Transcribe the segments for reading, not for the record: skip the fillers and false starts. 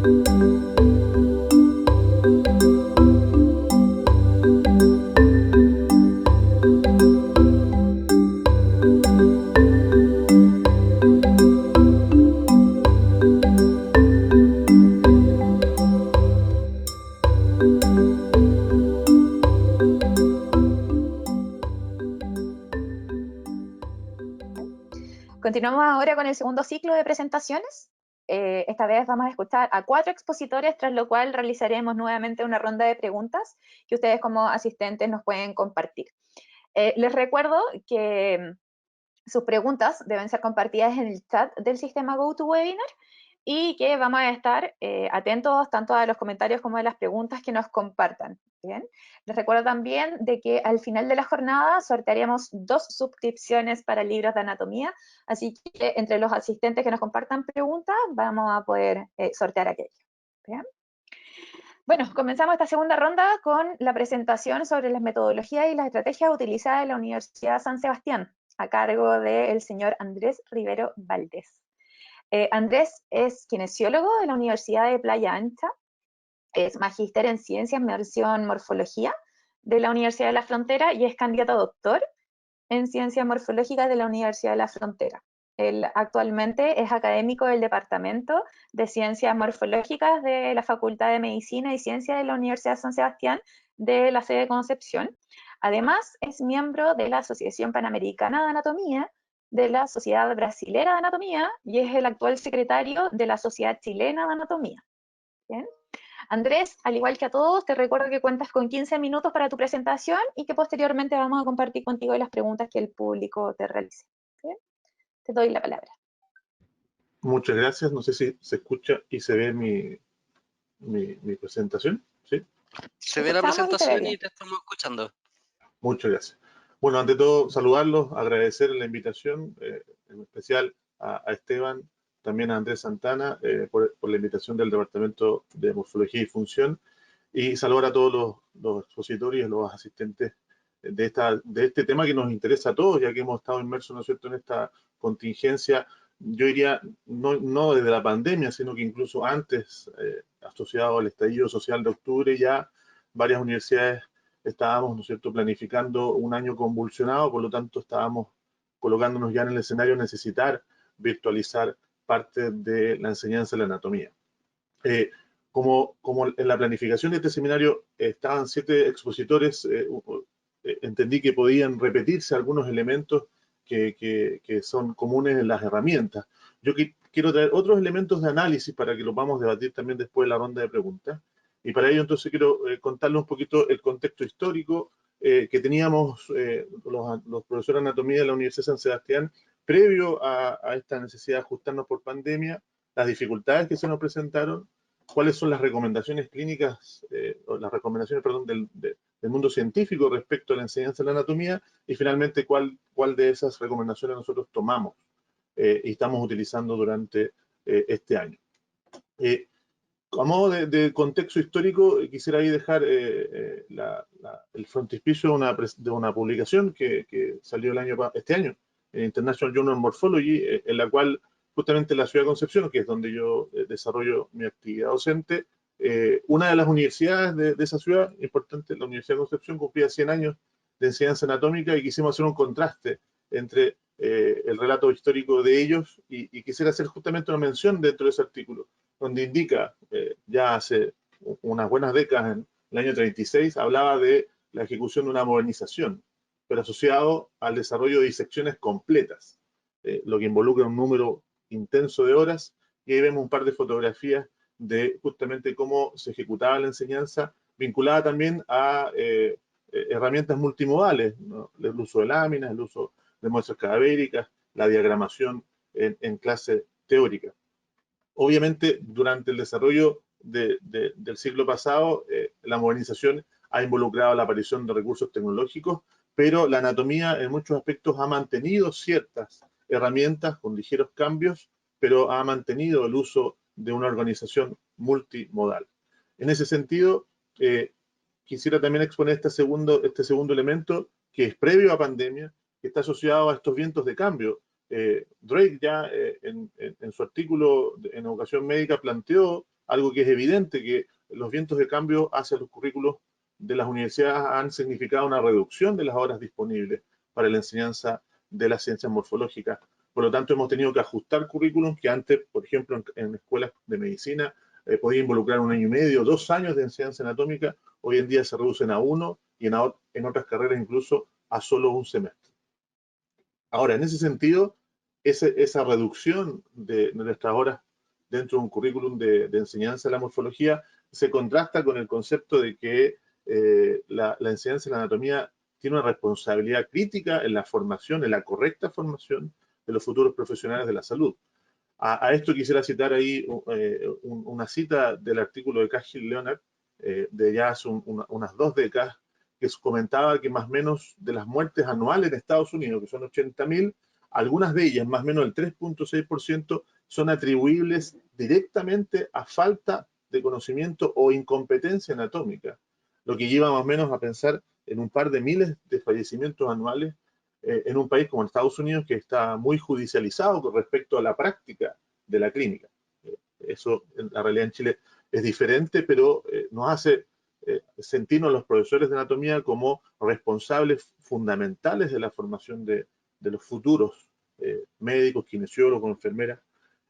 Continuamos ahora con el segundo ciclo de presentaciones. Esta vez vamos a escuchar a 4 expositores, tras lo cual realizaremos nuevamente una ronda de preguntas que ustedes como asistentes nos pueden compartir. Les recuerdo que sus preguntas deben ser compartidas en el chat del sistema GoToWebinar y que vamos a estar atentos tanto a los comentarios como a las preguntas que nos compartan. ¿Bien? Les recuerdo también de que al final de la jornada sortearemos 2 suscripciones para libros de anatomía, así que entre los asistentes que nos compartan preguntas vamos a poder sortear aquello. ¿Bien? Bueno, comenzamos esta segunda ronda con la presentación sobre las metodologías y las estrategias utilizadas en la Universidad San Sebastián, a cargo del señor Andrés Rivero Valdés. Andrés es kinesiólogo de la Universidad de Playa Ancha, es magíster en Ciencias, mención Morfología de la Universidad de la Frontera y es candidato a doctor en Ciencias Morfológicas de la Universidad de la Frontera. Él actualmente es académico del Departamento de Ciencias Morfológicas de la Facultad de Medicina y Ciencias de la Universidad de San Sebastián de la sede de Concepción. Además, es miembro de la Asociación Panamericana de Anatomía, de la Sociedad Brasilera de Anatomía y es el actual secretario de la Sociedad Chilena de Anatomía. ¿Bien? Andrés, al igual que a todos, te recuerdo que cuentas con 15 minutos para tu presentación y que posteriormente vamos a compartir contigo las preguntas que el público te realice. ¿Bien? Te doy la palabra. Muchas gracias. No sé si se escucha y se ve mi presentación. ¿Sí? Se ve la presentación y te estamos escuchando. Muchas gracias. Bueno, ante todo, saludarlos, agradecer la invitación, en especial a Esteban, también a Andrés Santana, por la invitación del Departamento de Morfología y Función, y saludar a todos los expositores y los asistentes de este tema que nos interesa a todos, ya que hemos estado inmersos, ¿no es cierto?, en esta contingencia, yo diría, no desde la pandemia, sino que incluso antes, asociado al estallido social de octubre, ya varias universidades estábamos, ¿no es cierto?, planificando un año convulsionado, por lo tanto estábamos colocándonos ya en el escenario de necesitar virtualizar parte de la enseñanza de la anatomía. Como en la planificación de este seminario estaban 7 expositores, entendí que podían repetirse algunos elementos que son comunes en las herramientas. Yo quiero traer otros elementos de análisis para que los vamos a debatir también después de la ronda de preguntas. Y para ello entonces quiero contarles un poquito el contexto histórico que teníamos los profesores de anatomía de la Universidad de San Sebastián previo a esta necesidad de ajustarnos por pandemia, las dificultades que se nos presentaron, cuáles son las recomendaciones clínicas, o las recomendaciones, perdón, del mundo científico respecto a la enseñanza de la anatomía, y finalmente cuál de esas recomendaciones nosotros tomamos y estamos utilizando durante este año. A modo de contexto histórico, quisiera ahí dejar el frontispicio de una publicación que salió este año, en International Journal of Morphology, en la cual justamente la ciudad de Concepción, que es donde yo desarrollo mi actividad docente, una de las universidades de esa ciudad, importante, la Universidad de Concepción, cumplía 100 años de enseñanza anatómica y quisimos hacer un contraste entre el relato histórico de ellos y quisiera hacer justamente una mención dentro de ese artículo, donde indica, ya hace unas buenas décadas, en el año 36, hablaba de la ejecución de una modernización, pero asociado al desarrollo de disecciones completas, lo que involucra un número intenso de horas, y ahí vemos un par de fotografías de justamente cómo se ejecutaba la enseñanza, vinculada también a herramientas multimodales, ¿no? El uso de láminas, el uso de muestras cadavéricas, la diagramación en clase teórica. Obviamente, durante el desarrollo del siglo pasado, la modernización ha involucrado la aparición de recursos tecnológicos, pero la anatomía en muchos aspectos ha mantenido ciertas herramientas con ligeros cambios, pero ha mantenido el uso de una organización multimodal. En ese sentido, quisiera también exponer este segundo elemento, que es previo a pandemia, que está asociado a estos vientos de cambio. Drake ya en su artículo en Educación Médica planteó algo que es evidente, que los vientos de cambio hacia los currículos de las universidades han significado una reducción de las horas disponibles para la enseñanza de las ciencias morfológicas. Por lo tanto, hemos tenido que ajustar currículums que antes, por ejemplo, en escuelas de medicina, podía involucrar 1 año y medio, 2 años de enseñanza anatómica, hoy en día se reducen a 1 y en otras carreras incluso a solo 1 semestre. Ahora, en ese sentido, esa reducción de nuestras horas dentro de un currículum de enseñanza de la morfología se contrasta con el concepto de que la enseñanza de la anatomía tiene una responsabilidad crítica en la formación, en la correcta formación de los futuros profesionales de la salud. A esto quisiera citar ahí una cita del artículo de Cahill Leonard, de ya hace unas 2 décadas, que comentaba que más o menos de las muertes anuales en Estados Unidos, que son 80.000, algunas de ellas, más o menos el 3.6%, son atribuibles directamente a falta de conocimiento o incompetencia anatómica, lo que lleva más o menos a pensar en un par de miles de fallecimientos anuales en un país como Estados Unidos, que está muy judicializado con respecto a la práctica de la clínica. Eso, en la realidad en Chile es diferente, pero nos hace sentirnos los profesores de anatomía como responsables fundamentales de la formación de los futuros médicos, kinesiólogos, enfermeras,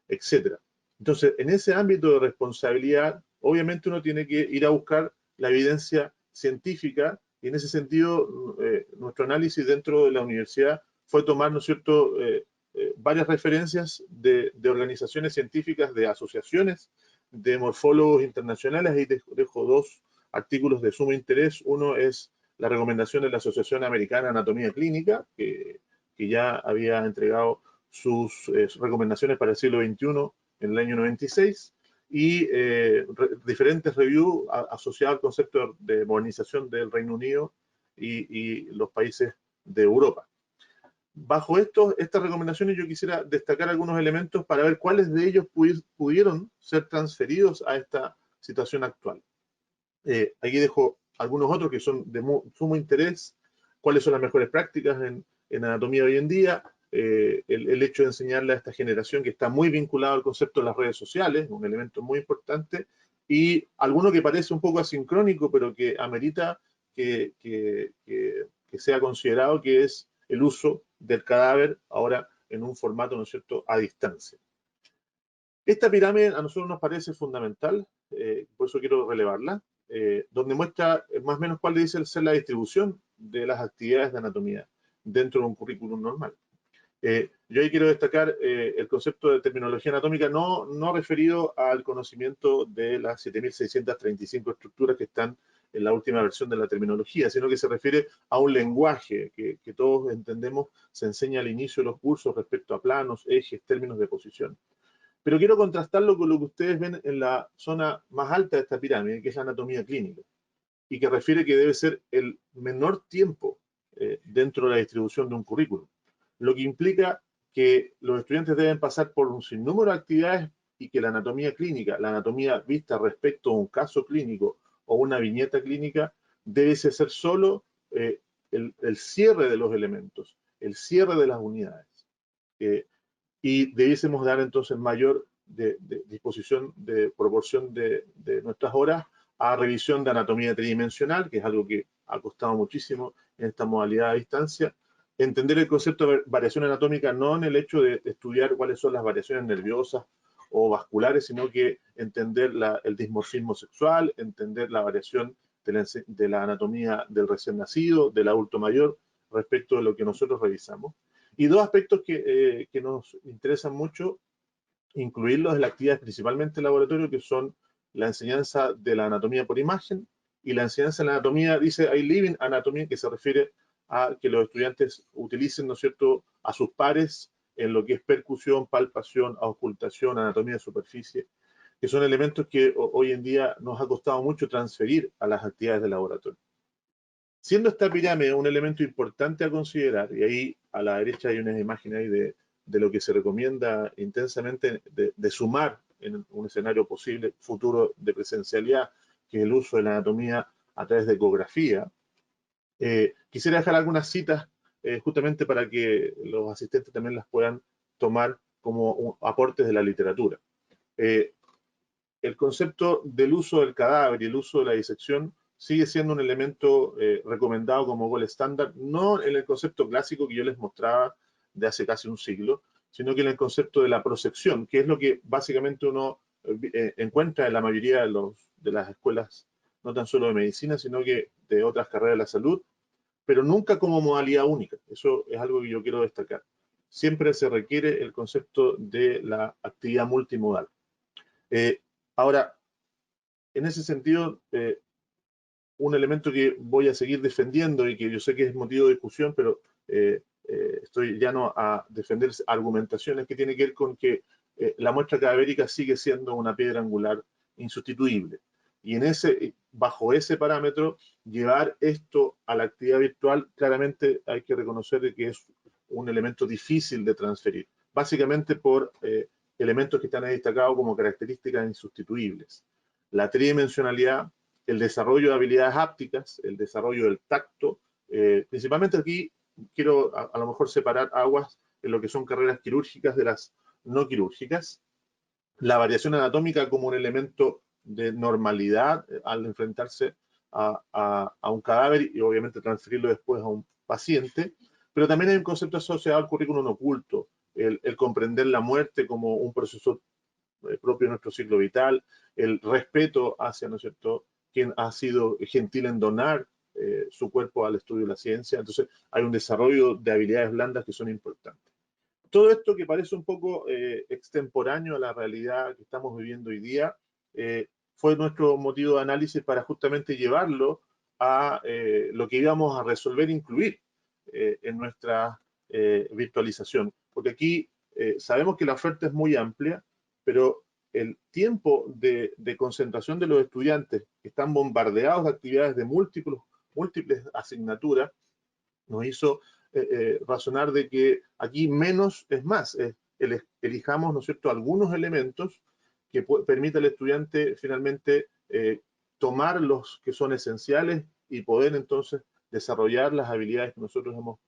etc. Entonces, en ese ámbito de responsabilidad, obviamente uno tiene que ir a buscar la evidencia científica, y en ese sentido nuestro análisis dentro de la universidad fue tomar, ¿no es cierto?, varias referencias de organizaciones científicas, de asociaciones, de morfólogos internacionales. Ahí dejo 2 artículos de sumo interés. Uno es la recomendación de la Asociación Americana de Anatomía Clínica, que ya había entregado sus recomendaciones para el siglo XXI en el año 96, y diferentes reviews asociados al concepto de modernización del Reino Unido y los países de Europa. Bajo estas recomendaciones yo quisiera destacar algunos elementos para ver cuáles de ellos pudieron ser transferidos a esta situación actual. Aquí dejo algunos otros que son de sumo interés: cuáles son las mejores prácticas en anatomía hoy en día, el hecho de enseñarle a esta generación que está muy vinculado al concepto de las redes sociales, un elemento muy importante, y alguno que parece un poco asincrónico, pero que amerita que sea considerado, que es el uso del cadáver ahora en un formato, ¿no es cierto?, a distancia. Esta pirámide a nosotros nos parece fundamental, por eso quiero relevarla, donde muestra más o menos cuál dice ser la distribución de las actividades de anatomía dentro de un currículum normal. Yo ahí quiero destacar el concepto de terminología anatómica no referido al conocimiento de las 7.635 estructuras que están en la última versión de la terminología, sino que se refiere a un lenguaje que todos entendemos, se enseña al inicio de los cursos respecto a planos, ejes, términos de posición. Pero quiero contrastarlo con lo que ustedes ven en la zona más alta de esta pirámide, que es la anatomía clínica, y que refiere que debe ser el menor tiempo dentro de la distribución de un currículum, lo que implica que los estudiantes deben pasar por un sinnúmero de actividades y que la anatomía clínica, la anatomía vista respecto a un caso clínico o una viñeta clínica, debe ser solo el cierre de los elementos, el cierre de las unidades. Y debiésemos dar entonces mayor disposición de proporción de nuestras horas a revisión de anatomía tridimensional, que es algo que ha costado muchísimo en esta modalidad a distancia. Entender el concepto de variación anatómica no en el hecho de estudiar cuáles son las variaciones nerviosas o vasculares, sino que entender el dimorfismo sexual, entender la variación de la anatomía del recién nacido, del adulto mayor, respecto de lo que nosotros revisamos. Y 2 aspectos que nos interesan mucho incluirlos en las actividades principalmente en laboratorio, que son la enseñanza de la anatomía por imagen y la enseñanza de la anatomía, dice I Living Anatomy, que se refiere a que los estudiantes utilicen, ¿no es cierto?, a sus pares en lo que es percusión, palpación, auscultación, anatomía de superficie, que son elementos que hoy en día nos ha costado mucho transferir a las actividades de laboratorio. Siendo esta pirámide un elemento importante a considerar, y ahí a la derecha hay unas imágenes ahí de lo que se recomienda intensamente de sumar en un escenario posible futuro de presencialidad, que es el uso de la anatomía a través de ecografía, quisiera dejar algunas citas justamente para que los asistentes también las puedan tomar como aportes de la literatura. el concepto del uso del cadáver y el uso de la disección sigue siendo un elemento recomendado como gold estándar, no en el concepto clásico que yo les mostraba de hace casi un siglo, sino que en el concepto de la prosección, que es lo que básicamente uno encuentra en la mayoría de las escuelas, no tan solo de medicina, sino que de otras carreras de la salud, pero nunca como modalidad única. Eso es algo que yo quiero destacar. Siempre se requiere el concepto de la actividad multimodal. Ahora, en ese sentido, un elemento que voy a seguir defendiendo y que yo sé que es motivo de discusión, pero estoy llano a defender argumentaciones que tienen que ver con que la muestra cadavérica sigue siendo una piedra angular insustituible. Y bajo ese parámetro, llevar esto a la actividad virtual, claramente hay que reconocer que es un elemento difícil de transferir, básicamente por elementos que están ahí destacados como características insustituibles. La tridimensionalidad, el desarrollo de habilidades hápticas, el desarrollo del tacto, principalmente aquí quiero a lo mejor separar aguas en lo que son carreras quirúrgicas de las no quirúrgicas, la variación anatómica como un elemento de normalidad al enfrentarse a un cadáver y obviamente transferirlo después a un paciente, pero también hay un concepto asociado al currículum oculto, el comprender la muerte como un proceso propio de nuestro ciclo vital, el respeto hacia, ¿no es cierto?, quien ha sido gentil en donar su cuerpo al estudio de la ciencia. Entonces, hay un desarrollo de habilidades blandas que son importantes. Todo esto que parece un poco extemporáneo a la realidad que estamos viviendo hoy día, fue nuestro motivo de análisis para justamente llevarlo a lo que íbamos a resolver, incluir en nuestra virtualización. Porque aquí sabemos que la oferta es muy amplia, pero el tiempo de concentración de los estudiantes que están bombardeados de actividades de múltiples asignaturas nos hizo razonar de que aquí menos es más. Elijamos, ¿no es cierto?, algunos elementos que permita al estudiante finalmente tomar los que son esenciales y poder entonces desarrollar las habilidades que nosotros hemos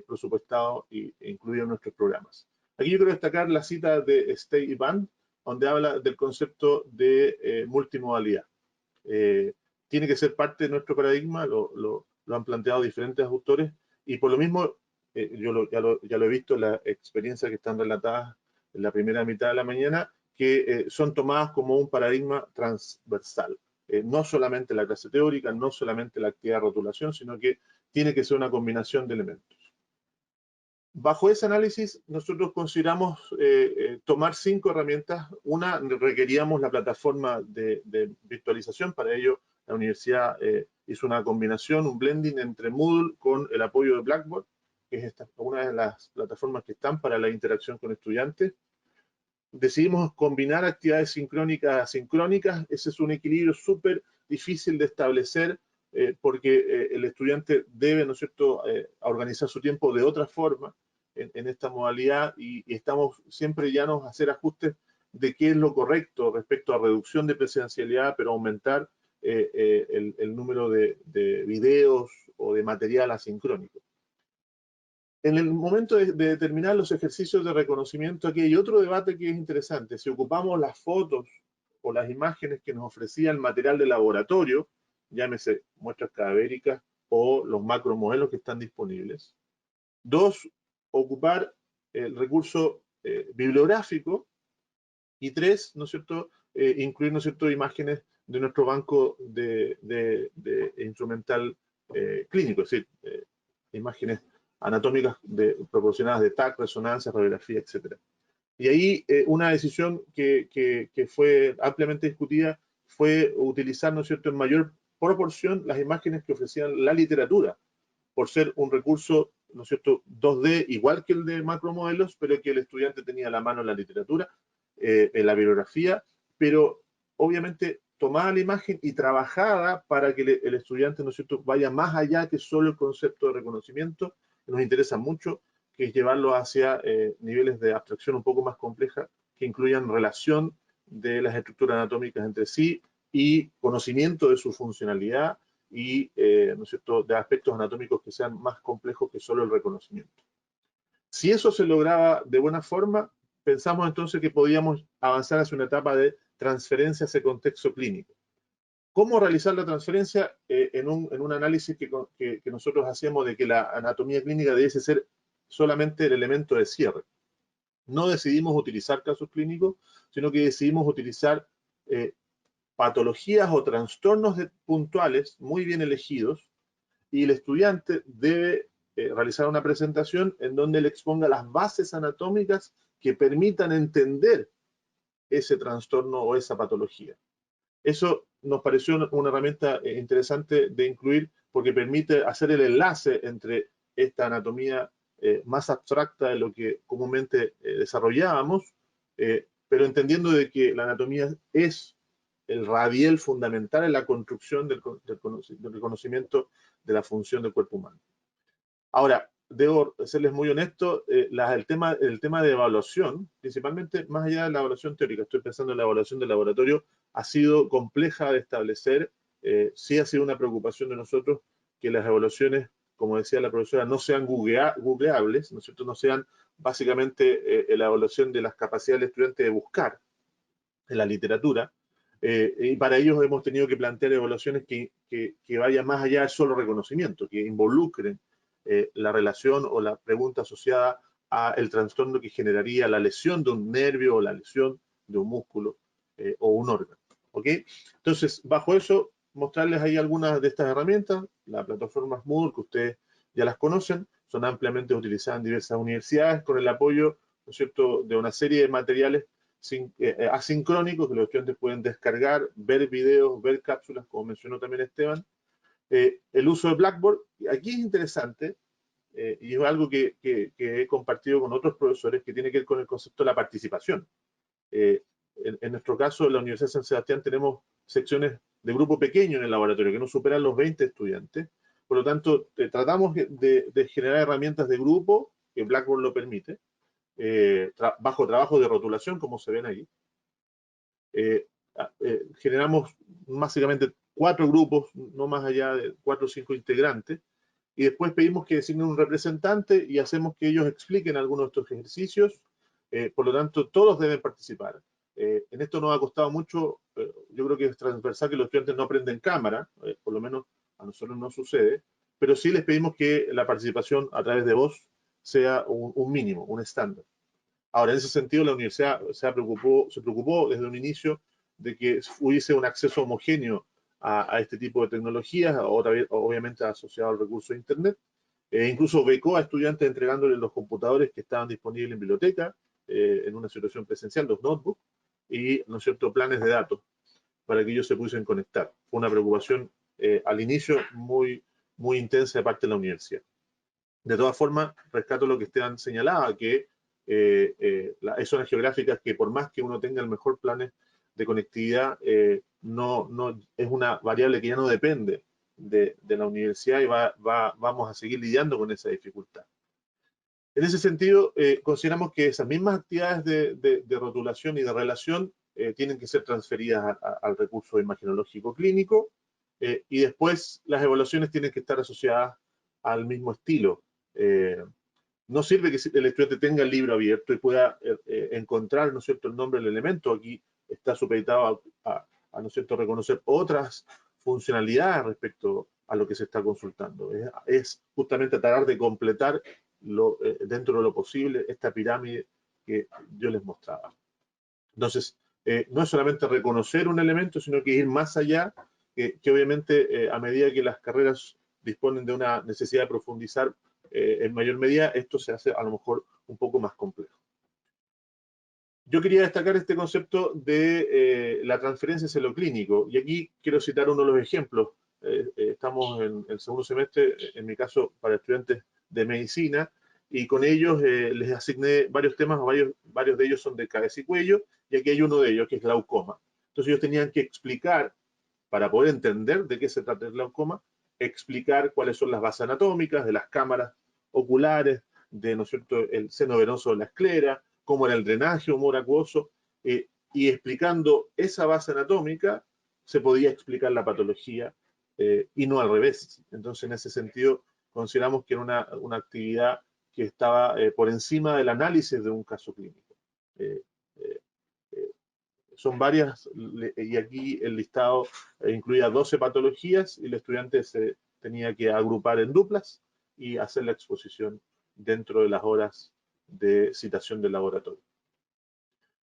presupuestado e incluido en nuestros programas. Aquí yo quiero destacar la cita de Stey y Van, donde habla del concepto de multimodalidad. Tiene que ser parte de nuestro paradigma, lo han planteado diferentes autores, y por lo mismo, yo ya lo he visto en la experiencia que están relatadas en la primera mitad de la mañana, que son tomadas como un paradigma transversal. No solamente la clase teórica, no solamente la actividad de rotulación, sino que tiene que ser una combinación de elementos. Bajo ese análisis, nosotros consideramos tomar 5 herramientas. Una, requeríamos la plataforma de virtualización. Para ello, la universidad hizo una combinación, un blending entre Moodle con el apoyo de Blackboard, que es una de las plataformas que están para la interacción con estudiantes. Decidimos combinar actividades sincrónicas asincrónicas. Ese es un equilibrio súper difícil de establecer porque el estudiante debe, ¿no es cierto?, organizar su tiempo de otra forma en esta modalidad y estamos siempre llanos a hacer ajustes de qué es lo correcto respecto a reducción de presencialidad, pero aumentar el número de videos o de material asincrónico. En el momento de determinar los ejercicios de reconocimiento, aquí hay otro debate que es interesante. Si ocupamos las fotos o las imágenes que nos ofrecía el material de laboratorio, llámese muestras cadavéricas o los macromodelos que están disponibles. 2, ocupar el recurso bibliográfico. Y 3, ¿no es cierto?, incluir, ¿no es cierto?, imágenes de nuestro banco de instrumental clínico, es decir, imágenes anatómicas proporcionadas de TAC, resonancia, radiografía, etc. Y ahí una decisión que fue ampliamente discutida fue utilizar, ¿no es cierto?, en mayor proporción las imágenes que ofrecían la literatura, por ser un recurso, ¿no es cierto?, 2D, igual que el de macromodelos, pero que el estudiante tenía a la mano en la literatura, en la bibliografía, pero obviamente tomada la imagen y trabajada para que el estudiante, ¿no es cierto?, vaya más allá que solo el concepto de reconocimiento, que nos interesa mucho, que es llevarlo hacia niveles de abstracción un poco más compleja, que incluyan relación de las estructuras anatómicas entre sí y conocimiento de su funcionalidad y, ¿no es cierto?, de aspectos anatómicos que sean más complejos que solo el reconocimiento. Si eso se lograba de buena forma, pensamos entonces que podíamos avanzar hacia una etapa de transferencia a ese contexto clínico. ¿Cómo realizar la transferencia? En un análisis que nosotros hacemos de que la anatomía clínica debe ser solamente el elemento de cierre. No decidimos utilizar casos clínicos, sino que decidimos utilizar patologías o trastornos puntuales muy bien elegidos, y el estudiante debe realizar una presentación en donde le exponga las bases anatómicas que permitan entender ese trastorno o esa patología. Eso nos pareció una herramienta interesante de incluir porque permite hacer el enlace entre esta anatomía más abstracta de lo que comúnmente desarrollábamos, pero entendiendo de que la anatomía es el radial fundamental en la construcción del conocimiento de la función del cuerpo humano. Ahora, debo serles muy honesto, el tema de evaluación, principalmente más allá de la evaluación teórica, estoy pensando en la evaluación del laboratorio, ha sido compleja de establecer. Sí ha sido una preocupación de nosotros que las evaluaciones, como decía la profesora, no sean googleables, ¿no es cierto? No sean básicamente la evaluación de las capacidades del estudiante de buscar en la literatura. Y para ellos hemos tenido que plantear evaluaciones que vayan más allá del solo reconocimiento, que involucren la relación o la pregunta asociada al trastorno que generaría la lesión de un nervio o la lesión de un músculo o un órgano. ¿Ok? Entonces, bajo eso, mostrarles ahí algunas de estas herramientas. La plataforma Moodle, que ustedes ya las conocen, son ampliamente utilizadas en diversas universidades con el apoyo, ¿no es cierto?, de una serie de materiales asincrónicos que los estudiantes pueden descargar, ver videos, ver cápsulas, como mencionó también Esteban. El uso de Blackboard, aquí es interesante, y es algo que he compartido con otros profesores, que tiene que ver con el concepto de la participación. En nuestro caso, en la Universidad de San Sebastián tenemos secciones de grupo pequeño en el laboratorio, que no superan los 20 estudiantes. Por lo tanto, tratamos de generar herramientas de grupo, que Blackboard lo permite, bajo trabajo de rotulación, como se ven ahí. Generamos básicamente 4 grupos, no más allá de 4 o 5 integrantes, y después pedimos que designen un representante y hacemos que ellos expliquen algunos de estos ejercicios. Por lo tanto, todos deben participar. En esto nos ha costado mucho, yo creo que es transversal que los estudiantes no prenden cámara, por lo menos a nosotros no sucede, pero sí les pedimos que la participación a través de voz sea un mínimo, un estándar. Ahora, en ese sentido, la universidad se preocupó desde un inicio de que hubiese un acceso homogéneo a este tipo de tecnologías, obviamente asociado al recurso de Internet. Incluso becó a estudiantes entregándoles los computadores que estaban disponibles en biblioteca, en una situación presencial, los notebooks, y, ¿no es cierto?, planes de datos para que ellos se pudiesen conectar. Fue una preocupación al inicio muy, muy intensa de parte de la universidad. De todas formas, rescato lo que Esteban señalaba, que hay zonas geográficas que por más que uno tenga el mejor plan de conectividad, no es una variable que ya no depende de la universidad y vamos a seguir lidiando con esa dificultad. En ese sentido, consideramos que esas mismas actividades de rotulación y de relación tienen que ser transferidas al recurso imagenológico clínico, y después las evaluaciones tienen que estar asociadas al mismo estilo. No sirve que el estudiante tenga el libro abierto y pueda encontrar, ¿no es cierto?, el nombre del elemento. Aquí está supeditado a ¿no es cierto?, reconocer otras funcionalidades respecto a lo que se está consultando. Es justamente tratar de completar dentro de lo posible esta pirámide que yo les mostraba. Entonces, no es solamente reconocer un elemento, sino que ir más allá, que obviamente a medida que las carreras disponen de una necesidad de profundizar en mayor medida, esto se hace a lo mejor un poco más complejo. Yo quería destacar este concepto de la transferencia hacia lo clínico, y aquí quiero citar uno de los ejemplos. Estamos en el segundo semestre, en mi caso, para estudiantes de medicina, y con ellos les asigné varios temas, varios de ellos son de cabeza y cuello, y aquí hay uno de ellos que es glaucoma. Entonces ellos tenían que explicar, para poder entender de qué se trata el glaucoma, explicar cuáles son las bases anatómicas de las cámaras oculares, de, ¿no es cierto?, el seno venoso de la esclera, cómo era el drenaje homoacuoso, y explicando esa base anatómica se podía explicar la patología y no al revés. Entonces, en ese sentido, consideramos que era una actividad que estaba por encima del análisis de un caso clínico. son varias, y aquí el listado incluía 12 patologías y el estudiante se tenía que agrupar en duplas y hacer la exposición dentro de las horas de citación del laboratorio.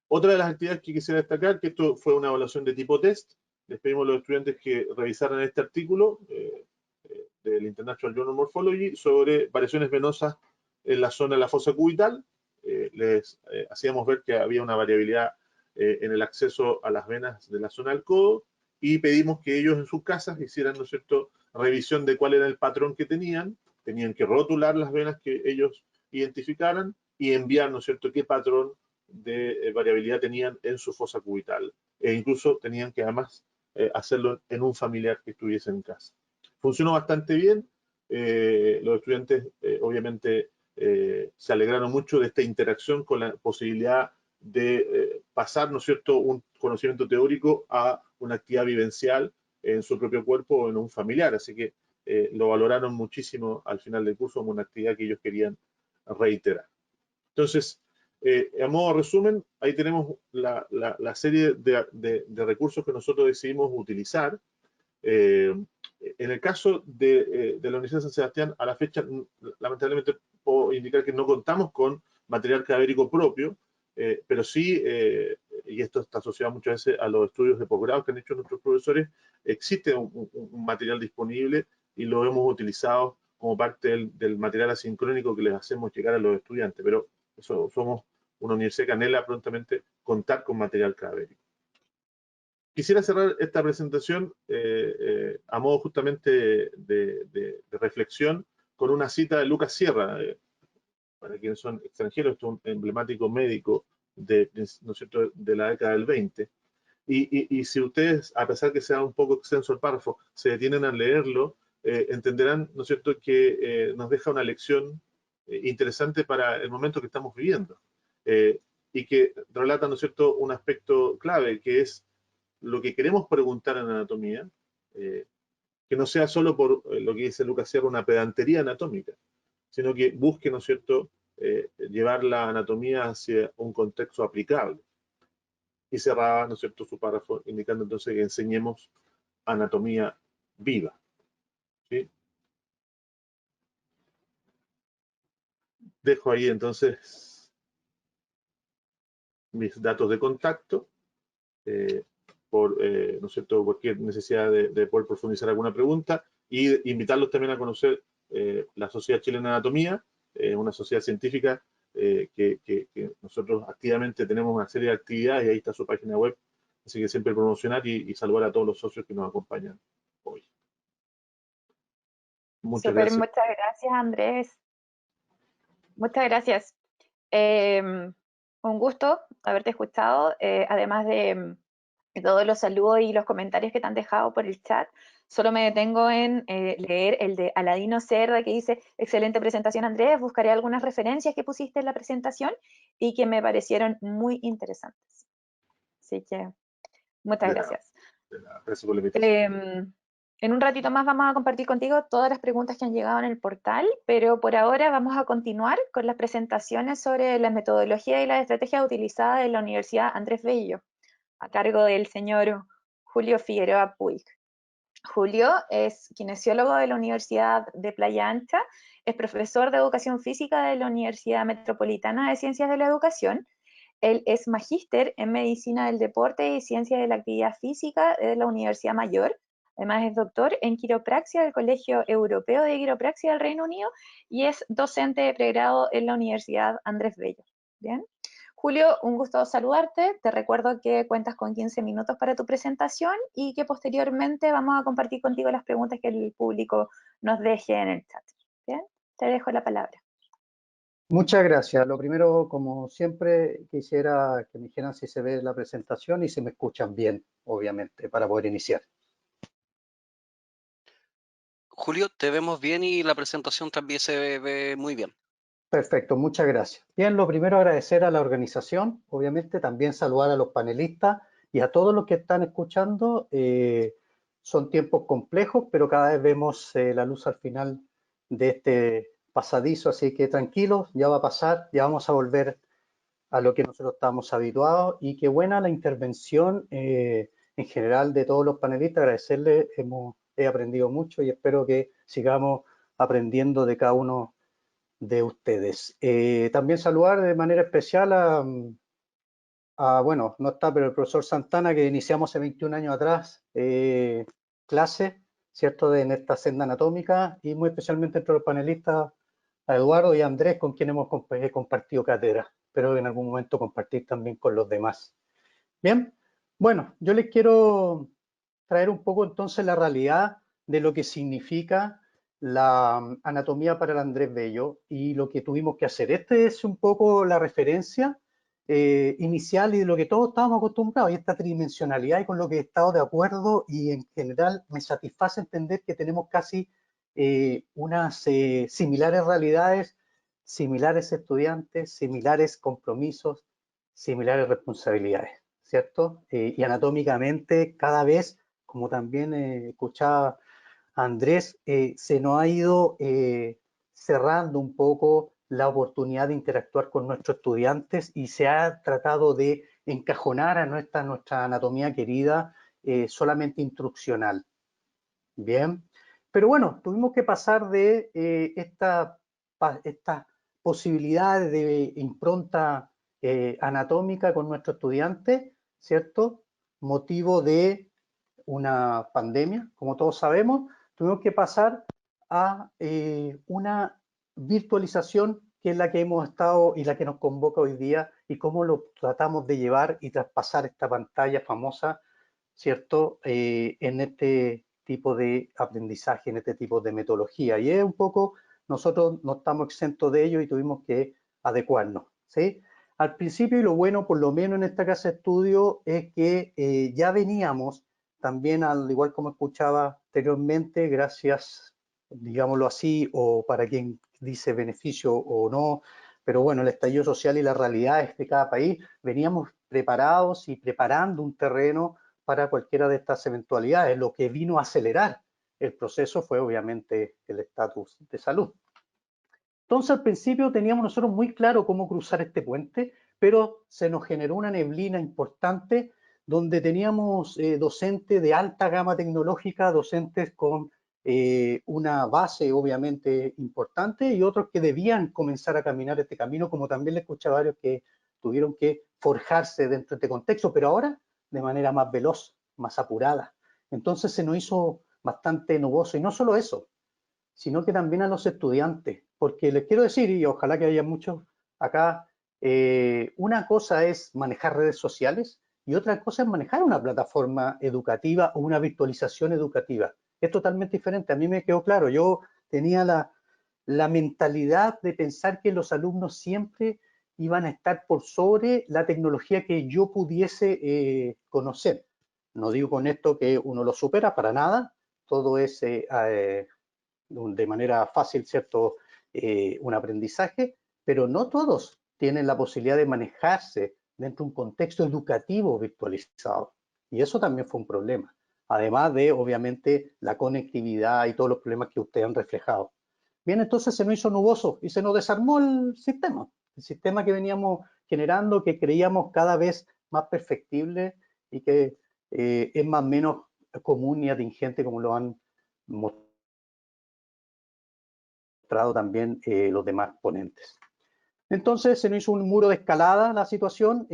Otra de las actividades que quisiera destacar, que esto fue una evaluación de tipo test, les pedimos a los estudiantes que revisaran este artículo del International Journal of Morphology sobre variaciones venosas en la zona de la fosa cubital. Les hacíamos ver que había una variabilidad en el acceso a las venas de la zona del codo y pedimos que ellos en sus casas hicieran, ¿no es cierto?, revisión de cuál era el patrón que tenían que rotular las venas que ellos identificaran y enviar, ¿no es cierto?, qué patrón de variabilidad tenían en su fosa cubital. E incluso tenían que además hacerlo en un familiar que estuviese en casa. Funcionó bastante bien. Los estudiantes obviamente se alegraron mucho de esta interacción con la posibilidad de pasar, ¿no es cierto?, un conocimiento teórico a una actividad vivencial en su propio cuerpo o en un familiar. Así que lo valoraron muchísimo al final del curso como una actividad que ellos querían reiterar. Entonces, a modo de resumen, ahí tenemos la serie de recursos que nosotros decidimos utilizar. En el caso de la Universidad de San Sebastián, a la fecha, lamentablemente puedo indicar que no contamos con material cadavérico propio, pero sí, y esto está asociado muchas veces a los estudios de posgrado que han hecho nuestros profesores, existe un material disponible y lo hemos utilizado como parte del material asincrónico que les hacemos llegar a los estudiantes, pero somos una universidad que anhela prontamente contar con material cadavérico. Quisiera cerrar esta presentación a modo justamente de reflexión con una cita de Lucas Sierra, para quienes son extranjeros, es un emblemático médico ¿no es cierto?, de la década del 20. Y si ustedes, a pesar que sea un poco extenso el párrafo, se detienen a leerlo, entenderán, ¿no es cierto?, que nos deja una lección interesante para el momento que estamos viviendo. Y que relata, ¿no es cierto?, un aspecto clave, que es lo que queremos preguntar en anatomía, que no sea solo por lo que dice Lucas Sierra, una pedantería anatómica, sino que busque, ¿no es cierto?, llevar la anatomía hacia un contexto aplicable. Y cerraba, ¿no es cierto?, su párrafo indicando entonces que enseñemos anatomía viva. ¿Sí? Dejo ahí entonces mis datos de contacto. Por ¿no es cierto?, cualquier necesidad de poder profundizar alguna pregunta, y invitarlos también a conocer la Sociedad Chilena de Anatomía, una sociedad científica que nosotros activamente tenemos una serie de actividades, y ahí está su página web, así que siempre promocionar y saludar a todos los socios que nos acompañan hoy. Muchas gracias. Muchas gracias, Andrés. Muchas gracias. Un gusto haberte escuchado, además de todos los saludos y los comentarios que te han dejado por el chat. Solo me detengo en leer el de Aladino Cerda, que dice: excelente presentación, Andrés, buscaré algunas referencias que pusiste en la presentación y que me parecieron muy interesantes. Así que muchas gracias. Gracias por la invitación. En un ratito más vamos a compartir contigo todas las preguntas que han llegado en el portal, pero por ahora vamos a continuar con las presentaciones sobre la metodología y la estrategia utilizada en la Universidad Andrés Bello, a cargo del señor Julio Figueroa Puig. Julio es kinesiólogo de la Universidad de Playa Ancha, es profesor de Educación Física de la Universidad Metropolitana de Ciencias de la Educación. Él es magíster en Medicina del Deporte y Ciencias de la Actividad Física de la Universidad Mayor. Además es doctor en quiropraxia del Colegio Europeo de Quiropraxia del Reino Unido y es docente de pregrado en la Universidad Andrés Bello. Bien. Julio, un gusto saludarte. Te recuerdo que cuentas con 15 minutos para tu presentación y que posteriormente vamos a compartir contigo las preguntas que el público nos deje en el chat. Bien, te dejo la palabra. Muchas gracias. Lo primero, como siempre, quisiera que me dijeran si se ve la presentación y si me escuchan bien, obviamente, para poder iniciar. Julio, te vemos bien y la presentación también se ve muy bien. Perfecto, muchas gracias. Bien, lo primero, agradecer a la organización, obviamente, también saludar a los panelistas y a todos los que están escuchando. Son tiempos complejos, pero cada vez vemos la luz al final de este pasadizo, así que tranquilos, ya va a pasar, ya vamos a volver a lo que nosotros estamos habituados, y qué buena la intervención en general de todos los panelistas. Agradecerles, he aprendido mucho y espero que sigamos aprendiendo de cada uno de ustedes. También saludar de manera especial bueno, no está, pero el profesor Santana, que iniciamos hace 21 años atrás clase, ¿cierto?, en esta senda anatómica, y muy especialmente entre los panelistas a Eduardo y a Andrés, con quien hemos compartido cátedra. Espero en algún momento compartir también con los demás. Bien, bueno, yo les quiero traer un poco entonces la realidad de lo que significa la anatomía para el Andrés Bello y lo que tuvimos que hacer. Este es un poco la referencia inicial y de lo que todos estábamos acostumbrados, y esta tridimensionalidad, y con lo que he estado de acuerdo, y en general me satisface entender que tenemos casi unas similares realidades, similares estudiantes, similares compromisos, similares responsabilidades, ¿cierto? Y anatómicamente cada vez, como también escuchaba Andrés, se nos ha ido cerrando un poco la oportunidad de interactuar con nuestros estudiantes, y se ha tratado de encajonar a nuestra anatomía querida solamente instruccional. Bien, pero bueno, tuvimos que pasar de estas posibilidades de impronta anatómica con nuestros estudiantes, ¿cierto? Motivo de una pandemia, como todos sabemos, tuvimos que pasar a una virtualización, que es la que hemos estado y la que nos convoca hoy día, y cómo lo tratamos de llevar y traspasar esta pantalla famosa, ¿cierto?, en este tipo de aprendizaje, en este tipo de metodología. Y es un poco, nosotros no estamos exentos de ello y tuvimos que adecuarnos, ¿sí? Al principio, y lo bueno, por lo menos en esta casa de estudio, es que ya veníamos también, al igual como escuchaba anteriormente, gracias, digámoslo así, o para quien dice beneficio o no, pero bueno, el estallido social y las realidades de cada país, veníamos preparados y preparando un terreno para cualquiera de estas eventualidades. Lo que vino a acelerar el proceso fue obviamente el estatus de salud. Entonces, al principio teníamos nosotros muy claro cómo cruzar este puente, pero se nos generó una neblina importante, donde teníamos docentes de alta gama tecnológica, docentes con una base obviamente importante, y otros que debían comenzar a caminar este camino, como también le escuché a varios que tuvieron que forjarse dentro de este contexto, pero ahora de manera más veloz, más apurada. Entonces se nos hizo bastante nuboso, y no solo eso, sino que también a los estudiantes, porque les quiero decir, y ojalá que haya muchos acá, una cosa es manejar redes sociales y otra cosa es manejar una plataforma educativa o una virtualización educativa. Es totalmente diferente. A mí me quedó claro, yo tenía la mentalidad de pensar que los alumnos siempre iban a estar por sobre la tecnología que yo pudiese conocer. No digo con esto que uno lo supera, para nada, todo es de manera fácil, ¿cierto?, un aprendizaje, pero no todos tienen la posibilidad de manejarse dentro de un contexto educativo virtualizado. Y eso también fue un problema, además de, obviamente, la conectividad y todos los problemas que ustedes han reflejado. Bien, entonces se nos hizo nuboso y se nos desarmó el sistema que veníamos generando, que creíamos cada vez más perfectible y que es más o menos común y atingente, como lo han mostrado también los demás ponentes. Entonces se nos hizo un muro de escalada la situación,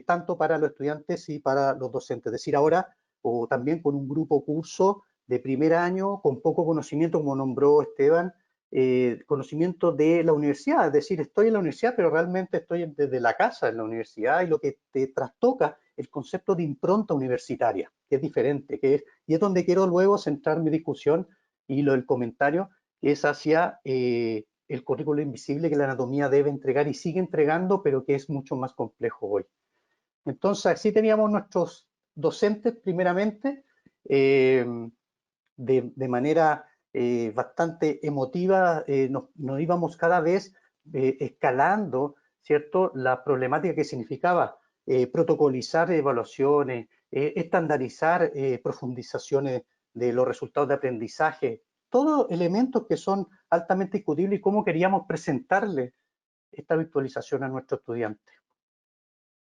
tanto para los estudiantes y para los docentes. Es decir, ahora, o también con un grupo curso de primer año, con poco conocimiento, como nombró Esteban, conocimiento de la universidad. Es decir, estoy en la universidad, pero realmente estoy desde la casa en la universidad, y lo que te trastoca el concepto de impronta universitaria, que es diferente, y es donde quiero luego centrar mi discusión y el comentario, que es hacia el currículo invisible que la anatomía debe entregar y sigue entregando, pero que es mucho más complejo hoy. Entonces, así teníamos nuestros docentes, primeramente, de manera bastante emotiva, nos íbamos cada vez escalando, ¿cierto?, la problemática que significaba protocolizar evaluaciones, estandarizar profundizaciones de los resultados de aprendizaje, todos elementos que son altamente discutibles, y cómo queríamos presentarle esta virtualización a nuestros estudiantes.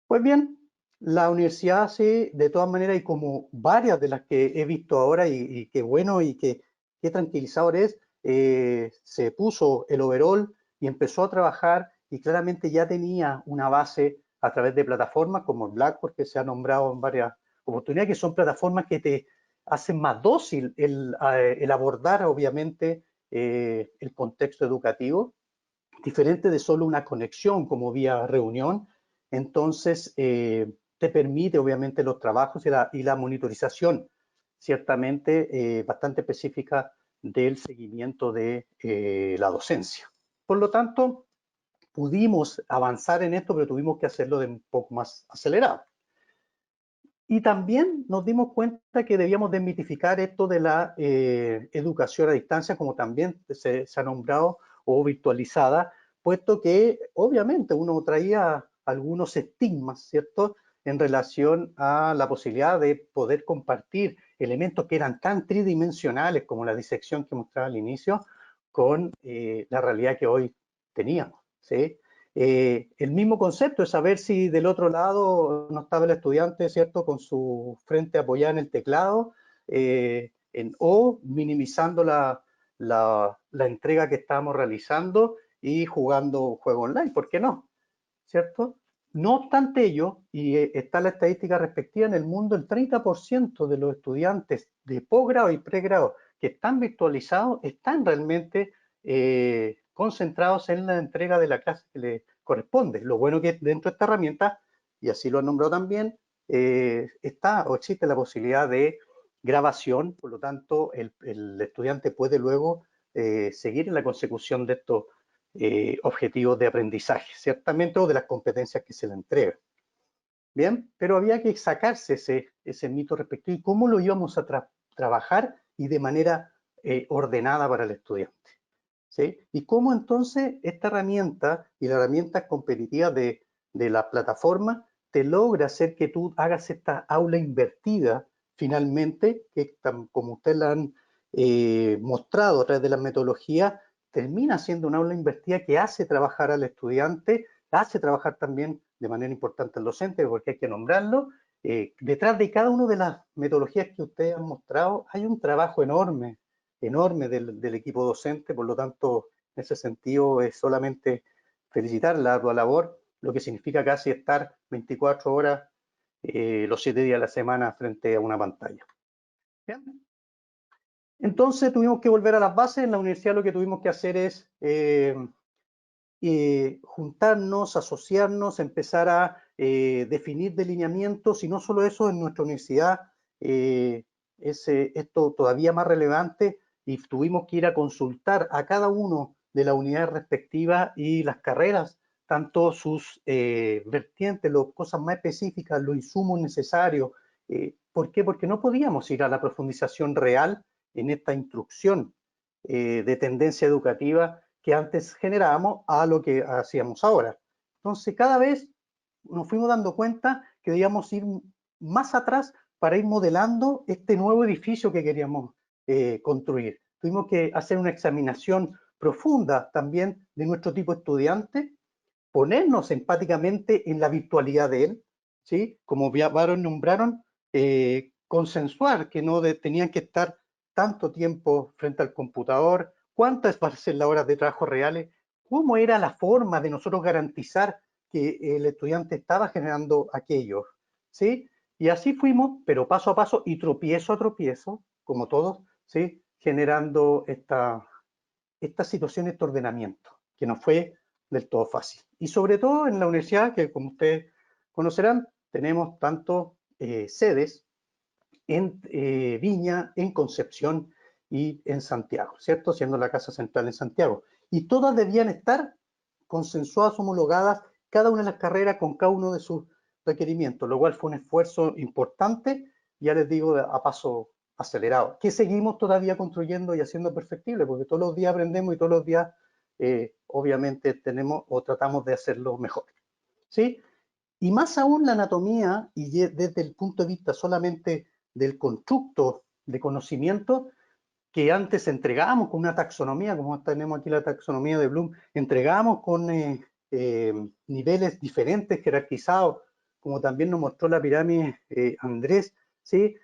Pues bien, la universidad hace de todas maneras, y como varias de las que he visto ahora, y qué bueno y qué tranquilizador es, se puso el overall y empezó a trabajar y claramente ya tenía una base a través de plataformas como el Blackboard, que se ha nombrado en varias oportunidades, que son plataformas que te hacen más dócil el abordar, obviamente, el contexto educativo, diferente de solo una conexión como vía reunión. Entonces, te permite obviamente los trabajos y la monitorización, ciertamente bastante específica del seguimiento de la docencia. Por lo tanto, pudimos avanzar en esto, pero tuvimos que hacerlo de un poco más acelerado. Y también nos dimos cuenta que debíamos desmitificar esto de la educación a distancia, como también se ha nombrado, o virtualizada, puesto que obviamente uno traía algunos estigmas, ¿cierto?, en relación a la posibilidad de poder compartir elementos que eran tan tridimensionales como la disección que mostraba al inicio, con la realidad que hoy teníamos, ¿sí? El mismo concepto es saber si del otro lado no estaba el estudiante, ¿cierto?, con su frente apoyada en el teclado, o minimizando la entrega que estábamos realizando y jugando juego online, ¿por qué no? ¿Cierto? No obstante ello, y está la estadística respectiva en el mundo, el 30% de los estudiantes de posgrado y pregrado que están virtualizados están realmente concentrados en la entrega de la clase que les corresponde. Lo bueno que dentro de esta herramienta, y así lo han nombrado también, está o existe la posibilidad de grabación, por lo tanto el estudiante puede luego seguir en la consecución de estos objetivos de aprendizaje, ciertamente, o de las competencias que se le entregan. Bien, pero había que sacarse ese mito respectivo y cómo lo íbamos a trabajar y de manera ordenada para el estudiante, ¿sí? Y cómo entonces esta herramienta y la herramienta competitiva de la plataforma te logra hacer que tú hagas esta aula invertida finalmente, que como ustedes la han mostrado a través de la metodología, termina siendo una aula invertida que hace trabajar al estudiante, hace trabajar también de manera importante al docente, porque hay que nombrarlo. Detrás de cada una de las metodologías que ustedes han mostrado hay un trabajo enorme del equipo docente, por lo tanto, en ese sentido es solamente felicitar la ardua labor, lo que significa casi estar 24 horas los 7 días de la semana frente a una pantalla. ¿Bien? Entonces tuvimos que volver a las bases. En la universidad lo que tuvimos que hacer es juntarnos, asociarnos, empezar a definir delineamientos, y no solo eso, en nuestra universidad esto todavía más relevante, y tuvimos que ir a consultar a cada uno de las unidades respectivas y las carreras, tanto sus vertientes, las cosas más específicas, los insumos necesarios. ¿Por qué? Porque no podíamos ir a la profundización real en esta instrucción de tendencia educativa que antes generábamos a lo que hacíamos ahora. Entonces, cada vez nos fuimos dando cuenta que debíamos ir más atrás para ir modelando este nuevo edificio que queríamos construir. Tuvimos que hacer una examinación profunda también de nuestro tipo de estudiante, ponernos empáticamente en la virtualidad de él, ¿sí? Como varios nombraron, consensuar que no tenían que estar tanto tiempo frente al computador, cuántas van a ser las horas de trabajo reales, cómo era la forma de nosotros garantizar que el estudiante estaba generando aquello, ¿sí? Y así fuimos, pero paso a paso y tropiezo a tropiezo, como todos, ¿sí?, generando esta situación, este ordenamiento, que no fue del todo fácil. Y sobre todo en la universidad, que como ustedes conocerán, tenemos tanto sedes en Viña, en Concepción y en Santiago, ¿cierto? Siendo la casa central en Santiago. Y todas debían estar consensuadas, homologadas, cada una de las carreras con cada uno de sus requerimientos, lo cual fue un esfuerzo importante, ya les digo, a paso acelerado, que seguimos todavía construyendo y haciendo perfectible, porque todos los días aprendemos y todos los días obviamente tenemos o tratamos de hacerlo mejor, ¿sí? Y más aún la anatomía, y desde el punto de vista solamente del constructo de conocimiento, que antes entregábamos con una taxonomía, como tenemos aquí la taxonomía de Bloom, entregábamos con niveles diferentes, jerarquizados, como también nos mostró la pirámide Andrés, ¿sí?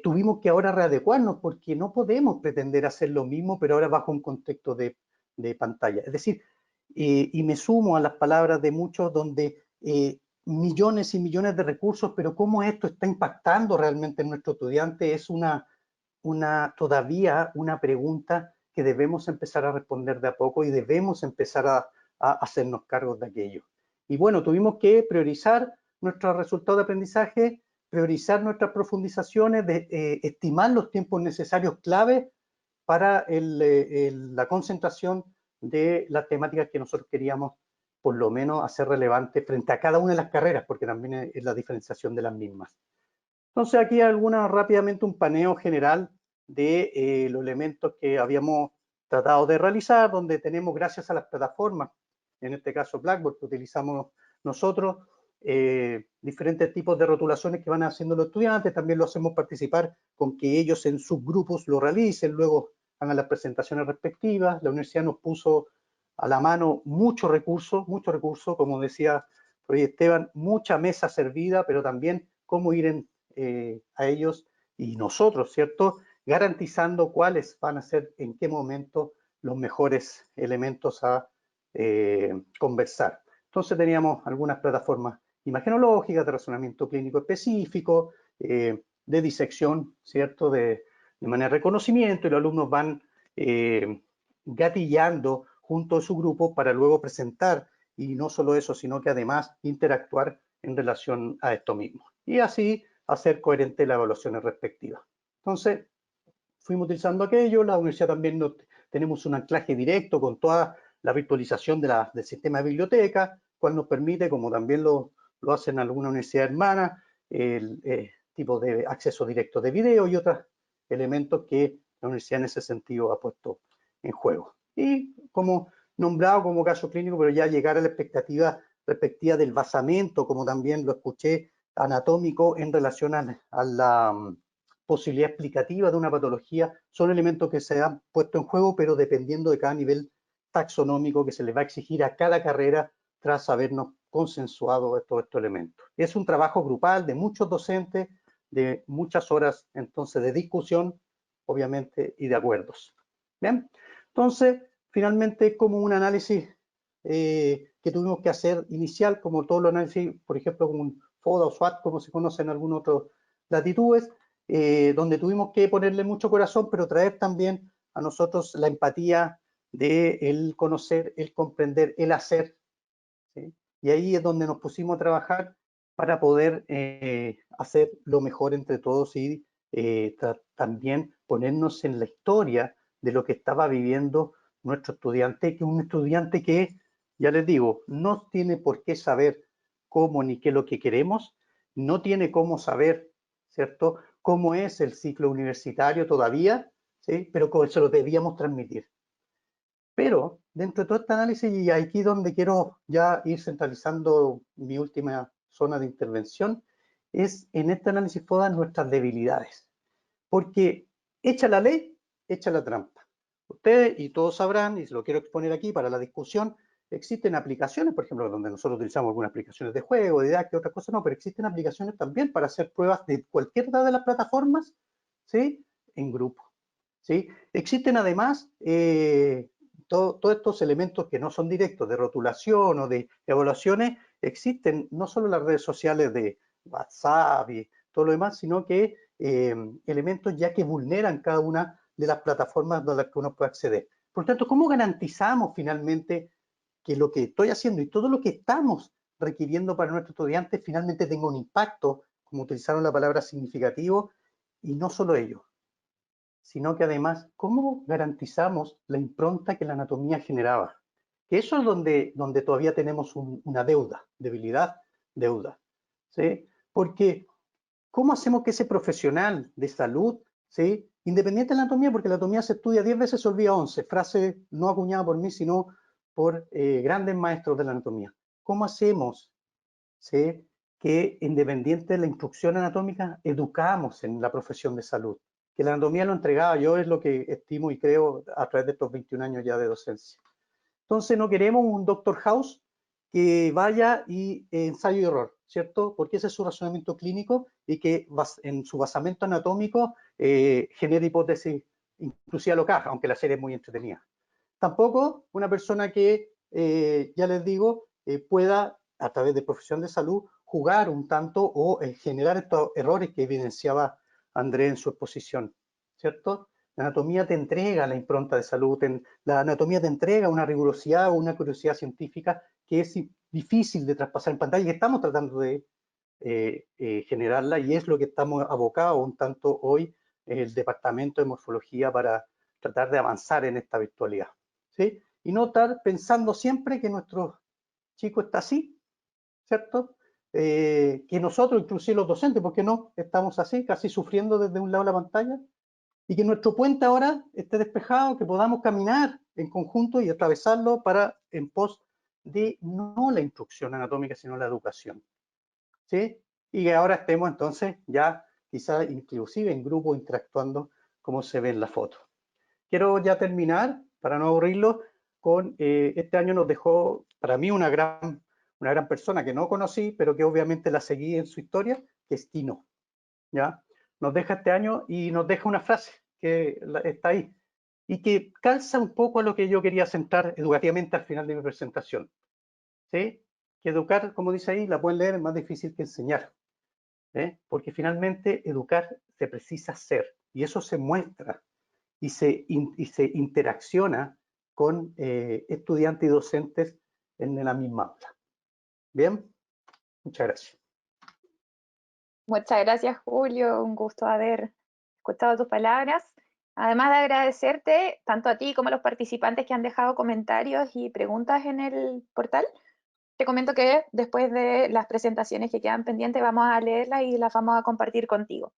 Tuvimos que ahora readecuarnos porque no podemos pretender hacer lo mismo, pero ahora bajo un contexto de pantalla. Es decir, y me sumo a las palabras de muchos donde millones y millones de recursos, pero cómo esto está impactando realmente en nuestro estudiante es todavía una pregunta que debemos empezar a responder de a poco y debemos empezar a hacernos cargo de aquello. Y bueno, tuvimos que priorizar nuestros resultados de aprendizaje, priorizar nuestras profundizaciones, estimar los tiempos necesarios clave para la concentración de las temáticas que nosotros queríamos por lo menos hacer relevantes frente a cada una de las carreras, porque también es la diferenciación de las mismas. Entonces aquí rápidamente un paneo general de los elementos que habíamos tratado de realizar, donde tenemos, gracias a las plataformas, en este caso Blackboard, que utilizamos nosotros, diferentes tipos de rotulaciones que van haciendo los estudiantes, también lo hacemos participar con que ellos en sus grupos lo realicen, luego hagan las presentaciones respectivas. La universidad nos puso a la mano muchos recursos, como decía por ahí Esteban, mucha mesa servida, pero también cómo ir a ellos y nosotros, ¿cierto? Garantizando cuáles van a ser en qué momento los mejores elementos a conversar. Entonces teníamos algunas plataformas imagenológicas, de razonamiento clínico específico, de disección, ¿cierto? De manera de reconocimiento, y los alumnos van gatillando junto a su grupo para luego presentar, y no solo eso, sino que además interactuar en relación a esto mismo. Y así hacer coherente las evaluaciones respectivas. Entonces, fuimos utilizando aquello. La universidad también tenemos un anclaje directo con toda la virtualización del sistema de biblioteca, cual nos permite, como también lo hacen algunas universidades hermanas, el tipo de acceso directo de video y otros elementos que la universidad en ese sentido ha puesto en juego. Y como nombrado como caso clínico, pero ya llegar a la expectativa respectiva del basamento, como también lo escuché, anatómico en relación a la posibilidad explicativa de una patología, son elementos que se han puesto en juego, pero dependiendo de cada nivel taxonómico que se les va a exigir a cada carrera tras habernos consensuado todos estos elementos. Es un trabajo grupal de muchos docentes, de muchas horas entonces de discusión, obviamente, y de acuerdos. Bien, entonces, finalmente, como un análisis que tuvimos que hacer inicial, como todos los análisis, por ejemplo, como un FODA o SWOT, como se conoce en algunas otras latitudes, donde tuvimos que ponerle mucho corazón, pero traer también a nosotros la empatía de el conocer, el comprender, el hacer, ¿sí? Y ahí es donde nos pusimos a trabajar para poder hacer lo mejor entre todos y también ponernos en la historia de lo que estaba viviendo nuestro estudiante, que es un estudiante que, ya les digo, no tiene por qué saber cómo ni qué es lo que queremos, no tiene cómo saber, ¿cierto?, cómo es el ciclo universitario todavía, ¿sí?, pero se lo debíamos transmitir. Pero dentro de todo este análisis, y aquí donde quiero ya ir centralizando mi última zona de intervención, es en este análisis FODA nuestras debilidades. Porque echa la ley, echa la trampa. Ustedes y todos sabrán, y se lo quiero exponer aquí para la discusión, existen aplicaciones, por ejemplo, donde nosotros utilizamos algunas aplicaciones de juego, de didáctica, otras cosas no, pero existen aplicaciones también para hacer pruebas de cualquier de las plataformas, ¿sí?, en grupo, ¿sí? Existen además todos estos elementos que no son directos de rotulación o de evaluaciones, existen no solo en las redes sociales de WhatsApp y todo lo demás, sino que elementos ya que vulneran cada una de las plataformas a las que uno puede acceder. Por tanto, ¿cómo garantizamos finalmente que lo que estoy haciendo y todo lo que estamos requiriendo para nuestros estudiantes finalmente tenga un impacto, como utilizaron la palabra significativo, y no solo ello, sino que además, ¿cómo garantizamos la impronta que la anatomía generaba? Que eso es donde todavía tenemos una debilidad, ¿sí? Porque, ¿cómo hacemos que ese profesional de salud, ¿sí?, independiente de la anatomía, porque la anatomía se estudia 10 veces, se olvida 11, frase no acuñada por mí, sino por grandes maestros de la anatomía. ¿Cómo hacemos, ¿sí?, que independiente de la instrucción anatómica, educamos en la profesión de salud? Que la anatomía lo entregaba yo, es lo que estimo y creo a través de estos 21 años ya de docencia. Entonces no queremos un Dr. House que vaya y ensayo y error. ¿cierto? Porque ese es su razonamiento clínico y que en su basamento anatómico genera hipótesis inclusive alocadas, aunque la serie es muy entretenida. Tampoco una persona que, ya les digo, pueda, a través de profesión de salud, jugar un tanto o generar estos errores que evidenciaba Andrés en su exposición, ¿cierto? La anatomía te entrega la impronta de salud, la anatomía te entrega una rigurosidad o una curiosidad científica que es difícil de traspasar en pantalla y que estamos tratando de generarla, y es lo que estamos abocados un tanto hoy en el Departamento de Morfología para tratar de avanzar en esta virtualidad, ¿sí? Y no estar pensando siempre que nuestro chico está así, ¿cierto? Que nosotros, inclusive los docentes, ¿por qué no? Estamos así, casi sufriendo desde un lado de la pantalla, y que nuestro puente ahora esté despejado, que podamos caminar en conjunto y atravesarlo para en pos de no la instrucción anatómica, sino la educación, ¿sí? Y que ahora estemos entonces ya quizás inclusive en grupo interactuando como se ve en la foto. Quiero ya terminar, para no aburrirlo, con este año nos dejó para mí una gran persona que no conocí, pero que obviamente la seguí en su historia, que es Tino, ¿ya? Nos deja este año y nos deja una frase que está ahí y que calza un poco a lo que yo quería centrar educativamente al final de mi presentación, ¿sí? Que educar, como dice ahí, la pueden leer, es más difícil que enseñar, porque finalmente educar se precisa hacer y eso se muestra y se interacciona con estudiantes y docentes en la misma aula. Bien, muchas gracias. Muchas gracias, Julio. Un gusto haber escuchado tus palabras. Además de agradecerte tanto a ti como a los participantes que han dejado comentarios y preguntas en el portal, te comento que después de las presentaciones que quedan pendientes vamos a leerlas y las vamos a compartir contigo.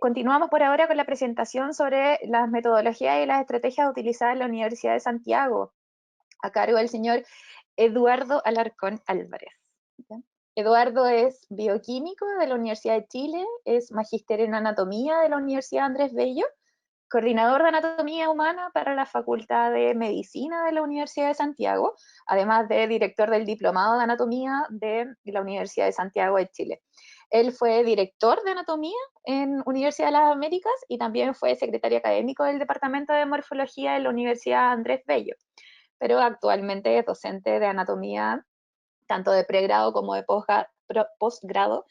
Continuamos por ahora con la presentación sobre las metodologías y las estrategias utilizadas en la Universidad de Santiago, a cargo del señor Eduardo Alarcón Álvarez. ¿Bien? Eduardo es bioquímico de la Universidad de Chile, es magíster en anatomía de la Universidad Andrés Bello, coordinador de anatomía humana para la Facultad de Medicina de la Universidad de Santiago, además de director del Diplomado de Anatomía de la Universidad de Santiago de Chile. Él fue director de anatomía en Universidad de las Américas y también fue secretario académico del Departamento de Morfología de la Universidad Andrés Bello, pero actualmente es docente de anatomía tanto de pregrado como de posgrado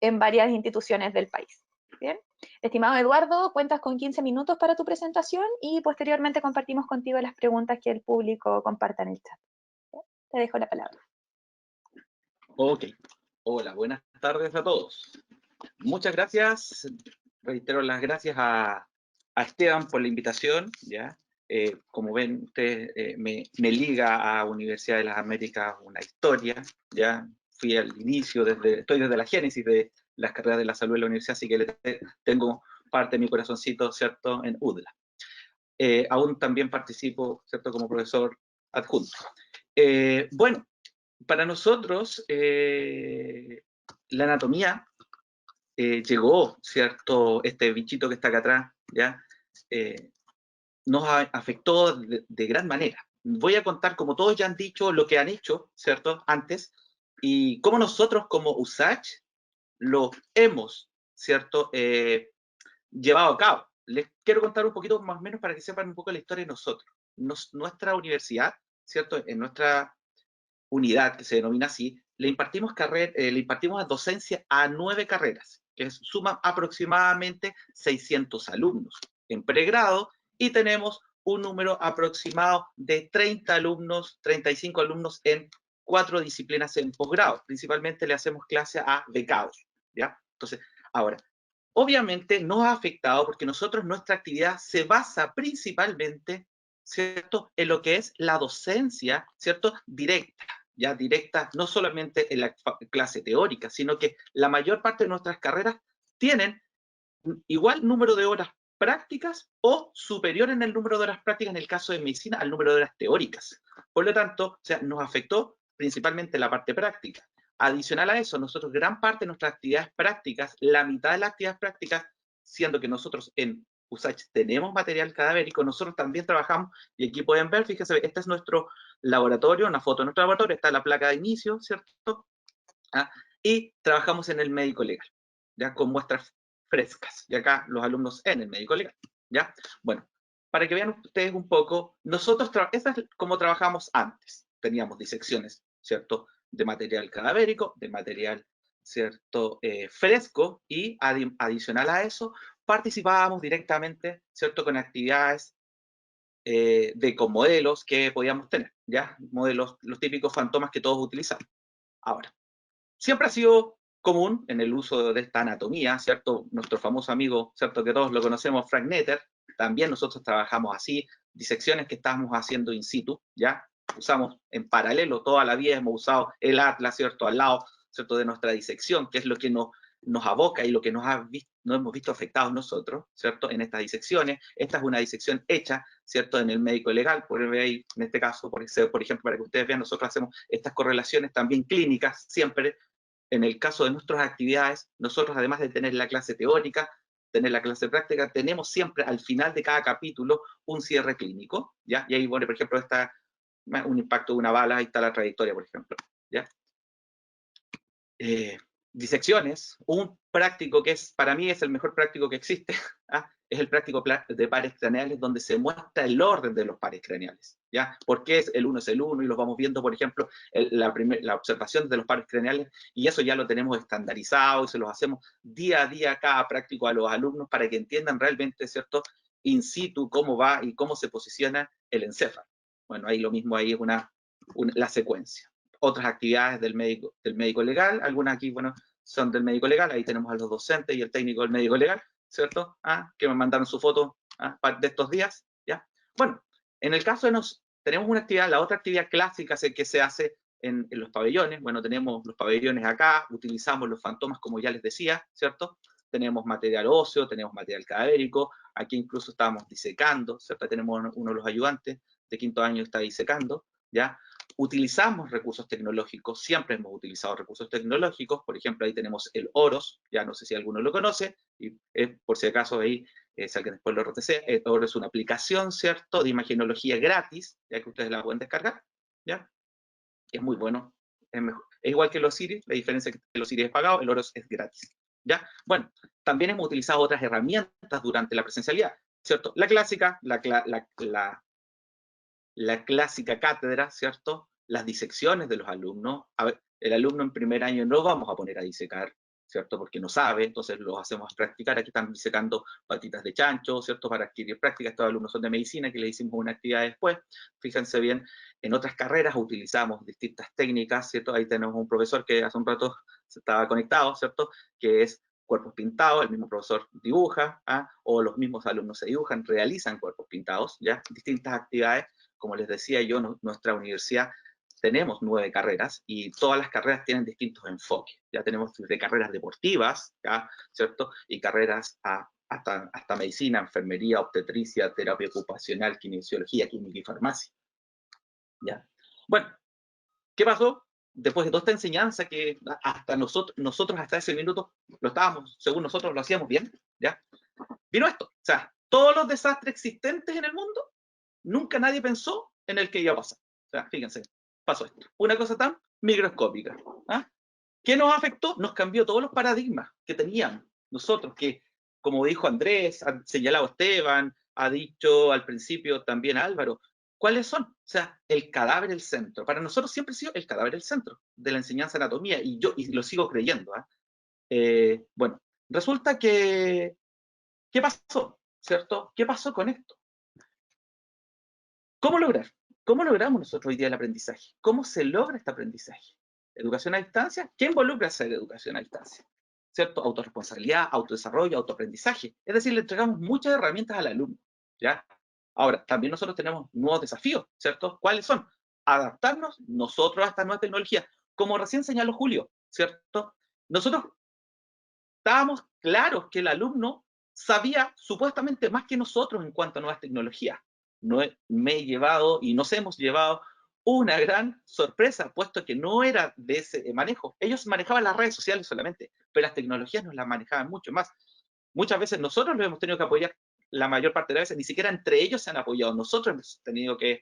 en varias instituciones del país. Bien. Estimado Eduardo, cuentas con 15 minutos para tu presentación y posteriormente compartimos contigo las preguntas que el público comparta en el chat. ¿Bien? Te dejo la palabra. Ok. Hola, buenas tardes a todos. Muchas gracias. Reitero las gracias a Esteban por la invitación, ¿ya? Como ven, usted me liga a Universidad de las Américas una historia, ¿ya? Fui al inicio, estoy desde la génesis de las carreras de la salud en la universidad, así que tengo parte de mi corazoncito, ¿cierto?, en UDLA. Aún también participo, ¿cierto?, como profesor adjunto. Bueno, para nosotros, la anatomía llegó, ¿cierto?, este bichito que está acá atrás, ¿ya? Nos afectó de gran manera. Voy a contar, como todos ya han dicho, lo que han hecho, ¿cierto?, antes, y cómo nosotros como USACH lo hemos, ¿cierto?, llevado a cabo. Les quiero contar un poquito más o menos para que sepan un poco la historia de nosotros. Nuestra universidad, ¿cierto?, en nuestra unidad, que se denomina así, le impartimos docencia a 9 carreras, que suman aproximadamente 600 alumnos en pregrado, y tenemos un número aproximado de 30 alumnos, 35 alumnos en 4 disciplinas en posgrado. Principalmente le hacemos clase a becados, ¿ya? Entonces, ahora, obviamente nos ha afectado porque nuestra actividad se basa principalmente, ¿cierto?, en lo que es la docencia, ¿cierto?, directa, ya directa, no solamente en la clase teórica, sino que la mayor parte de nuestras carreras tienen igual número de horas prácticas o superior en el número de horas prácticas en el caso de medicina al número de horas teóricas. Por lo tanto, o sea, nos afectó principalmente la parte práctica. Adicional a eso, nosotros gran parte de nuestras actividades prácticas, la mitad de las actividades prácticas, siendo que nosotros en USACH tenemos material cadavérico, nosotros también trabajamos, y aquí pueden ver, fíjense, este es nuestro laboratorio, una foto de nuestro laboratorio, está la placa de inicio, ¿cierto? y trabajamos en el médico legal, ya con muestras frescas, y acá los alumnos en el médico legal, ¿ya? Bueno, para que vean ustedes un poco, nosotros, esa es como trabajamos antes, teníamos disecciones, ¿cierto? De material cadavérico, de material, ¿cierto? Fresco, y adicional a eso, participábamos directamente, ¿cierto? Con actividades con modelos que podíamos tener, ¿ya? Modelos, los típicos fantomas que todos utilizamos. Ahora, siempre ha sido común en el uso de esta anatomía, ¿cierto? Nuestro famoso amigo, ¿cierto? Que todos lo conocemos, Frank Netter, también nosotros trabajamos así, disecciones que estábamos haciendo in situ, ¿ya? Usamos en paralelo, toda la vida hemos usado el atlas, ¿cierto? Al lado, ¿cierto? De nuestra disección, que es lo que nos aboca y lo que nos hemos visto afectados nosotros, ¿cierto? En estas disecciones. Esta es una disección hecha, ¿cierto? En el médico legal, por ahí, en este caso, por ejemplo, para que ustedes vean, nosotros hacemos estas correlaciones también clínicas, siempre. En el caso de nuestras actividades, nosotros, además de tener la clase teórica, tener la clase práctica, tenemos siempre al final de cada capítulo un cierre clínico, ¿ya? Y ahí, bueno, por ejemplo, está un impacto de una bala, ahí está la trayectoria, por ejemplo, ¿ya? Disecciones, un práctico que para mí es el mejor práctico que existe, ¿ah? Es el práctico de pares craneales, donde se muestra el orden de los pares craneales, ¿ya? Porque el 1 es el 1 y los vamos viendo, por ejemplo, la observación de los pares craneales, y eso ya lo tenemos estandarizado y se los hacemos día a día cada práctico a los alumnos para que entiendan realmente, ¿cierto? In situ cómo va y cómo se posiciona el encéfalo. Bueno, ahí lo mismo, ahí es la secuencia. Otras actividades del médico legal, algunas aquí, bueno, son del médico legal, ahí tenemos a los docentes y el técnico del médico legal, ¿cierto? Que me mandaron su foto de estos días, ¿ya? Bueno, en el caso de tenemos una actividad, la otra actividad clásica que se hace en los pabellones, bueno, tenemos los pabellones acá, utilizamos los fantomas, como ya les decía, ¿cierto? Tenemos material óseo, tenemos material cadavérico, aquí incluso estábamos disecando, ¿cierto? Tenemos uno de los ayudantes de quinto año que está disecando, ¿ya? Utilizamos recursos tecnológicos, siempre hemos utilizado recursos tecnológicos, por ejemplo, ahí tenemos el OROS, ya no sé si alguno lo conoce, y por si acaso ahí, si alguien después lo RTC, el OROS es una aplicación, ¿cierto?, de imagenología gratis, ya que ustedes la pueden descargar, ¿ya? Es muy bueno, es igual que los Osiris, la diferencia es que el Osiris es pagado, el OROS es gratis, ¿ya? Bueno, también hemos utilizado otras herramientas durante la presencialidad, ¿cierto? La clásica, la clásica cátedra, ¿cierto? Las disecciones de los alumnos. A ver, el alumno en primer año no vamos a poner a disecar, ¿cierto? Porque no sabe, entonces los hacemos practicar. Aquí están disecando patitas de chancho, ¿cierto? Para adquirir práctica. Estos alumnos son de medicina, que le hicimos una actividad después. Fíjense bien, en otras carreras utilizamos distintas técnicas, ¿cierto? Ahí tenemos un profesor que hace un rato se estaba conectado, ¿cierto? Que es cuerpos pintados, el mismo profesor dibuja, o los mismos alumnos se dibujan, realizan cuerpos pintados, ¿ya? Distintas actividades. Como les decía yo, nuestra universidad tenemos 9 carreras y todas las carreras tienen distintos enfoques. Ya tenemos de carreras deportivas, ¿ya? ¿Cierto? Y carreras hasta medicina, enfermería, obstetricia, terapia ocupacional, kinesiología, química y farmacia. ¿Ya? Bueno, ¿qué pasó? Después de toda esta enseñanza que hasta nosotros hasta ese minuto lo estábamos, según nosotros lo hacíamos bien, ¿ya? Vino esto. O sea, todos los desastres existentes en el mundo, nunca nadie pensó en el que iba a pasar. O sea, fíjense, pasó esto. Una cosa tan microscópica. ¿Qué nos afectó? Nos cambió todos los paradigmas que teníamos nosotros, que, como dijo Andrés, ha señalado Esteban, ha dicho al principio también Álvaro, ¿cuáles son? O sea, el cadáver el centro. Para nosotros siempre ha sido el cadáver el centro de la enseñanza de anatomía, y lo sigo creyendo. Bueno, resulta que, ¿qué pasó? ¿Cierto? ¿Qué pasó con esto? ¿Cómo lograr? ¿Cómo logramos nosotros hoy día el aprendizaje? ¿Cómo se logra este aprendizaje? ¿Educación a distancia? ¿Qué involucra hacer educación a distancia? ¿Cierto? Autorresponsabilidad, autodesarrollo, autoaprendizaje. Es decir, le entregamos muchas herramientas al alumno, ¿ya? Ahora, también nosotros tenemos nuevos desafíos, ¿cierto? ¿Cuáles son? Adaptarnos nosotros a esta nueva tecnología. Como recién señaló Julio, ¿cierto? Nosotros estábamos claros que el alumno sabía supuestamente más que nosotros en cuanto a nuevas tecnologías. Me he llevado y nos hemos llevado una gran sorpresa, puesto que no era de ese manejo. Ellos manejaban las redes sociales solamente, pero las tecnologías nos las manejaban mucho más. Muchas veces nosotros los hemos tenido que apoyar, la mayor parte de las veces, ni siquiera entre ellos se han apoyado. Nosotros hemos tenido que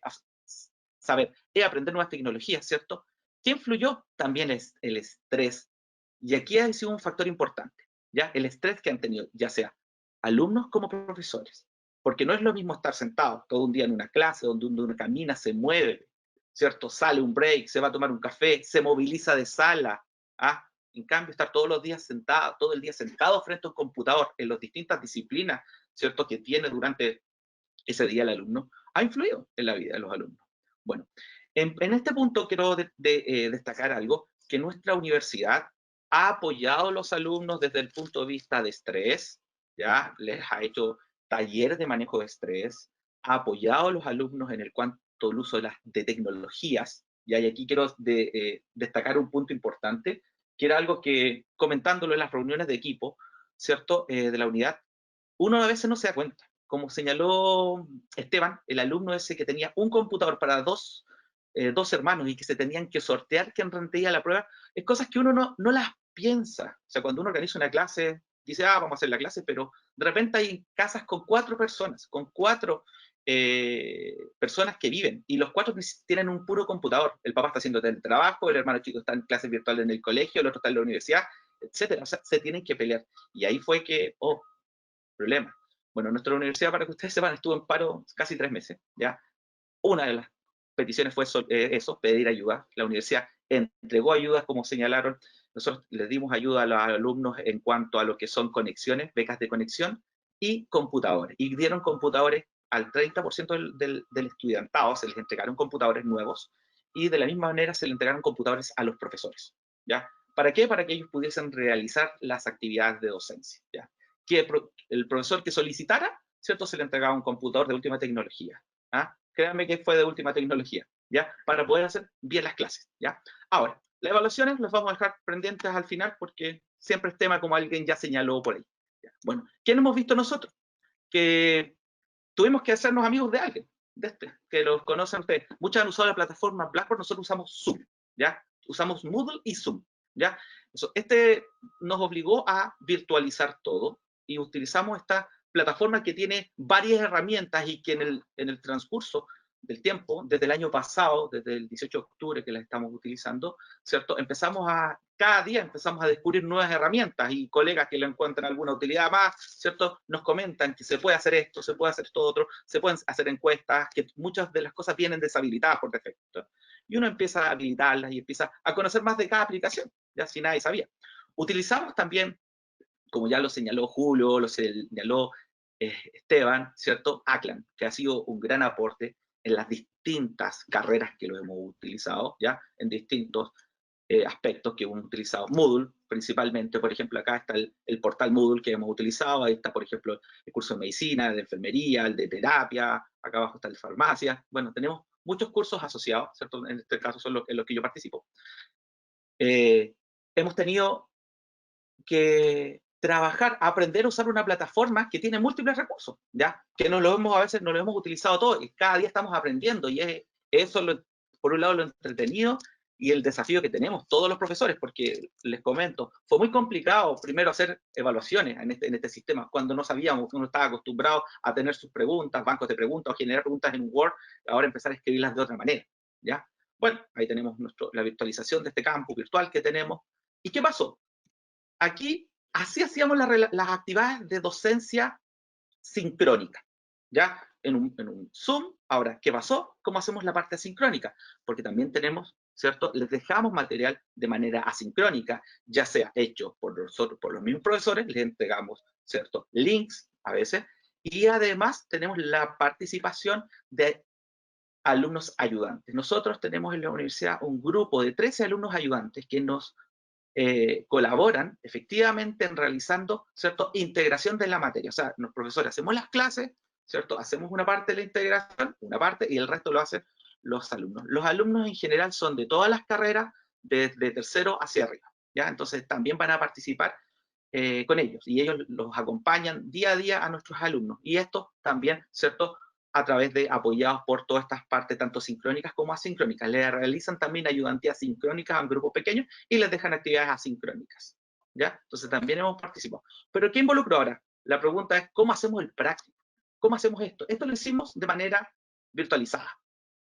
saber aprender nuevas tecnologías, ¿cierto? ¿Qué influyó? También es el estrés Y aquí ha sido un factor importante, ¿ya? El estrés que han tenido, ya sea alumnos como profesores. Porque no es lo mismo estar sentado todo un día en una clase donde uno camina, se mueve, ¿cierto? Sale un break, se va a tomar un café, se moviliza de sala. ¿Ah? En cambio, estar todos los días sentado, todo el día sentado frente a un computador en las distintas disciplinas, ¿cierto? Que tiene durante ese día el alumno, ha influido en la vida de los alumnos. Bueno, en este punto quiero destacar algo, que nuestra universidad ha apoyado a los alumnos desde el punto de vista de estrés, ¿ya? Les ha hecho talleres de manejo de estrés, ha apoyado a los alumnos en el cuanto al uso de tecnologías, ¿ya? Y aquí quiero destacar un punto importante, que era algo que, comentándolo en las reuniones de equipo, ¿cierto? De la unidad, uno a veces no se da cuenta. Como señaló Esteban, el alumno ese que tenía un computador para dos hermanos y que se tenían que sortear quién rendía la prueba, es cosas que uno no las piensa. O sea, cuando uno organiza una clase, dice, vamos a hacer la clase, pero de repente hay casas con 4 personas, con 4 personas que viven, y los 4 tienen un puro computador. El papá está haciendo el trabajo, el hermano chico está en clases virtuales en el colegio, el otro está en la universidad, etcétera. O sea, se tienen que pelear. Y ahí fue que, problema. Bueno, nuestra universidad, para que ustedes sepan, estuvo en paro casi 3 meses, ¿ya? Una de las peticiones fue eso, pedir ayuda. La universidad entregó ayudas, como señalaron. Nosotros les dimos ayuda a los alumnos en cuanto a lo que son conexiones, becas de conexión y computadores. Y dieron computadores al 30% del estudiantado, se les entregaron computadores nuevos, y de la misma manera se les entregaron computadores a los profesores, ¿ya? ¿Para qué? Para que ellos pudiesen realizar las actividades de docencia, ¿ya? Que el profesor que solicitara, ¿cierto? Se le entregaba un computador de última tecnología. ¿Ah? Créanme que fue de última tecnología, ¿ya? Para poder hacer bien las clases, ¿ya? Ahora, las evaluaciones las vamos a dejar pendientes al final porque siempre es tema, como alguien ya señaló por ahí, ¿ya? Bueno, ¿qué hemos visto nosotros? Que tuvimos que hacernos amigos de alguien, que los conocen ustedes. Muchos han usado la plataforma Blackboard, nosotros usamos Zoom, ¿ya? Usamos Moodle y Zoom, ¿ya? Este nos obligó a virtualizar todo y utilizamos esta plataforma que tiene varias herramientas y que en el transcurso del tiempo, desde el año pasado, desde el 18 de octubre que la estamos utilizando, ¿cierto? Cada día empezamos a descubrir nuevas herramientas y colegas que le encuentran alguna utilidad más, ¿cierto? Nos comentan que se puede hacer esto, se puede hacer esto otro, se pueden hacer encuestas, que muchas de las cosas vienen deshabilitadas por defecto. Y uno empieza a habilitarlas y empieza a conocer más de cada aplicación, ya si nadie sabía. Utilizamos también, como ya lo señaló Julio, lo señaló Esteban, ¿cierto? ACLAN, que ha sido un gran aporte en las distintas carreras que lo hemos utilizado, ¿ya? En distintos aspectos que hemos utilizado. Moodle, principalmente, por ejemplo, acá está el portal Moodle que hemos utilizado, ahí está, por ejemplo, el curso de medicina, de enfermería, el de terapia, acá abajo está el de farmacia. Bueno, tenemos muchos cursos asociados, ¿cierto? En este caso son en los que yo participo. Hemos tenido que trabajar, aprender a usar una plataforma que tiene múltiples recursos, ¿ya? Que a veces no lo hemos utilizado todo y cada día estamos aprendiendo, y eso por un lado lo entretenido y el desafío que tenemos todos los profesores, porque les comento, fue muy complicado primero hacer evaluaciones en este sistema, cuando no sabíamos, uno estaba acostumbrado a tener sus preguntas, bancos de preguntas, o generar preguntas en Word, ahora empezar a escribirlas de otra manera, ¿ya? Bueno, ahí tenemos la virtualización de este campus virtual que tenemos. ¿Y qué pasó? Aquí, así hacíamos las actividades de docencia sincrónica, ¿ya? En un Zoom. Ahora, ¿qué pasó? ¿Cómo hacemos la parte asincrónica? Porque también tenemos, ¿cierto? Les dejamos material de manera asincrónica, ya sea hecho por nosotros, por los mismos profesores, les entregamos, ¿cierto? Links a veces, y además tenemos la participación de alumnos ayudantes. Nosotros tenemos en la universidad un grupo de 13 alumnos ayudantes que nos colaboran efectivamente en realizando, ¿cierto?, integración de la materia. O sea, los profesores hacemos las clases, ¿cierto? Hacemos una parte de la integración, una parte, y el resto lo hacen los alumnos. Los alumnos en general son de todas las carreras, desde tercero hacia arriba, ¿ya? Entonces también van a participar con ellos, y ellos los acompañan día a día a nuestros alumnos. Y esto también, ¿cierto?, a través de apoyados por todas estas partes, tanto sincrónicas como asincrónicas. Les realizan también ayudantías sincrónicas a un grupo pequeño y les dejan actividades asincrónicas, ¿ya? Entonces también hemos participado. ¿Pero qué involucro ahora? La pregunta es, ¿cómo hacemos el práctico? ¿Cómo hacemos esto? Esto lo hicimos de manera virtualizada.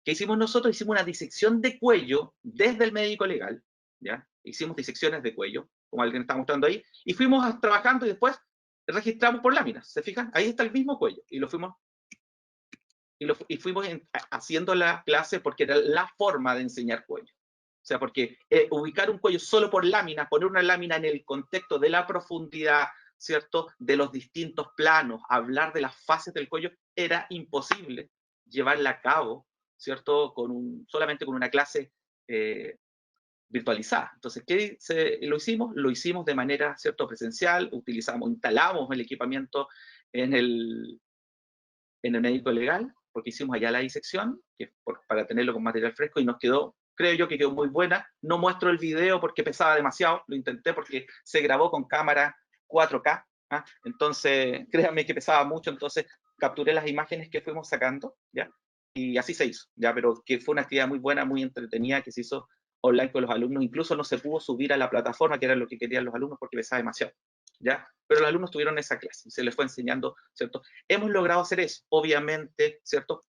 ¿Qué hicimos nosotros? Hicimos una disección de cuello desde el médico legal, ¿ya? Hicimos disecciones de cuello como alguien está mostrando ahí, y fuimos trabajando y después registramos por láminas, ¿se fijan? Ahí está el mismo cuello, y lo fuimos haciendo la clase porque era la forma de enseñar cuello. O sea, porque ubicar un cuello solo por lámina, poner una lámina en el contexto de la profundidad, ¿cierto? De los distintos planos, hablar de las fases del cuello, era imposible llevarla a cabo, ¿cierto? Solamente con una clase virtualizada. Entonces, lo hicimos? Lo hicimos de manera, ¿cierto? Presencial, instalamos el equipamiento en el médico legal, porque hicimos allá la disección, para tenerlo con material fresco, y nos quedó, creo yo que quedó muy buena. No muestro el video porque pesaba demasiado, lo intenté porque se grabó con cámara 4K, ¿ah? Entonces, créanme que pesaba mucho, entonces capturé las imágenes que fuimos sacando, ¿ya? Y así se hizo, ¿ya? Pero que fue una actividad muy buena, muy entretenida, que se hizo online con los alumnos. Incluso no se pudo subir a la plataforma, que era lo que querían los alumnos, porque pesaba demasiado, ¿ya? Pero los alumnos tuvieron esa clase, se les fue enseñando, ¿cierto? Hemos logrado hacer eso, obviamente, ¿cierto?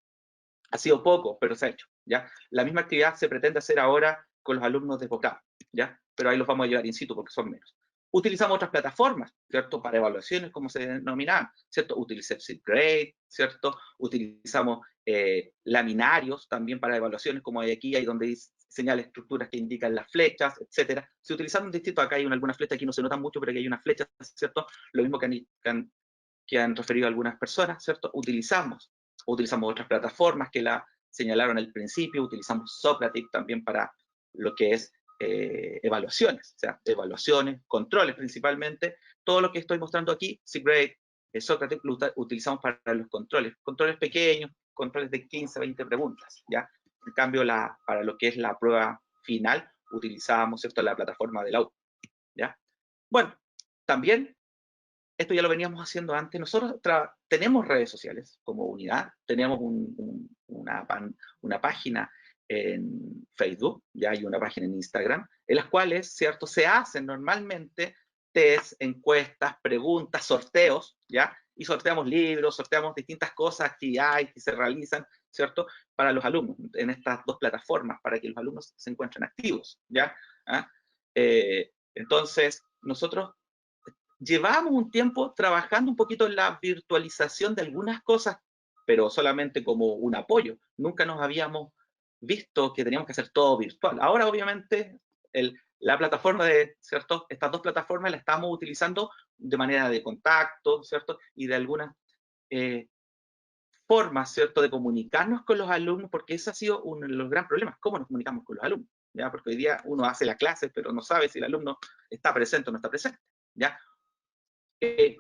Ha sido poco, pero se ha hecho, ¿ya? La misma actividad se pretende hacer ahora con los alumnos de posgrado, ¿ya? Pero ahí los vamos a llevar in situ porque son menos. Utilizamos otras plataformas, ¿cierto? Para evaluaciones, como se denominaban, ¿cierto? Utilicé SIGGRADE, ¿cierto? Utilizamos laminarios también para evaluaciones, como hay aquí, hay donde señala estructuras que indican las flechas, etcétera. Se utilizaron distintos, acá hay algunas flechas, aquí no se notan mucho, pero aquí hay unas flechas, ¿cierto? Lo mismo que han referido algunas personas, ¿cierto? Utilizamos otras plataformas que la señalaron al principio, utilizamos Socratic también para lo que es evaluaciones, o sea, evaluaciones, controles principalmente. Todo lo que estoy mostrando aquí, SIGGRADE, Socratic, lo utilizamos para los controles pequeños, controles de 15, 20 preguntas, ¿ya? En cambio, para lo que es la prueba final, utilizábamos, ¿cierto?, la plataforma de la U, ¿ya? Bueno, también, esto ya lo veníamos haciendo antes, nosotros tenemos redes sociales como unidad, tenemos una página en Facebook, ya hay una página en Instagram, en las cuales, ¿cierto?, se hacen normalmente test, encuestas, preguntas, sorteos, ¿ya? Y sorteamos libros, sorteamos distintas cosas, actividades que se realizan, ¿cierto?, para los alumnos en estas dos plataformas, para que los alumnos se encuentren activos, ¿ya? ¿Ah? Entonces, nosotros llevábamos un tiempo trabajando un poquito en la virtualización de algunas cosas, pero solamente como un apoyo. Nunca nos habíamos visto que teníamos que hacer todo virtual. Ahora, obviamente, la plataforma ¿cierto? Estas dos plataformas las estamos utilizando de manera de contacto, ¿cierto? Y de algunas formas, ¿cierto?, de comunicarnos con los alumnos, porque ese ha sido uno de los grandes problemas, cómo nos comunicamos con los alumnos, ¿ya? Porque hoy día uno hace la clase, pero no sabe si el alumno está presente o no está presente, ¿ya?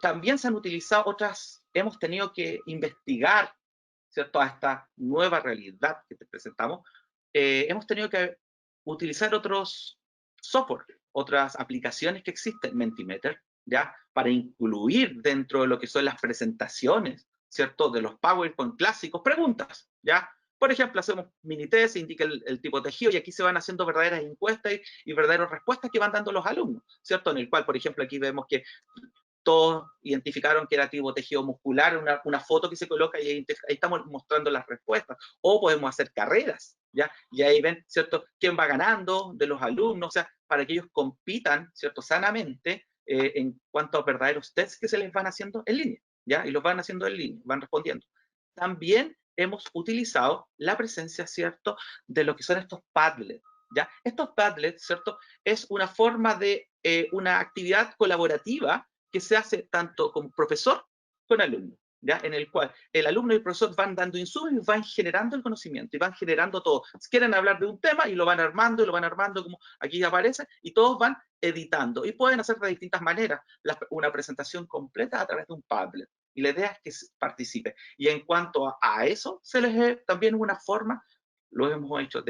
También se han utilizado hemos tenido que investigar, ¿cierto?, a esta nueva realidad que te presentamos, hemos tenido que utilizar otros software, otras aplicaciones que existen, Mentimeter, ¿ya?, para incluir dentro de lo que son las presentaciones, ¿cierto?, de los PowerPoint clásicos, preguntas, ¿ya? Por ejemplo, hacemos mini test, se indica el tipo de tejido y aquí se van haciendo verdaderas encuestas y verdaderas respuestas que van dando los alumnos, ¿cierto? En el cual, por ejemplo, aquí vemos que todos identificaron que era tipo tejido muscular, una foto que se coloca y ahí estamos mostrando las respuestas. O podemos hacer carreras, ¿ya? Y ahí ven, ¿cierto?, quién va ganando de los alumnos, o sea, para que ellos compitan, ¿cierto?, sanamente en cuanto a verdaderos tests que se les van haciendo en línea, ¿ya? Y los van haciendo en línea, van respondiendo. También hemos utilizado la presencia, ¿cierto?, de lo que son estos Padlet, ¿ya? Estos Padlet, ¿cierto?, es una forma de una actividad colaborativa que se hace tanto con profesor con alumno, ¿ya? En el cual el alumno y el profesor van dando insumos y van generando el conocimiento y van generando todo. Si quieren hablar de un tema y lo van armando como aquí aparece, y todos van editando y pueden hacer de distintas maneras una presentación completa a través de un Padlet. Y la idea es que participe. Y en cuanto a eso, se les también una forma, lo hemos hecho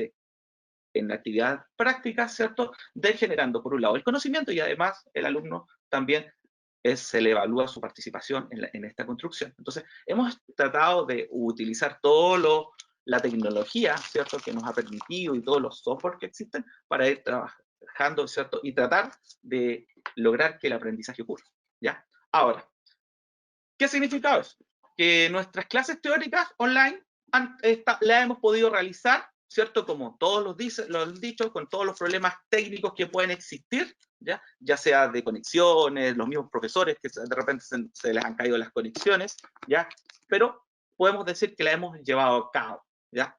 en actividad práctica, ¿cierto?, de generando por un lado el conocimiento y además el alumno también se le evalúa su participación en esta construcción. Entonces, hemos tratado de utilizar la tecnología, ¿cierto?, que nos ha permitido y todos los software que existen para ir trabajando, ¿cierto?, y tratar de lograr que el aprendizaje ocurra, ¿ya? Ahora, ¿qué significa eso? Que nuestras clases teóricas online las hemos podido realizar ¿cierto? Como todos lo han dicho, con todos los problemas técnicos que pueden existir, ya sea de conexiones, los mismos profesores que de repente se les han caído las conexiones, ¿ya? Pero podemos decir que la hemos llevado a cabo, ¿ya?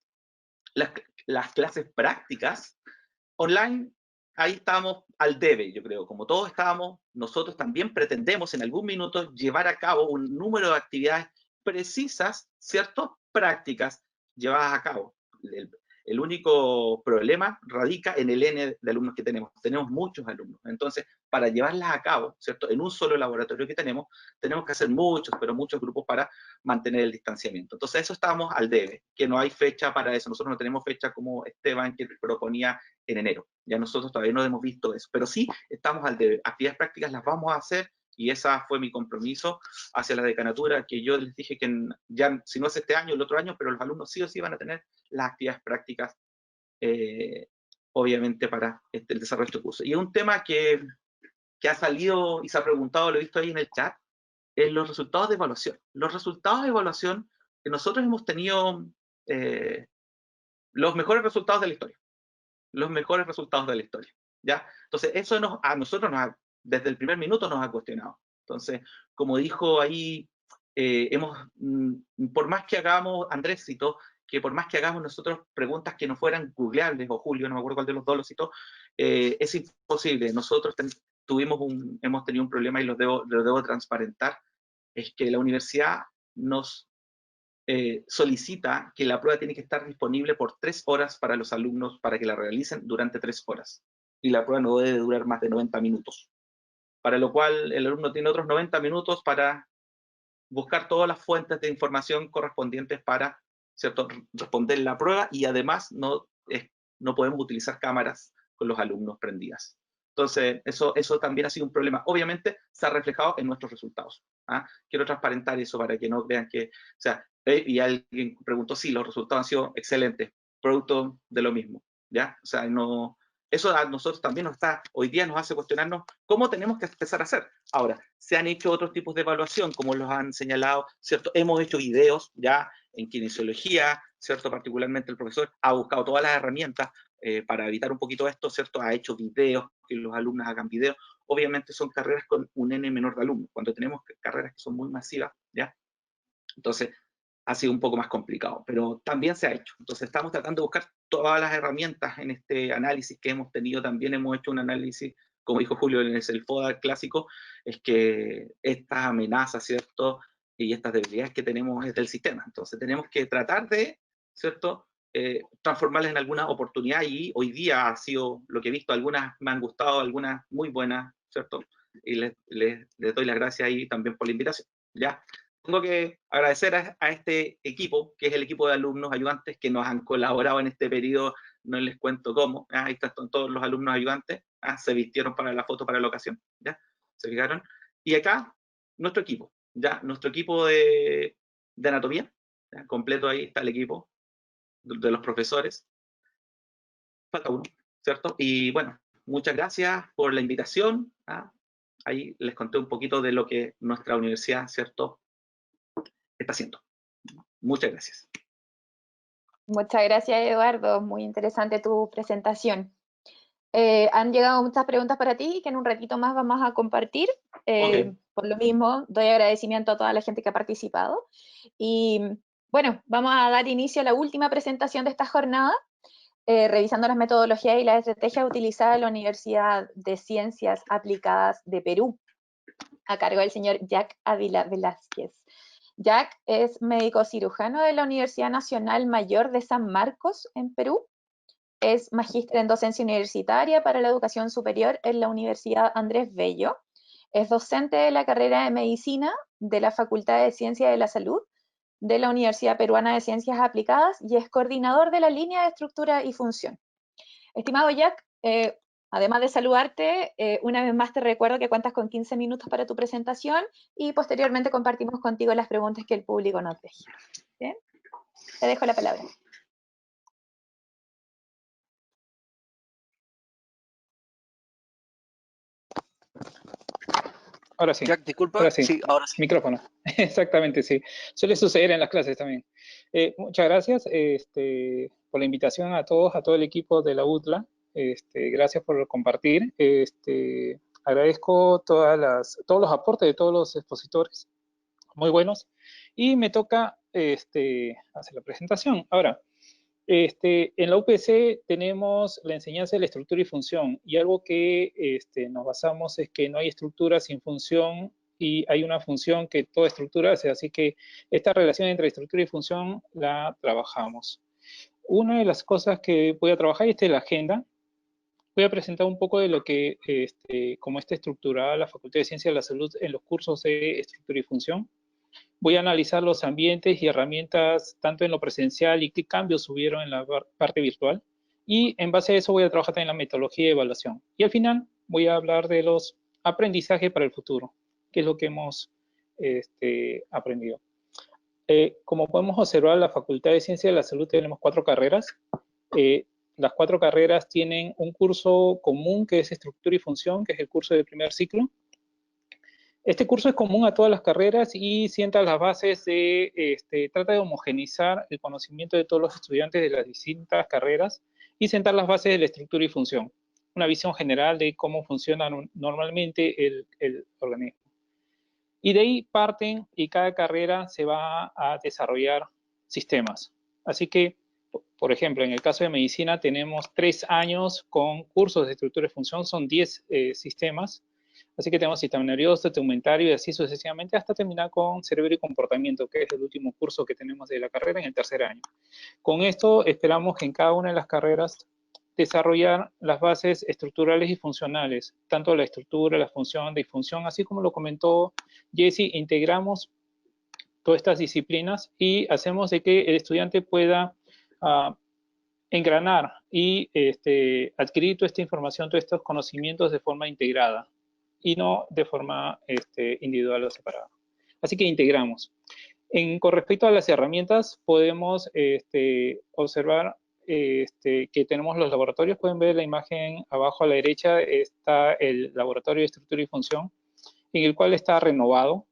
Las clases prácticas online, ahí estamos al debe, yo creo. Como todos estábamos, nosotros también pretendemos en algún minuto llevar a cabo un número de actividades precisas, ¿cierto? Prácticas llevadas a cabo. El único problema radica en el N de alumnos que tenemos. Tenemos muchos alumnos. Entonces, para llevarlas a cabo, ¿cierto? En un solo laboratorio que tenemos que hacer muchos, pero muchos grupos para mantener el distanciamiento. Entonces, eso estamos al debe, que no hay fecha para eso. Nosotros no tenemos fecha como Esteban que proponía en enero. Ya nosotros todavía no hemos visto eso, pero sí estamos al debe. Actividades prácticas las vamos a hacer y ese fue mi compromiso hacia la decanatura, que yo les dije que ya, si no es este año, el otro año, pero los alumnos sí o sí van a tener las actividades prácticas, obviamente, para el desarrollo de este curso. Y un tema que ha salido y se ha preguntado, lo he visto ahí en el chat, es los resultados de evaluación. Los resultados de evaluación, que nosotros hemos tenido los mejores resultados de la historia. Los mejores resultados de la historia, ¿ya? Entonces, eso a nosotros desde el primer minuto nos ha cuestionado. Entonces, como dijo ahí, por más que hagamos, Andrés citó, que por más que hagamos nosotros preguntas que no fueran googleables, o Julio, no me acuerdo cuál de los dos lo citó, es imposible. Nosotros hemos tenido un problema y lo debo transparentar, es que la universidad nos solicita que la prueba tiene que estar disponible por 3 horas para los alumnos para que la realicen durante 3 horas. Y la prueba no debe durar más de 90 minutos. Para lo cual el alumno tiene otros 90 minutos para buscar todas las fuentes de información correspondientes para, ¿cierto?, responder la prueba, y además no podemos utilizar cámaras con los alumnos prendidas. Entonces, eso también ha sido un problema. Obviamente, se ha reflejado en nuestros resultados. Quiero transparentar eso para que no vean que, o sea, y alguien preguntó, sí, los resultados han sido excelentes, producto de lo mismo, ¿ya? O sea, no, eso a nosotros también hoy día nos hace cuestionarnos cómo tenemos que empezar a hacer. Ahora, se han hecho otros tipos de evaluación, como los han señalado, ¿cierto? Hemos hecho videos ya en kinesiología, ¿cierto? Particularmente el profesor ha buscado todas las herramientas para evitar un poquito esto, ¿cierto? Ha hecho videos, que los alumnos hagan videos. Obviamente son carreras con un N menor de alumnos. Cuando tenemos carreras que son muy masivas, ¿ya? Entonces, ha sido un poco más complicado, pero también se ha hecho. Entonces, estamos tratando de buscar todas las herramientas en este análisis que hemos tenido. También hemos hecho un análisis, como dijo Julio, en el FODA clásico, es que estas amenazas, ¿cierto?, y estas debilidades que tenemos es del sistema. Entonces, tenemos que tratar de, ¿cierto?, transformarlas en alguna oportunidad, y hoy día ha sido lo que he visto. Algunas me han gustado, algunas muy buenas, ¿cierto? Y les doy las gracias ahí también por la invitación, ¿ya? Tengo que agradecer a este equipo, que es el equipo de alumnos ayudantes que nos han colaborado en este periodo. No les cuento cómo. Ahí están todos los alumnos ayudantes. Se vistieron para la foto, para la ocasión. ¿Ya? ¿Se fijaron? Y acá, nuestro equipo. ¿Ya? Nuestro equipo de anatomía. ¿Ya? Completo, ahí está el equipo de los profesores. Falta uno, ¿cierto? Y bueno, muchas gracias por la invitación. Ahí les conté un poquito de lo que nuestra universidad, ¿cierto?, está haciendo. Muchas gracias. Muchas gracias, Eduardo. Muy interesante tu presentación. Han llegado muchas preguntas para ti que en un ratito más vamos a compartir. Por lo mismo, doy agradecimiento a toda la gente que ha participado. Y bueno, vamos a dar inicio a la última presentación de esta jornada, revisando las metodologías y las estrategias utilizadas en la Universidad de Ciencias Aplicadas de Perú, a cargo del señor Jack Ávila Velázquez. Jack es médico cirujano de la Universidad Nacional Mayor de San Marcos, en Perú. Es magíster en docencia universitaria para la educación superior en la Universidad Andrés Bello. Es docente de la carrera de medicina de la Facultad de Ciencias de la Salud de la Universidad Peruana de Ciencias Aplicadas y es coordinador de la línea de estructura y función. Estimado Jack, además de saludarte, una vez más te recuerdo que cuentas con 15 minutos para tu presentación y posteriormente compartimos contigo las preguntas que el público nos deje. ¿Bien? Te dejo la palabra. Ahora sí. Jack, disculpa. Ahora sí. Sí, ahora sí. Micrófono. Exactamente, sí. Suele suceder en las clases también. Muchas gracias por por la invitación a todos, a todo el equipo de la UTLA. Gracias por compartir. Agradezco todos los aportes de todos los expositores, muy buenos. Y me toca hacer la presentación. Ahora, en la UPC tenemos la enseñanza de la estructura y función, y algo que nos basamos es que no hay estructura sin función, y hay una función que toda estructura hace, así que esta relación entre estructura y función la trabajamos. Una de las cosas que voy a trabajar, y esta es la agenda, voy a presentar un poco de lo que, cómo está estructurada la Facultad de Ciencias de la Salud en los cursos de estructura y función. Voy a analizar los ambientes y herramientas, tanto en lo presencial y qué cambios hubieron en la parte virtual. Y en base a eso voy a trabajar también en la metodología de evaluación. Y al final voy a hablar de los aprendizajes para el futuro, que es lo que hemos aprendido. Como podemos observar, la Facultad de Ciencias de la Salud tenemos 4 carreras. Las 4 carreras tienen un curso común que es estructura y función, que es el curso del primer ciclo. Este curso es común a todas las carreras y sienta las bases trata de homogeneizar el conocimiento de todos los estudiantes de las distintas carreras y sentar las bases de la estructura y función. Una visión general de cómo funciona normalmente el organismo. Y de ahí parten y cada carrera se va a desarrollar sistemas. Así que, por ejemplo, en el caso de medicina tenemos 3 años con cursos de estructura y función, son 10 sistemas. Así que tenemos sistema nervioso, tegumentario y así sucesivamente hasta terminar con cerebro y comportamiento, que es el último curso que tenemos de la carrera en el tercer año. Con esto esperamos que en cada una de las carreras desarrollar las bases estructurales y funcionales, tanto la estructura, la función, disfunción, así como lo comentó Jesse, integramos todas estas disciplinas y hacemos de que el estudiante pueda engranar y adquirir toda esta información, todos estos conocimientos de forma integrada y no de forma individual o separada. Así que integramos. Con respecto a las herramientas, podemos observar que tenemos los laboratorios. Pueden ver la imagen abajo a la derecha, está el laboratorio de estructura y función, en el cual está renovado.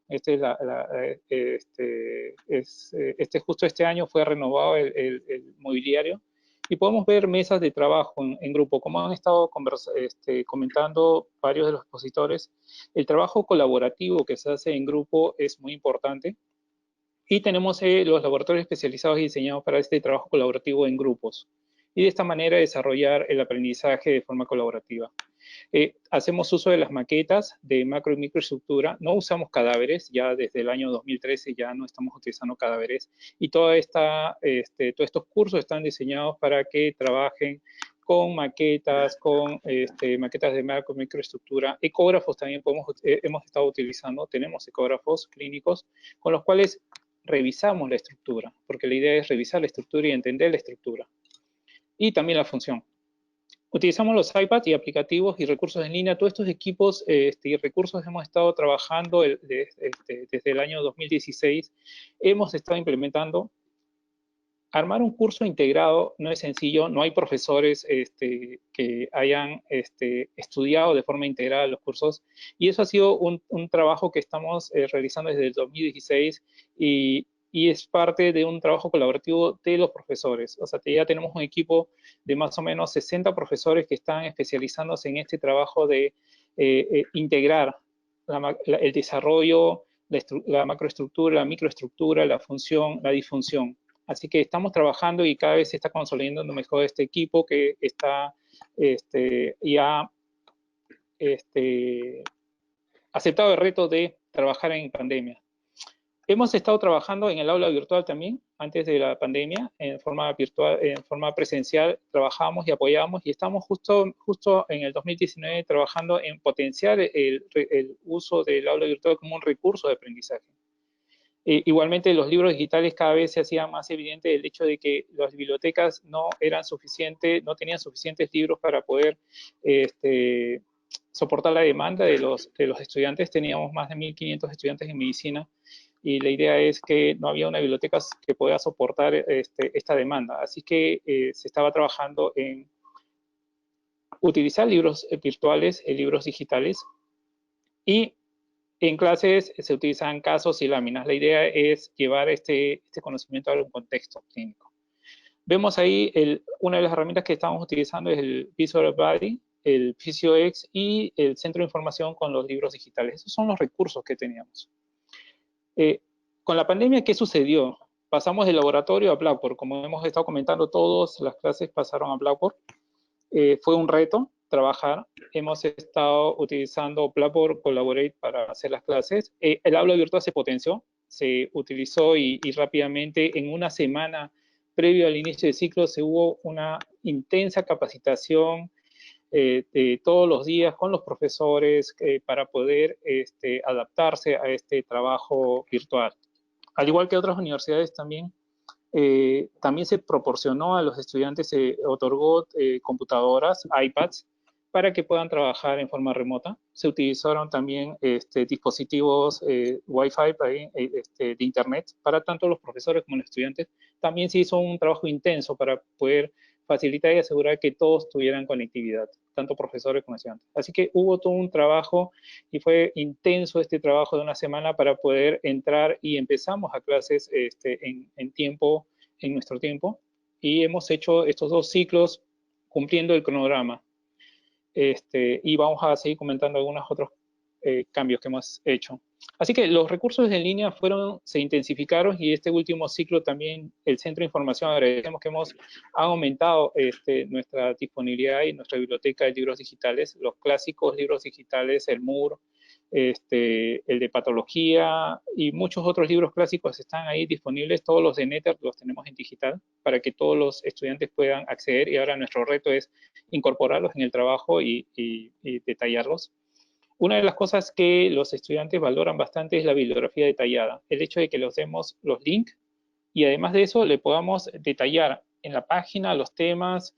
Justo este año fue renovado el mobiliario. Y podemos ver mesas de trabajo en grupo. Como han estado comentando varios de los expositores, el trabajo colaborativo que se hace en grupo es muy importante. Y tenemos los laboratorios especializados y diseñados para este trabajo colaborativo en grupos. Y de esta manera desarrollar el aprendizaje de forma colaborativa. Hacemos uso de las maquetas de macro y microestructura. No usamos cadáveres, ya desde el año 2013 ya no estamos utilizando cadáveres. Y todos estos cursos están diseñados para que trabajen con maquetas, maquetas de macro y microestructura. Ecógrafos también hemos estado utilizando. Tenemos ecógrafos clínicos con los cuales revisamos la estructura, porque la idea es revisar la estructura y entender la estructura. Y también la función. Utilizamos los iPads y aplicativos y recursos en línea. Todos estos equipos y recursos hemos estado trabajando desde el año 2016. Hemos estado implementando. Armar un curso integrado no es sencillo. No hay profesores que hayan estudiado de forma integrada los cursos. Y eso ha sido un trabajo que estamos realizando desde el 2016 y es parte de un trabajo colaborativo de los profesores. O sea, ya tenemos un equipo de más o menos 60 profesores que están especializándose en este trabajo de integrar el desarrollo, la macroestructura, la microestructura, la función, la disfunción. Así que estamos trabajando y cada vez se está consolidando mejor este equipo que está ya aceptado el reto de trabajar en pandemia. Hemos estado trabajando en el aula virtual también, antes de la pandemia, en forma virtual, en forma presencial, trabajamos y apoyamos y estamos justo en el 2019 trabajando en potenciar el uso del aula virtual como un recurso de aprendizaje. Igualmente, los libros digitales cada vez se hacía más evidente el hecho de que las bibliotecas no tenían suficientes libros para poder soportar la demanda de los estudiantes. Teníamos más de 1.500 estudiantes en medicina y la idea es que no había una biblioteca que pueda soportar esta demanda. Así que se estaba trabajando en utilizar libros virtuales, libros digitales, y en clases se utilizan casos y láminas. La idea es llevar este conocimiento a un contexto clínico. Vemos ahí una de las herramientas que estamos utilizando es el Visual Body, el PhysioX y el centro de información con los libros digitales. Esos son los recursos que teníamos. Con la pandemia, ¿qué sucedió? Pasamos del laboratorio a Blackboard. Como hemos estado comentando todos, las clases pasaron a Blackboard. Fue un reto trabajar. Hemos estado utilizando Blackboard Collaborate para hacer las clases. El aula virtual se potenció, se utilizó y rápidamente en una semana previo al inicio del ciclo se hubo una intensa capacitación de todos los días con los profesores para poder adaptarse a este trabajo virtual. Al igual que otras universidades también se proporcionó a los estudiantes, se otorgó computadoras, iPads, para que puedan trabajar en forma remota. Se utilizaron también dispositivos Wi-Fi de Internet para tanto los profesores como los estudiantes. También se hizo un trabajo intenso para poder facilitar y asegurar que todos tuvieran conectividad, tanto profesores como estudiantes. Así que hubo todo un trabajo y fue intenso este trabajo de una semana para poder entrar y empezamos a clases en nuestro tiempo, y hemos hecho estos 2 ciclos cumpliendo el cronograma. Y vamos a seguir comentando algunos otros cambios que hemos hecho. Así que los recursos en línea se intensificaron, y este último ciclo también el Centro de Información, agradecemos que hemos aumentado nuestra disponibilidad y nuestra biblioteca de libros digitales, los clásicos libros digitales, el MUR, el de patología y muchos otros libros clásicos están ahí disponibles. Todos los de Netter los tenemos en digital para que todos los estudiantes puedan acceder, y ahora nuestro reto es incorporarlos en el trabajo y detallarlos. Una de las cosas que los estudiantes valoran bastante es la bibliografía detallada, el hecho de que les demos los links y además de eso le podamos detallar en la página los temas,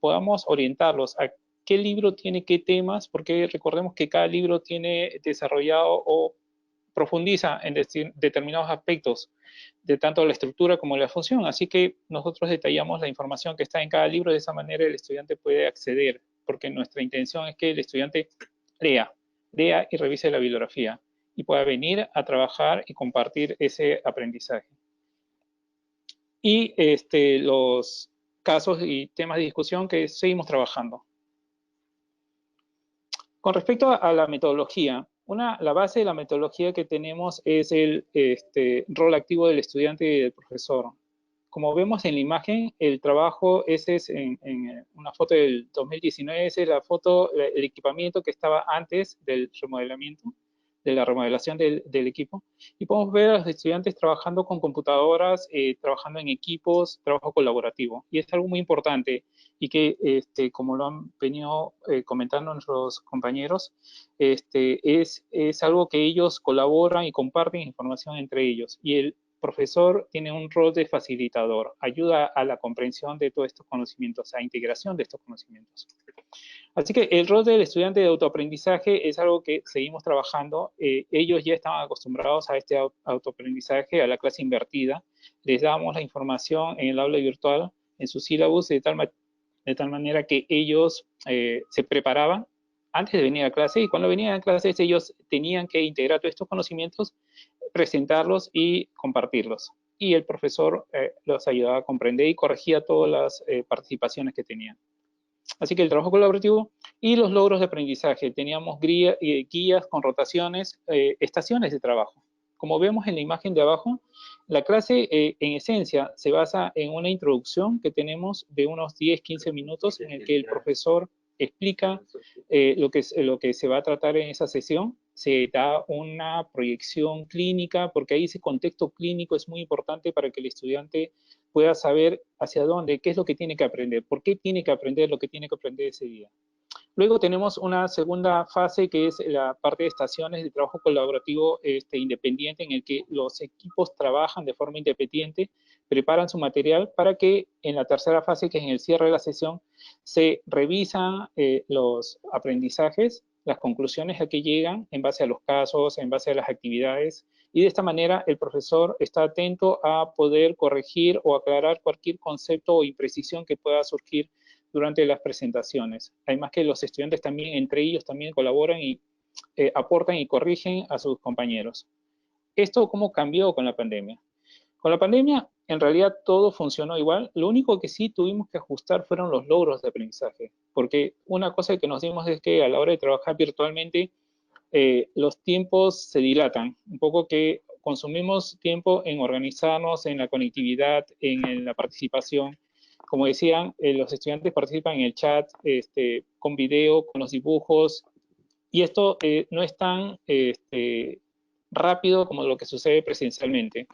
podamos orientarlos a qué libro tiene qué temas, porque recordemos que cada libro tiene desarrollado o profundiza en determinados aspectos de tanto la estructura como la función. Así que nosotros detallamos la información que está en cada libro, de esa manera el estudiante puede acceder, porque nuestra intención es que el estudiante lea y revise la bibliografía y pueda venir a trabajar y compartir ese aprendizaje. Y los casos y temas de discusión que seguimos trabajando. Con respecto a la metodología, la base de la metodología que tenemos es el rol activo del estudiante y del profesor. Como vemos en la imagen, el trabajo, ese es en una foto del 2019, esa es la foto, el equipamiento que estaba antes del remodelamiento, de la remodelación del equipo. Y podemos ver a los estudiantes trabajando con computadoras, trabajando en equipos, trabajo colaborativo. Y es algo muy importante y que, como lo han venido comentando nuestros compañeros, es algo que ellos colaboran y comparten información entre ellos. Y el profesor tiene un rol de facilitador, ayuda a la comprensión de todos estos conocimientos, a integración de estos conocimientos. Así que el rol del estudiante de autoaprendizaje es algo que seguimos trabajando. Ellos ya estaban acostumbrados a este autoaprendizaje, a la clase invertida. Les damos la información en el aula virtual, en su sílabus, de tal manera que ellos se preparaban antes de venir a clase, y cuando venían a clases ellos tenían que integrar todos estos conocimientos, presentarlos y compartirlos. Y el profesor los ayudaba a comprender y corregía todas las participaciones que tenían. Así que el trabajo colaborativo y los logros de aprendizaje. Teníamos guías con rotaciones, estaciones de trabajo. Como vemos en la imagen de abajo, la clase en esencia se basa en una introducción que tenemos de unos 10-15 minutos en el que el profesor explica lo que se va a tratar en esa sesión. Se da una proyección clínica, porque ahí ese contexto clínico es muy importante para que el estudiante pueda saber hacia dónde, qué es lo que tiene que aprender, por qué tiene que aprender lo que tiene que aprender ese día. Luego tenemos una segunda fase que es la parte de estaciones de trabajo colaborativo independiente, en el que los equipos trabajan de forma independiente, preparan su material para que en la tercera fase, que es en el cierre de la sesión, se revisan los aprendizajes, las conclusiones a que llegan en base a los casos, en base a las actividades, y de esta manera el profesor está atento a poder corregir o aclarar cualquier concepto o imprecisión que pueda surgir durante las presentaciones. Además que los estudiantes también, entre ellos, también colaboran y aportan y corrigen a sus compañeros. ¿Esto cómo cambió con la pandemia? Con la pandemia, en realidad todo funcionó igual. Lo único que sí tuvimos que ajustar fueron los logros de aprendizaje, porque una cosa que nos dimos es que a la hora de trabajar virtualmente, los tiempos se dilatan, un poco que consumimos tiempo en organizarnos, en la conectividad, en la participación. Como decían, los estudiantes participan en el chat, con video, con los dibujos, y esto no es tan rápido como lo que sucede presencialmente.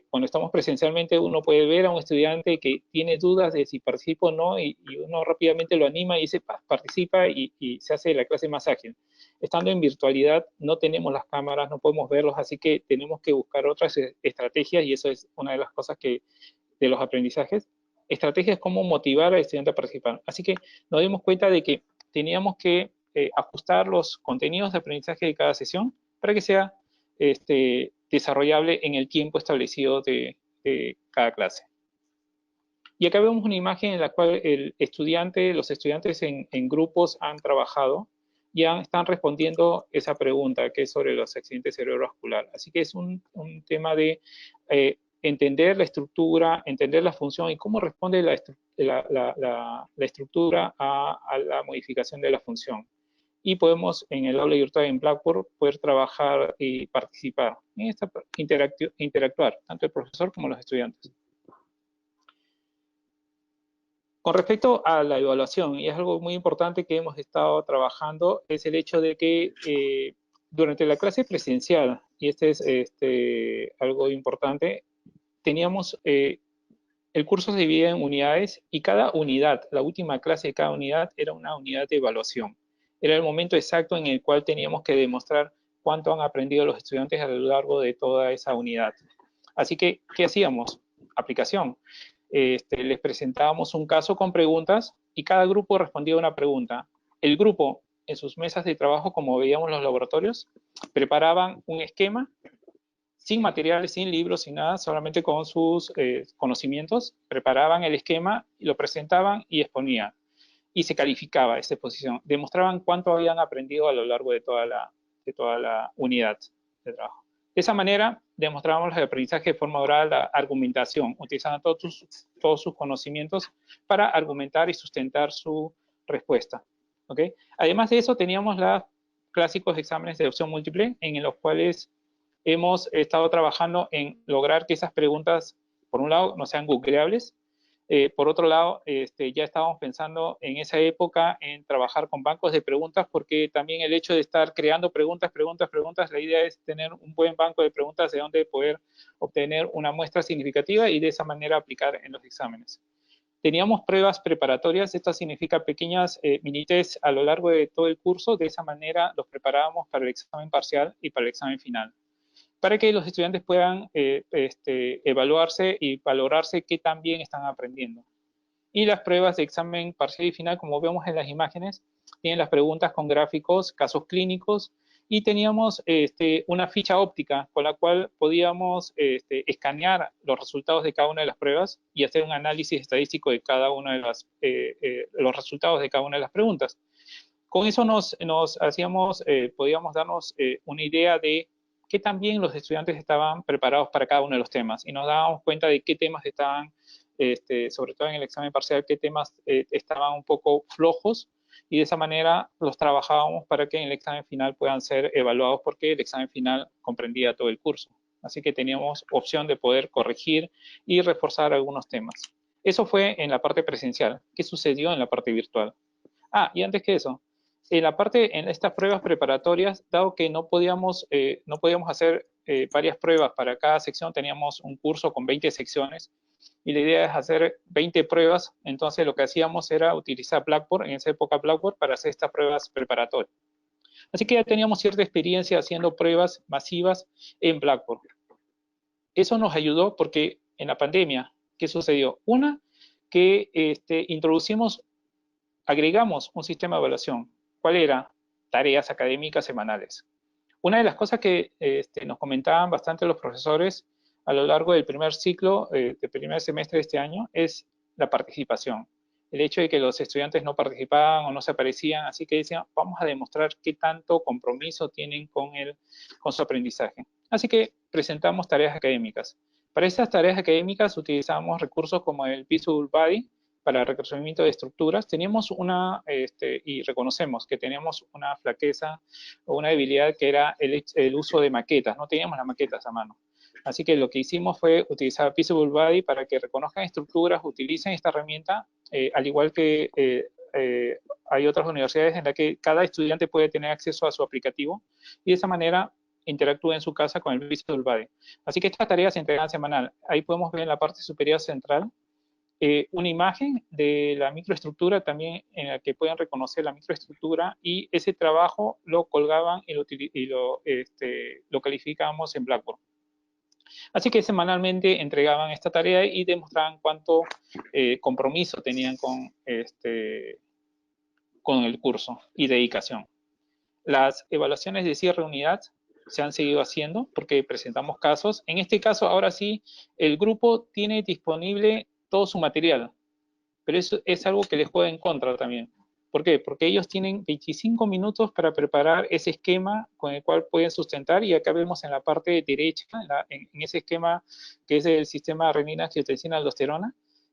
Cuando estamos presencialmente, uno puede ver a un estudiante que tiene dudas de si participa o no, y uno rápidamente lo anima y dice, participa, y se hace la clase más ágil. Estando en virtualidad, no tenemos las cámaras, no podemos verlos, así que tenemos que buscar otras estrategias, y eso es una de las cosas de los aprendizajes. Estrategias como motivar al estudiante a participar. Así que nos dimos cuenta de que teníamos que ajustar los contenidos de aprendizaje de cada sesión para que sea desarrollable en el tiempo establecido de cada clase. Y acá vemos una imagen en la cual los estudiantes en grupos han trabajado y están respondiendo esa pregunta que es sobre los accidentes cerebrovasculares. Así que es un tema de entender la estructura, entender la función y cómo responde la estructura a la modificación de la función. Y podemos en el aula virtual en Blackboard poder trabajar y participar en esta interactuar, tanto el profesor como los estudiantes. Con respecto a la evaluación, y es algo muy importante que hemos estado trabajando, es el hecho de que durante la clase presencial, y este es algo importante, teníamos, el curso se dividía en unidades y cada unidad, la última clase de cada unidad era una unidad de evaluación. Era el momento exacto en el cual teníamos que demostrar cuánto han aprendido los estudiantes a lo largo de toda esa unidad. Así que, ¿qué hacíamos? Aplicación. Les presentábamos un caso con preguntas y cada grupo respondía una pregunta. El grupo, en sus mesas de trabajo, como veíamos en los laboratorios, preparaban un esquema sin materiales, sin libros, sin nada, solamente con sus conocimientos, preparaban el esquema, lo presentaban y exponían. Y se calificaba esa exposición. Demostraban cuánto habían aprendido a lo largo de toda la unidad de trabajo. De esa manera, demostrábamos el aprendizaje de forma oral, la argumentación, utilizando todos sus conocimientos para argumentar y sustentar su respuesta. ¿Okay? Además de eso, teníamos los clásicos exámenes de opción múltiple, en los cuales hemos estado trabajando en lograr que esas preguntas, por un lado, no sean googleables. Por otro lado, ya estábamos pensando en esa época en trabajar con bancos de preguntas, porque también el hecho de estar creando preguntas, la idea es tener un buen banco de preguntas de donde poder obtener una muestra significativa y de esa manera aplicar en los exámenes. Teníamos pruebas preparatorias, esto significa pequeñas mini-tests a lo largo de todo el curso, de esa manera los preparábamos para el examen parcial y para el examen final, para que los estudiantes puedan evaluarse y valorarse qué tan bien están aprendiendo. Y las pruebas de examen parcial y final, como vemos en las imágenes, tienen las preguntas con gráficos, casos clínicos, y teníamos una ficha óptica con la cual podíamos escanear los resultados de cada una de las pruebas y hacer un análisis estadístico de cada una de los resultados de cada una de las preguntas. Con eso podíamos darnos una idea de qué tan bien los estudiantes estaban preparados para cada uno de los temas, y nos dábamos cuenta de qué temas estaban, sobre todo en el examen parcial, qué temas estaban un poco flojos, y de esa manera los trabajábamos para que en el examen final puedan ser evaluados, porque el examen final comprendía todo el curso. Así que teníamos opción de poder corregir y reforzar algunos temas. Eso fue en la parte presencial. ¿Qué sucedió en la parte virtual? Y antes que eso, en estas pruebas preparatorias, dado que no podíamos hacer varias pruebas para cada sección, teníamos un curso con 20 secciones, y la idea es hacer 20 pruebas. Entonces lo que hacíamos era utilizar Blackboard, en esa época Blackboard, para hacer estas pruebas preparatorias. Así que ya teníamos cierta experiencia haciendo pruebas masivas en Blackboard. Eso nos ayudó porque en la pandemia, ¿qué sucedió? Una, que agregamos un sistema de evaluación. ¿Cuál era? Tareas académicas semanales. Una de las cosas que nos comentaban bastante los profesores a lo largo del primer ciclo, del primer semestre de este año, es la participación. El hecho de que los estudiantes no participaban o no se aparecían, así que decían, vamos a demostrar qué tanto compromiso tienen con su aprendizaje. Así que presentamos tareas académicas. Para estas tareas académicas utilizamos recursos como el Visual Body para el reconocimiento de estructuras. Teníamos y reconocemos que teníamos una flaqueza o una debilidad que era el uso de maquetas. No teníamos las maquetas a mano. Así que lo que hicimos fue utilizar Visual Body para que reconozcan estructuras, utilicen esta herramienta, al igual que hay otras universidades en las que cada estudiante puede tener acceso a su aplicativo y de esa manera interactúa en su casa con el Visual Body. Así que estas tareas se entregan semanal. Ahí podemos ver en la parte superior central una imagen de la microestructura también en la que pueden reconocer la microestructura y ese trabajo lo colgaban y lo calificábamos en Blackboard. Así que semanalmente entregaban esta tarea y demostraban cuánto compromiso tenían con el curso y dedicación. Las evaluaciones de cierre de unidad se han seguido haciendo porque presentamos casos. En este caso, ahora sí, el grupo tiene disponible todo su material, pero eso es algo que les juega en contra también. ¿Por qué? Porque ellos tienen 25 minutos para preparar ese esquema con el cual pueden sustentar, y acá vemos en la parte derecha, en ese esquema que es el sistema renina-angiotensina-aldosterona,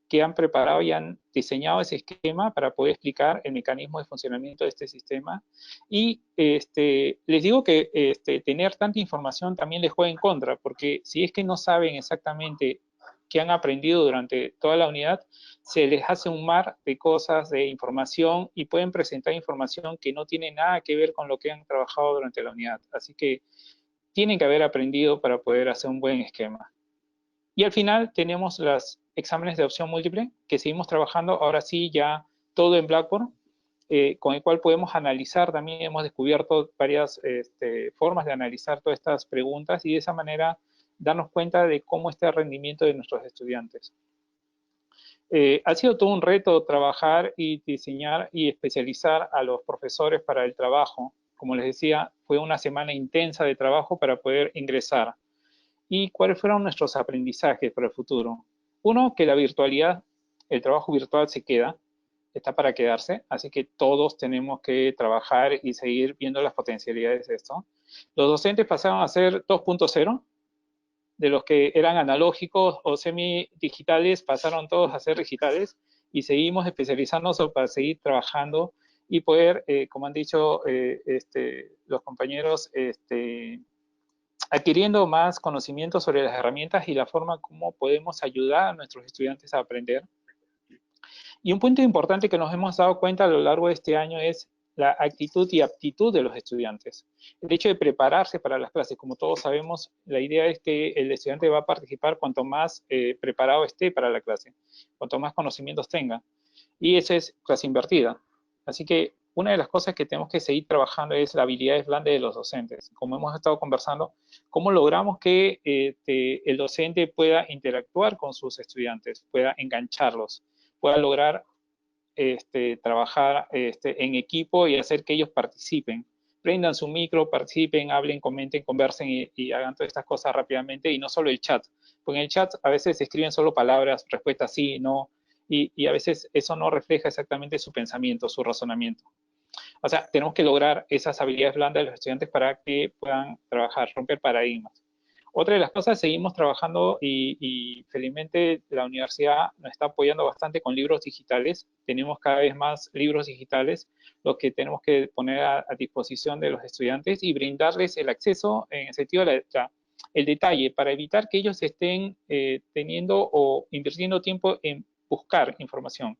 que han preparado y han diseñado ese esquema para poder explicar el mecanismo de funcionamiento de este sistema. Y les digo que tener tanta información también les juega en contra, porque si es que no saben exactamente qué han aprendido durante toda la unidad, se les hace un mar de cosas, de información, y pueden presentar información que no tiene nada que ver con lo que han trabajado durante la unidad. Así que tienen que haber aprendido para poder hacer un buen esquema. Y al final tenemos los exámenes de opción múltiple, que seguimos trabajando ahora sí ya todo en Blackboard, con el cual podemos analizar, también hemos descubierto varias formas de analizar todas estas preguntas y de esa manera darnos cuenta de cómo está el rendimiento de nuestros estudiantes. Ha sido todo un reto trabajar y diseñar y especializar a los profesores para el trabajo. Como les decía, fue una semana intensa de trabajo para poder ingresar. ¿Y cuáles fueron nuestros aprendizajes para el futuro? Uno, que la virtualidad, el trabajo virtual se queda, está para quedarse, así que todos tenemos que trabajar y seguir viendo las potencialidades de esto. Los docentes pasaron a ser 2.0, de los que eran analógicos o semi-digitales, pasaron todos a ser digitales, y seguimos especializándonos para seguir trabajando y poder, como han dicho los compañeros, adquiriendo más conocimiento sobre las herramientas y la forma como podemos ayudar a nuestros estudiantes a aprender. Y un punto importante que nos hemos dado cuenta a lo largo de este año es la actitud y aptitud de los estudiantes. El hecho de prepararse para las clases. Como todos sabemos, la idea es que el estudiante va a participar cuanto más preparado esté para la clase, cuanto más conocimientos tenga. Y eso es clase invertida. Así que una de las cosas que tenemos que seguir trabajando es la habilidades blandas de los docentes. Como hemos estado conversando, cómo logramos que el docente pueda interactuar con sus estudiantes, pueda engancharlos, pueda lograr trabajar en equipo y hacer que ellos participen. Prendan su micro, participen, hablen, comenten, conversen y hagan todas estas cosas rápidamente, y no solo el chat. Porque en el chat a veces se escriben solo palabras, respuestas sí, no, y a veces eso no refleja exactamente su pensamiento, su razonamiento. O sea, tenemos que lograr esas habilidades blandas de los estudiantes para que puedan trabajar, romper paradigmas. Otra de las cosas, seguimos trabajando y felizmente la universidad nos está apoyando bastante con libros digitales. Tenemos cada vez más libros digitales, los que tenemos que poner a disposición de los estudiantes y brindarles el acceso en el sentido de el detalle, para evitar que ellos estén teniendo o invirtiendo tiempo en buscar información.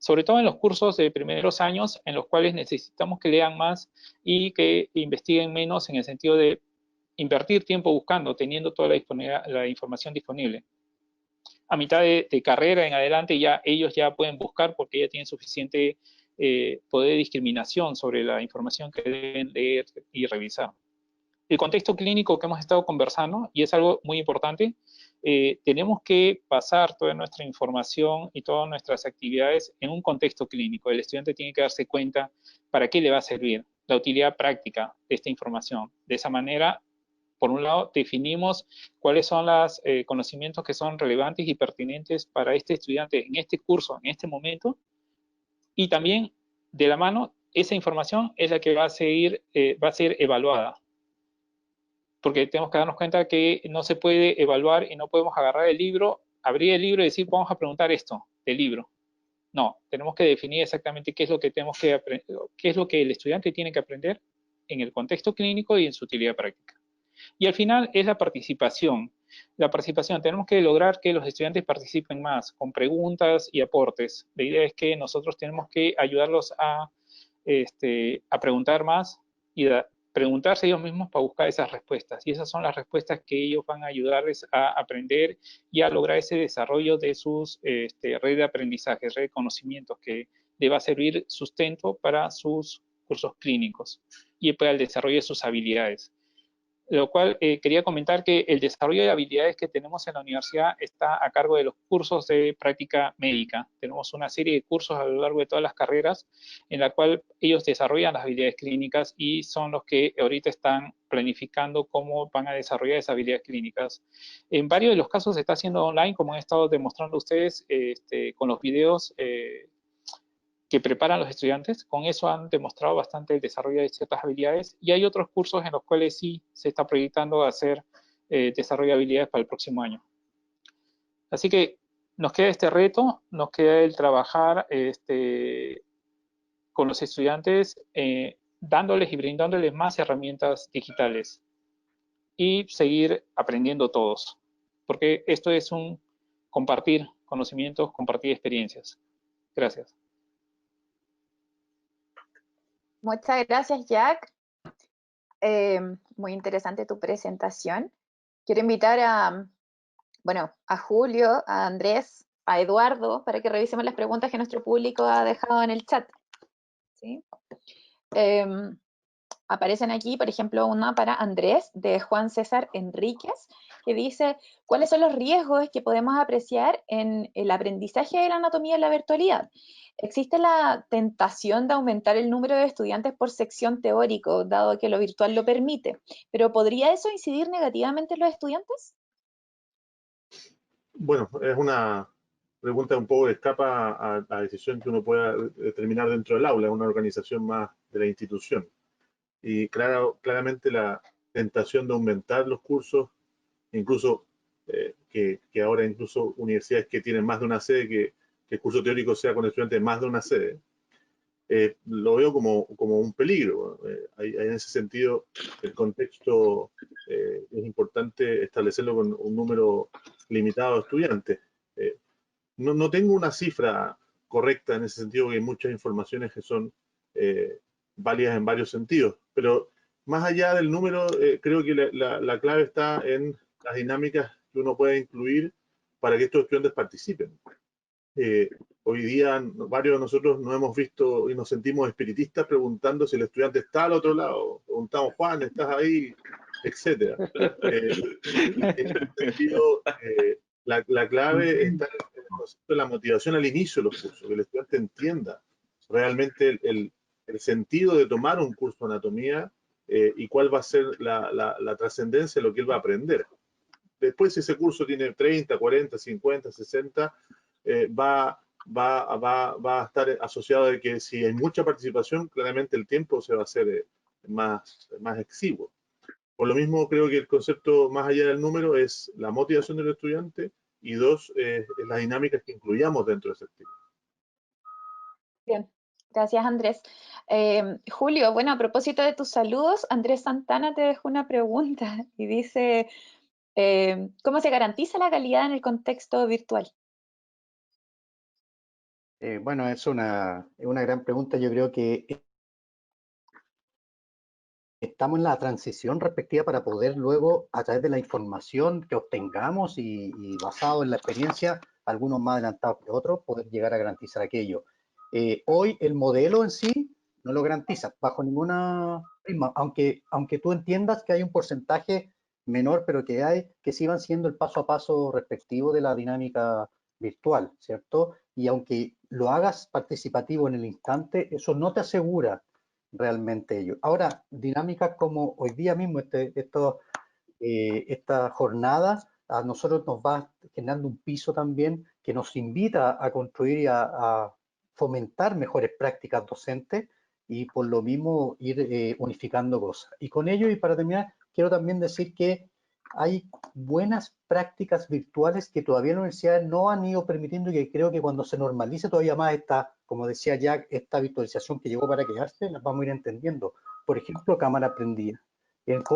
Sobre todo en los cursos de primeros años, en los cuales necesitamos que lean más y que investiguen menos, en el sentido de invertir tiempo buscando, teniendo toda la información disponible. A mitad de carrera en adelante ya ellos ya pueden buscar, porque ya tienen suficiente poder de discriminación sobre la información que deben leer y revisar. El contexto clínico que hemos estado conversando, y es algo muy importante, tenemos que basar toda nuestra información y todas nuestras actividades en un contexto clínico. El estudiante tiene que darse cuenta para qué le va a servir, la utilidad práctica de esta información. De esa manera, por un lado, definimos cuáles son los conocimientos que son relevantes y pertinentes para este estudiante en este curso, en este momento, y también, de la mano, esa información es la que va a ser evaluada. porque tenemos que darnos cuenta que no se puede evaluar y no podemos agarrar el libro, abrir el libro y decir, vamos a preguntar esto del libro. No, tenemos que definir exactamente qué es lo que tenemos que aprender, qué es lo que el estudiante tiene que aprender en el contexto clínico y en su utilidad práctica. Y al final es la participación. La participación, tenemos que lograr que los estudiantes participen más con preguntas y aportes. La idea es que nosotros tenemos que ayudarlos a preguntar más y preguntarse ellos mismos para buscar esas respuestas. Y esas son las respuestas que ellos van a ayudarles a aprender y a lograr ese desarrollo de sus red de aprendizaje, red de conocimientos que le va a servir sustento para sus cursos clínicos y para el desarrollo de sus habilidades. Lo cual quería comentar que el desarrollo de habilidades que tenemos en la universidad está a cargo de los cursos de práctica médica. Tenemos una serie de cursos a lo largo de todas las carreras en la cual ellos desarrollan las habilidades clínicas y son los que ahorita están planificando cómo van a desarrollar esas habilidades clínicas. En varios de los casos se está haciendo online, como han estado demostrando ustedes con los videos que preparan los estudiantes. Con eso han demostrado bastante el desarrollo de ciertas habilidades y hay otros cursos en los cuales sí se está proyectando hacer desarrollo de habilidades para el próximo año. Así que nos queda este reto, nos queda el trabajar con los estudiantes dándoles y brindándoles más herramientas digitales y seguir aprendiendo todos, porque esto es un compartir conocimientos, compartir experiencias. Gracias. Muchas gracias, Jack. Muy interesante tu presentación. Quiero invitar a Julio, a Andrés, a Eduardo, para que revisemos las preguntas que nuestro público ha dejado en el chat. ¿Sí? Aparecen aquí, por ejemplo, una para Andrés, de Juan César Enríquez, que dice, ¿cuáles son los riesgos que podemos apreciar en el aprendizaje de la anatomía en la virtualidad? ¿Existe la tentación de aumentar el número de estudiantes por sección teórico, dado que lo virtual lo permite? ¿Pero podría eso incidir negativamente en los estudiantes? Bueno, es una pregunta un poco que escapa a la decisión que uno pueda determinar dentro del aula, es una organización más de la institución. Y claramente la tentación de aumentar los cursos, incluso que ahora incluso universidades que tienen más de una sede, que el curso teórico sea con estudiantes de más de una sede, lo veo como un peligro. En ese sentido, el contexto es importante establecerlo con un número limitado de estudiantes. No tengo una cifra correcta en ese sentido, porque hay muchas informaciones que son válidas en varios sentidos, pero más allá del número, creo que la clave está en las dinámicas que uno puede incluir para que estos estudiantes participen. Hoy día varios de nosotros nos hemos visto y nos sentimos espiritistas preguntando si el estudiante está al otro lado. Preguntamos, Juan, ¿estás ahí? Etcétera. En ese sentido, la clave está en el concepto de la motivación al inicio de los cursos, que el estudiante entienda realmente el sentido de tomar un curso de anatomía y cuál va a ser la trascendencia de lo que él va a aprender. Después, si ese curso tiene 30, 40, 50, 60, va a estar asociado de que si hay mucha participación, claramente el tiempo se va a hacer más exiguo. Por lo mismo, creo que el concepto más allá del número es la motivación del estudiante y dos, es las dinámicas que incluyamos dentro de ese estilo. Bien, gracias Andrés. Julio, bueno, a propósito de tus saludos, Andrés Santana te dejó una pregunta y dice, ¿cómo se garantiza la calidad en el contexto virtual? Bueno, es una gran pregunta. Yo creo que estamos en la transición respectiva para poder luego, a través de la información que obtengamos y basado en la experiencia, algunos más adelantados que otros, poder llegar a garantizar aquello. Hoy el modelo en sí no lo garantiza bajo ninguna forma, aunque tú entiendas que hay un porcentaje menor, pero que sí van siendo el paso a paso respectivo de la dinámica virtual, ¿cierto? Y aunque lo hagas participativo en el instante, eso no te asegura realmente ello. Ahora, dinámicas como hoy día mismo, esta jornada, a nosotros nos va generando un piso también que nos invita a construir y a fomentar mejores prácticas docentes y por lo mismo ir unificando cosas. Y con ello, y para terminar, quiero también decir que hay buenas prácticas virtuales que todavía las universidades no han ido permitiendo y que creo que cuando se normalice todavía más esta, como decía Jack, esta virtualización que llegó para quedarse, las vamos a ir entendiendo. Por ejemplo, cámara prendida.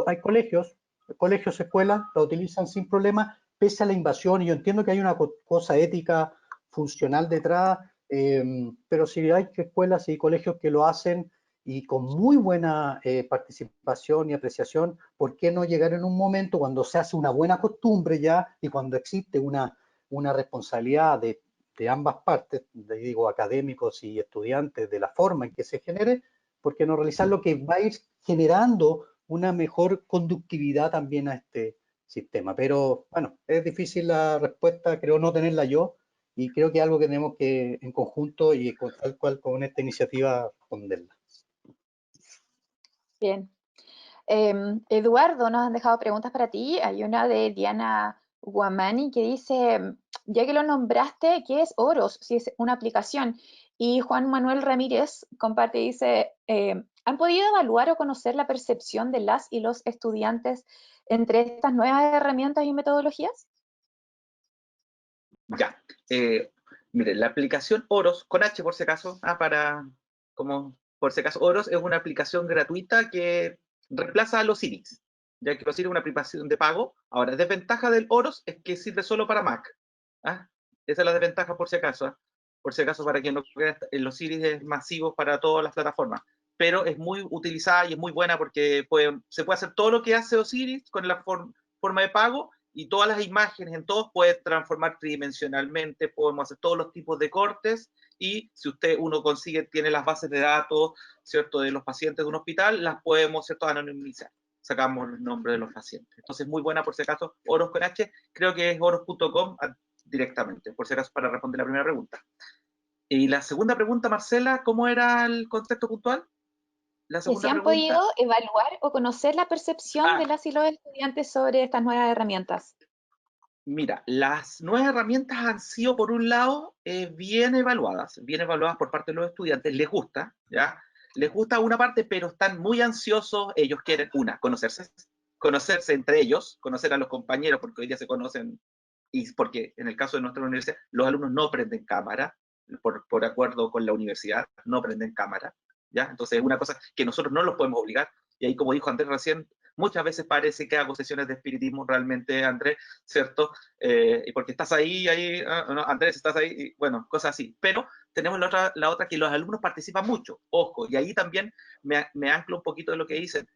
Hay colegios, escuelas, la utilizan sin problema, pese a la invasión, y yo entiendo que hay una cosa ética funcional detrás, pero si hay escuelas y colegios que lo hacen y con muy buena participación y apreciación, ¿por qué no llegar en un momento cuando se hace una buena costumbre ya y cuando existe una responsabilidad de ambas partes, digo, académicos y estudiantes, de la forma en que se genere, ¿por qué no realizar lo que va a ir generando una mejor conductividad también a este sistema? Pero bueno, es difícil la respuesta, creo no tenerla yo, y creo que es algo que tenemos que en conjunto y tal cual con esta iniciativa responderla. Bien. Eduardo, nos han dejado preguntas para ti. Hay una de Diana Guamani que dice, ya que lo nombraste, ¿qué es Oros? Si es una aplicación. Y Juan Manuel Ramírez comparte y dice, ¿han podido evaluar o conocer la percepción de las y los estudiantes entre estas nuevas herramientas y metodologías? Ya. Mire, la aplicación Oros, con H por si acaso, por si acaso, Oros es una aplicación gratuita que reemplaza a los Iris, ya que los Iris es una aplicación de pago. Ahora, la desventaja del Oros es que sirve solo para Mac. Esa es la desventaja por si acaso. Por si acaso, para quien no crea, los Iris es masivo para todas las plataformas. Pero es muy utilizada y es muy buena porque se puede hacer todo lo que hace Osiris con la forma de pago, y todas las imágenes en todos puede transformar tridimensionalmente, podemos hacer todos los tipos de cortes, y si uno tiene las bases de datos, ¿cierto?, de los pacientes de un hospital, las podemos, ¿cierto?, anonimizar. Sacamos los nombres de los pacientes. Entonces, muy buena, por si acaso, Oros con H, creo que es oros.com directamente, por si acaso, para responder la primera pregunta. Y la segunda pregunta, Marcela, ¿cómo era el concepto puntual? La Si segunda han pregunta. podido evaluar o conocer la percepción de las y los estudiantes sobre estas nuevas herramientas. Mira, las nuevas herramientas han sido, por un lado, bien evaluadas por parte de los estudiantes. Les gusta, ¿ya? Les gusta una parte, pero están muy ansiosos. Ellos quieren, conocerse entre ellos, conocer a los compañeros, porque hoy día se conocen, y porque en el caso de nuestra universidad, los alumnos no prenden cámara, por acuerdo con la universidad, no prenden cámara, ¿ya? Entonces es una cosa que nosotros no los podemos obligar, y ahí, como dijo Andrés recién, muchas veces parece que hago sesiones de espiritismo realmente, Andrés, ¿cierto? Y porque estás ahí, no, Andrés, estás ahí, y bueno, cosas así. Pero tenemos la otra que los alumnos participan mucho, ojo, y ahí también me anclo un poquito de lo que dicen.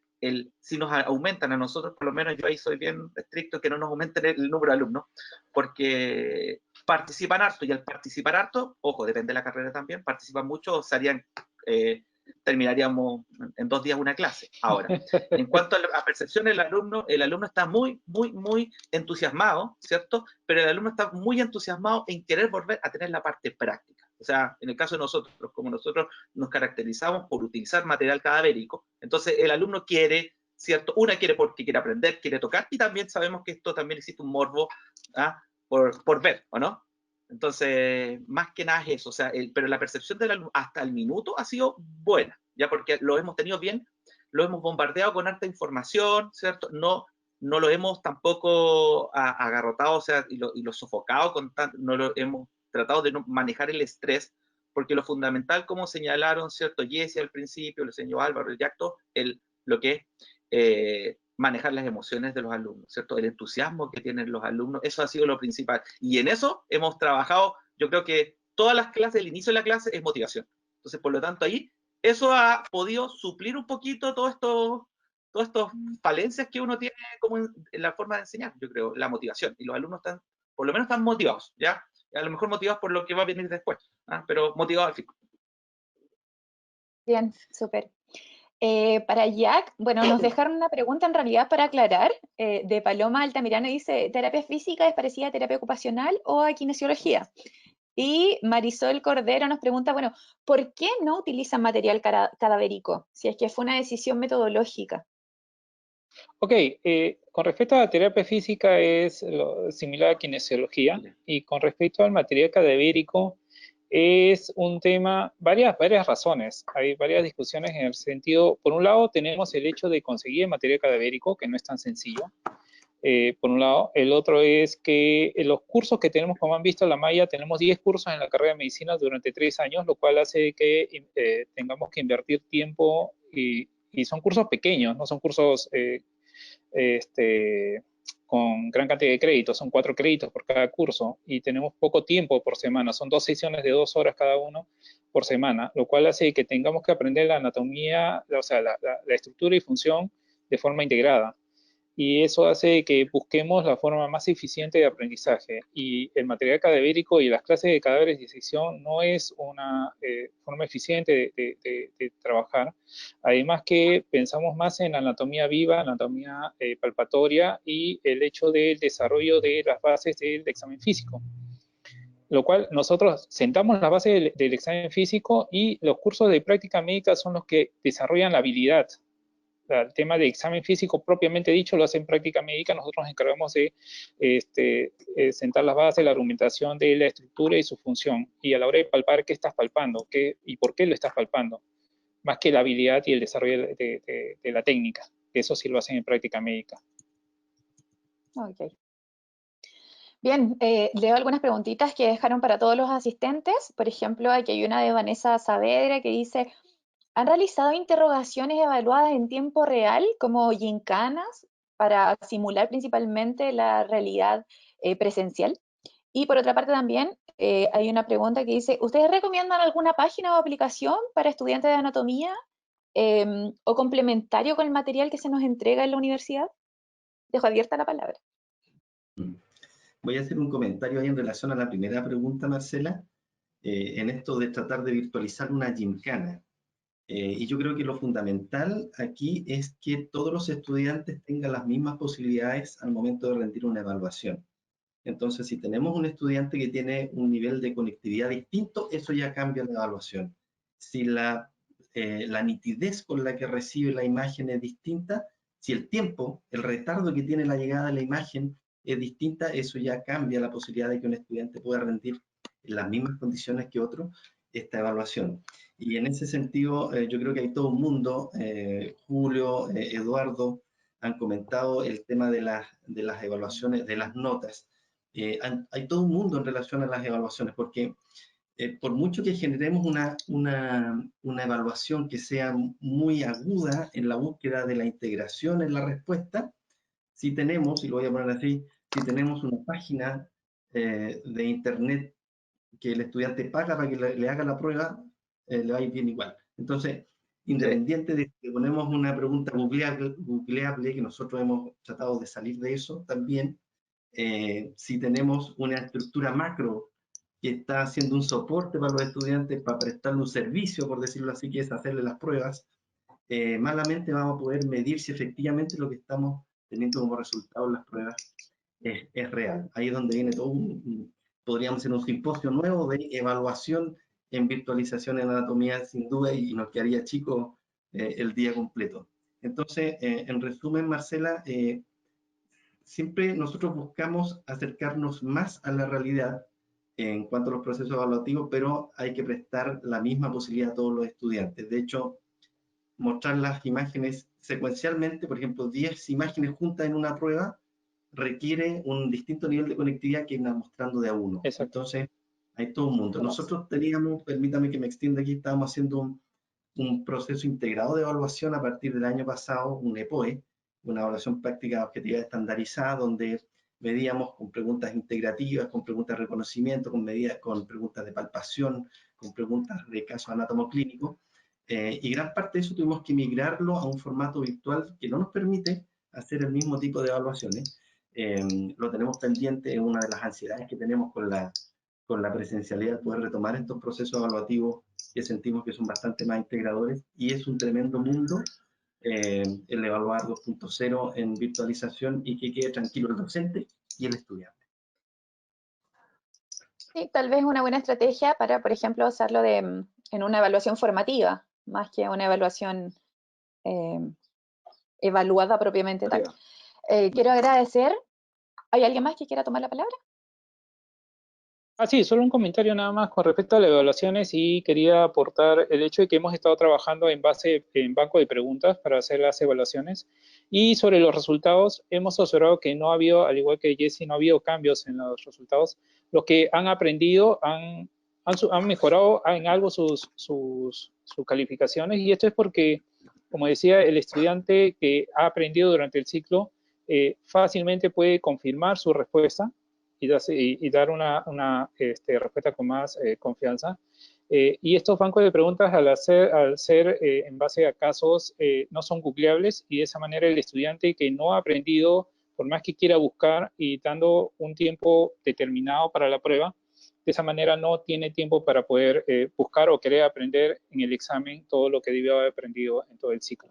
Si nos aumentan a nosotros, por lo menos yo ahí soy bien estricto, que no nos aumenten el número de alumnos, porque participan harto, y al participar harto, ojo, depende de la carrera también, participan mucho, terminaríamos en 2 días una clase. Ahora, en cuanto a la percepción del alumno, el alumno está muy, muy, muy entusiasmado, ¿cierto? Pero el alumno está muy entusiasmado en querer volver a tener la parte práctica. O sea, en el caso de nosotros, como nosotros nos caracterizamos por utilizar material cadavérico, entonces el alumno quiere, ¿cierto? Quiere porque quiere aprender, quiere tocar, y también sabemos que esto también existe un morbo por ver, ¿o no? Entonces, más que nada es eso, o sea, pero la percepción del alumno hasta el minuto ha sido buena, ya, porque lo hemos tenido bien, lo hemos bombardeado con harta información, ¿cierto? No lo hemos tampoco agarrotado, o sea, y lo sofocado, no lo hemos tratado de no manejar el estrés, porque lo fundamental, como señalaron, ¿cierto?, Jesse al principio, lo señaló Álvaro, el Yacto, lo que es manejar las emociones de los alumnos, ¿cierto? El entusiasmo que tienen los alumnos, eso ha sido lo principal. Y en eso hemos trabajado, yo creo que todas las clases, el inicio de la clase es motivación. Entonces, por lo tanto, ahí, eso ha podido suplir un poquito todas estas falencias que uno tiene como en la forma de enseñar, yo creo, la motivación. Y los alumnos están, por lo menos están motivados, ¿ya? A lo mejor motivados por lo que va a venir después, pero motivados al fin. Bien, súper. Para Jack, bueno, nos dejaron una pregunta en realidad para aclarar, de Paloma Altamirano, dice, ¿terapia física es parecida a terapia ocupacional o a kinesiología? Y Marisol Cordero nos pregunta, bueno, ¿por qué no utilizan material cadavérico? Si es que fue una decisión metodológica. Ok, con respecto a la terapia física es similar a kinesiología, y con respecto al material cadavérico, es un tema, varias razones. Hay varias discusiones en el sentido, por un lado tenemos el hecho de conseguir material cadavérico, que no es tan sencillo. Por un lado. El otro es que los cursos que tenemos, como han visto en la malla, tenemos 10 cursos en la carrera de medicina durante 3 años, lo cual hace que tengamos que invertir tiempo y son cursos pequeños, no son cursos con gran cantidad de créditos, son 4 créditos por cada curso y tenemos poco tiempo por semana, son 2 sesiones de 2 horas cada uno por semana, lo cual hace que tengamos que aprender la anatomía, o sea, la estructura y función de forma integrada. Y eso hace que busquemos la forma más eficiente de aprendizaje. Y el material cadavérico y las clases de cadáveres de disección no es una forma eficiente de trabajar. Además que pensamos más en anatomía viva, anatomía palpatoria y el hecho del desarrollo de las bases del examen físico. Lo cual nosotros sentamos las bases del examen físico y los cursos de práctica médica son los que desarrollan la habilidad. El tema de examen físico propiamente dicho lo hace en práctica médica, nosotros nos encargamos de sentar las bases, la argumentación de la estructura y su función, y a la hora de palpar qué estás palpando y por qué lo estás palpando, más que la habilidad y el desarrollo de la técnica, que eso sí lo hacen en práctica médica. Ok. Bien, leo algunas preguntitas que dejaron para todos los asistentes. Por ejemplo, aquí hay una de Vanessa Saavedra que dice: ¿han realizado interrogaciones evaluadas en tiempo real, como gincanas, para simular principalmente la realidad presencial? Y por otra parte también hay una pregunta que dice: ¿ustedes recomiendan alguna página o aplicación para estudiantes de anatomía o complementario con el material que se nos entrega en la universidad? Dejo abierta la palabra. Voy a hacer un comentario ahí en relación a la primera pregunta, Marcela, en esto de tratar de virtualizar una gincana. Y yo creo que lo fundamental aquí es que todos los estudiantes tengan las mismas posibilidades al momento de rendir una evaluación. Entonces, si tenemos un estudiante que tiene un nivel de conectividad distinto, eso ya cambia la evaluación. Si la nitidez con la que recibe la imagen es distinta, si el tiempo, el retardo que tiene la llegada de la imagen es distinta, eso ya cambia la posibilidad de que un estudiante pueda rendir en las mismas condiciones que otro esta evaluación. Y en ese sentido, yo creo que hay todo un mundo, Julio, Eduardo, han comentado el tema de las evaluaciones, de las notas. Hay todo un mundo en relación a las evaluaciones, porque por mucho que generemos una evaluación que sea muy aguda en la búsqueda de la integración en la respuesta, si tenemos, y lo voy a poner así, si tenemos una página de internet que el estudiante paga para que le haga la prueba, le va a ir bien igual. Entonces, independiente de que ponemos una pregunta googleable, que nosotros hemos tratado de salir de eso también, si tenemos una estructura macro que está haciendo un soporte para los estudiantes, para prestarle un servicio, por decirlo así, que es hacerle las pruebas, malamente vamos a poder medir si efectivamente lo que estamos teniendo como resultado en las pruebas es real. Ahí es donde viene todo podríamos hacer un simposio nuevo de evaluación en virtualización en anatomía, sin duda, y nos quedaría chico el día completo. Entonces, en resumen, Marcela, siempre nosotros buscamos acercarnos más a la realidad en cuanto a los procesos evaluativos, pero hay que prestar la misma posibilidad a todos los estudiantes. De hecho, mostrar las imágenes secuencialmente, por ejemplo, 10 imágenes juntas en una prueba, requiere un distinto nivel de conectividad que irnos mostrando de a uno. Exacto. Entonces, hay todo un mundo. Nosotros teníamos, permítame que me extienda aquí, estábamos haciendo un proceso integrado de evaluación a partir del año pasado, un EPOE, una evaluación práctica objetiva estandarizada, donde medíamos con preguntas integrativas, con preguntas de reconocimiento, con preguntas de palpación, con preguntas de caso anatomoclínico, y gran parte de eso tuvimos que migrarlo a un formato virtual que no nos permite hacer el mismo tipo de evaluaciones. Lo tenemos pendiente, es una de las ansiedades que tenemos con la presencialidad, poder retomar estos procesos evaluativos que sentimos que son bastante más integradores, y es un tremendo mundo el evaluar 2.0 en virtualización, y que quede tranquilo el docente y el estudiante. Sí, tal vez una buena estrategia para, por ejemplo, usarlo en una evaluación formativa, más que una evaluación evaluada propiamente tal. Quiero agradecer. ¿Hay alguien más que quiera tomar la palabra? Sí, solo un comentario nada más con respecto a las evaluaciones y quería aportar el hecho de que hemos estado trabajando en banco de preguntas para hacer las evaluaciones y sobre los resultados hemos observado que no ha habido, al igual que Jesse, no ha habido cambios en los resultados. Los que han aprendido han mejorado en algo sus calificaciones y esto es porque, como decía, el estudiante que ha aprendido durante el ciclo fácilmente puede confirmar su respuesta y dar una respuesta con más confianza. Y estos bancos de preguntas, al ser en base a casos, no son googleables y de esa manera el estudiante que no ha aprendido, por más que quiera buscar y dando un tiempo determinado para la prueba, de esa manera no tiene tiempo para poder buscar o querer aprender en el examen todo lo que debió haber aprendido en todo el ciclo.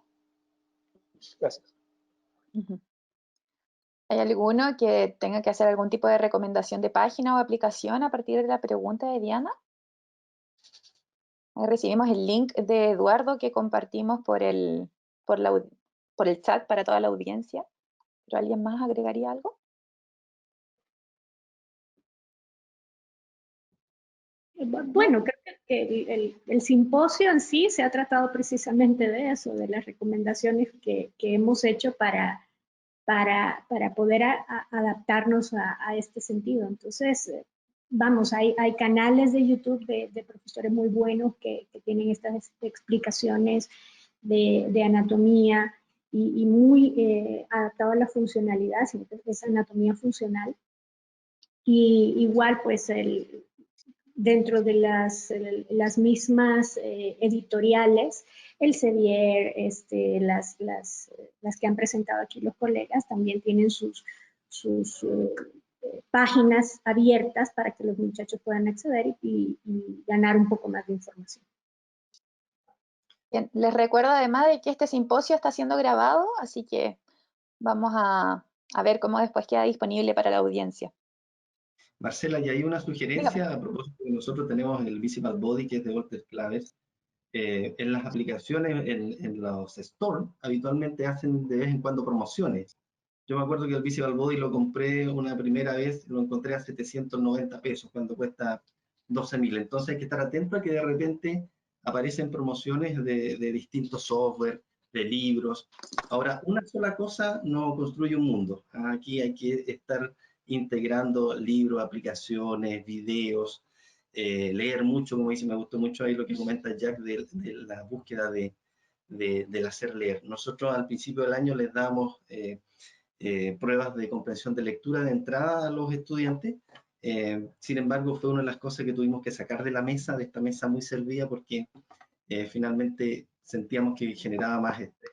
Gracias. ¿Hay alguno que tenga que hacer algún tipo de recomendación de página o aplicación a partir de la pregunta de Diana? Ahí recibimos el link de Eduardo que compartimos por el chat para toda la audiencia. ¿Pero alguien más agregaría algo? Bueno, creo que el simposio en sí se ha tratado precisamente de eso, de las recomendaciones que hemos hecho para poder adaptarnos a este sentido. Entonces, vamos, hay canales de YouTube de profesores muy buenos que tienen estas explicaciones de anatomía y muy adaptado a la funcionalidad, es anatomía funcional. Y igual, pues, dentro de las mismas editoriales, el Sevier, las que han presentado aquí los colegas, también tienen sus páginas abiertas para que los muchachos puedan acceder y ganar un poco más de información. Bien, les recuerdo además de que este simposio está siendo grabado, así que vamos a ver cómo después queda disponible para la audiencia. Marcela, y hay una sugerencia a propósito de nosotros tenemos el Visible Body, que es de Walter Claves. En las aplicaciones, en los stores, habitualmente hacen de vez en cuando promociones. Yo me acuerdo que el Visible Body lo compré una primera vez, lo encontré a 790 pesos, cuando cuesta 12.000. Entonces hay que estar atento a que de repente aparecen promociones de distintos software, de libros. Ahora, una sola cosa no construye un mundo. Aquí hay que estar integrando libros, aplicaciones, videos, leer mucho, como dice, me gustó mucho ahí lo que comenta Jack de la búsqueda del hacer leer. Nosotros al principio del año les damos pruebas de comprensión de lectura de entrada a los estudiantes. Sin embargo, fue una de las cosas que tuvimos que sacar de la mesa, de esta mesa muy servida, porque finalmente sentíamos que generaba más estrés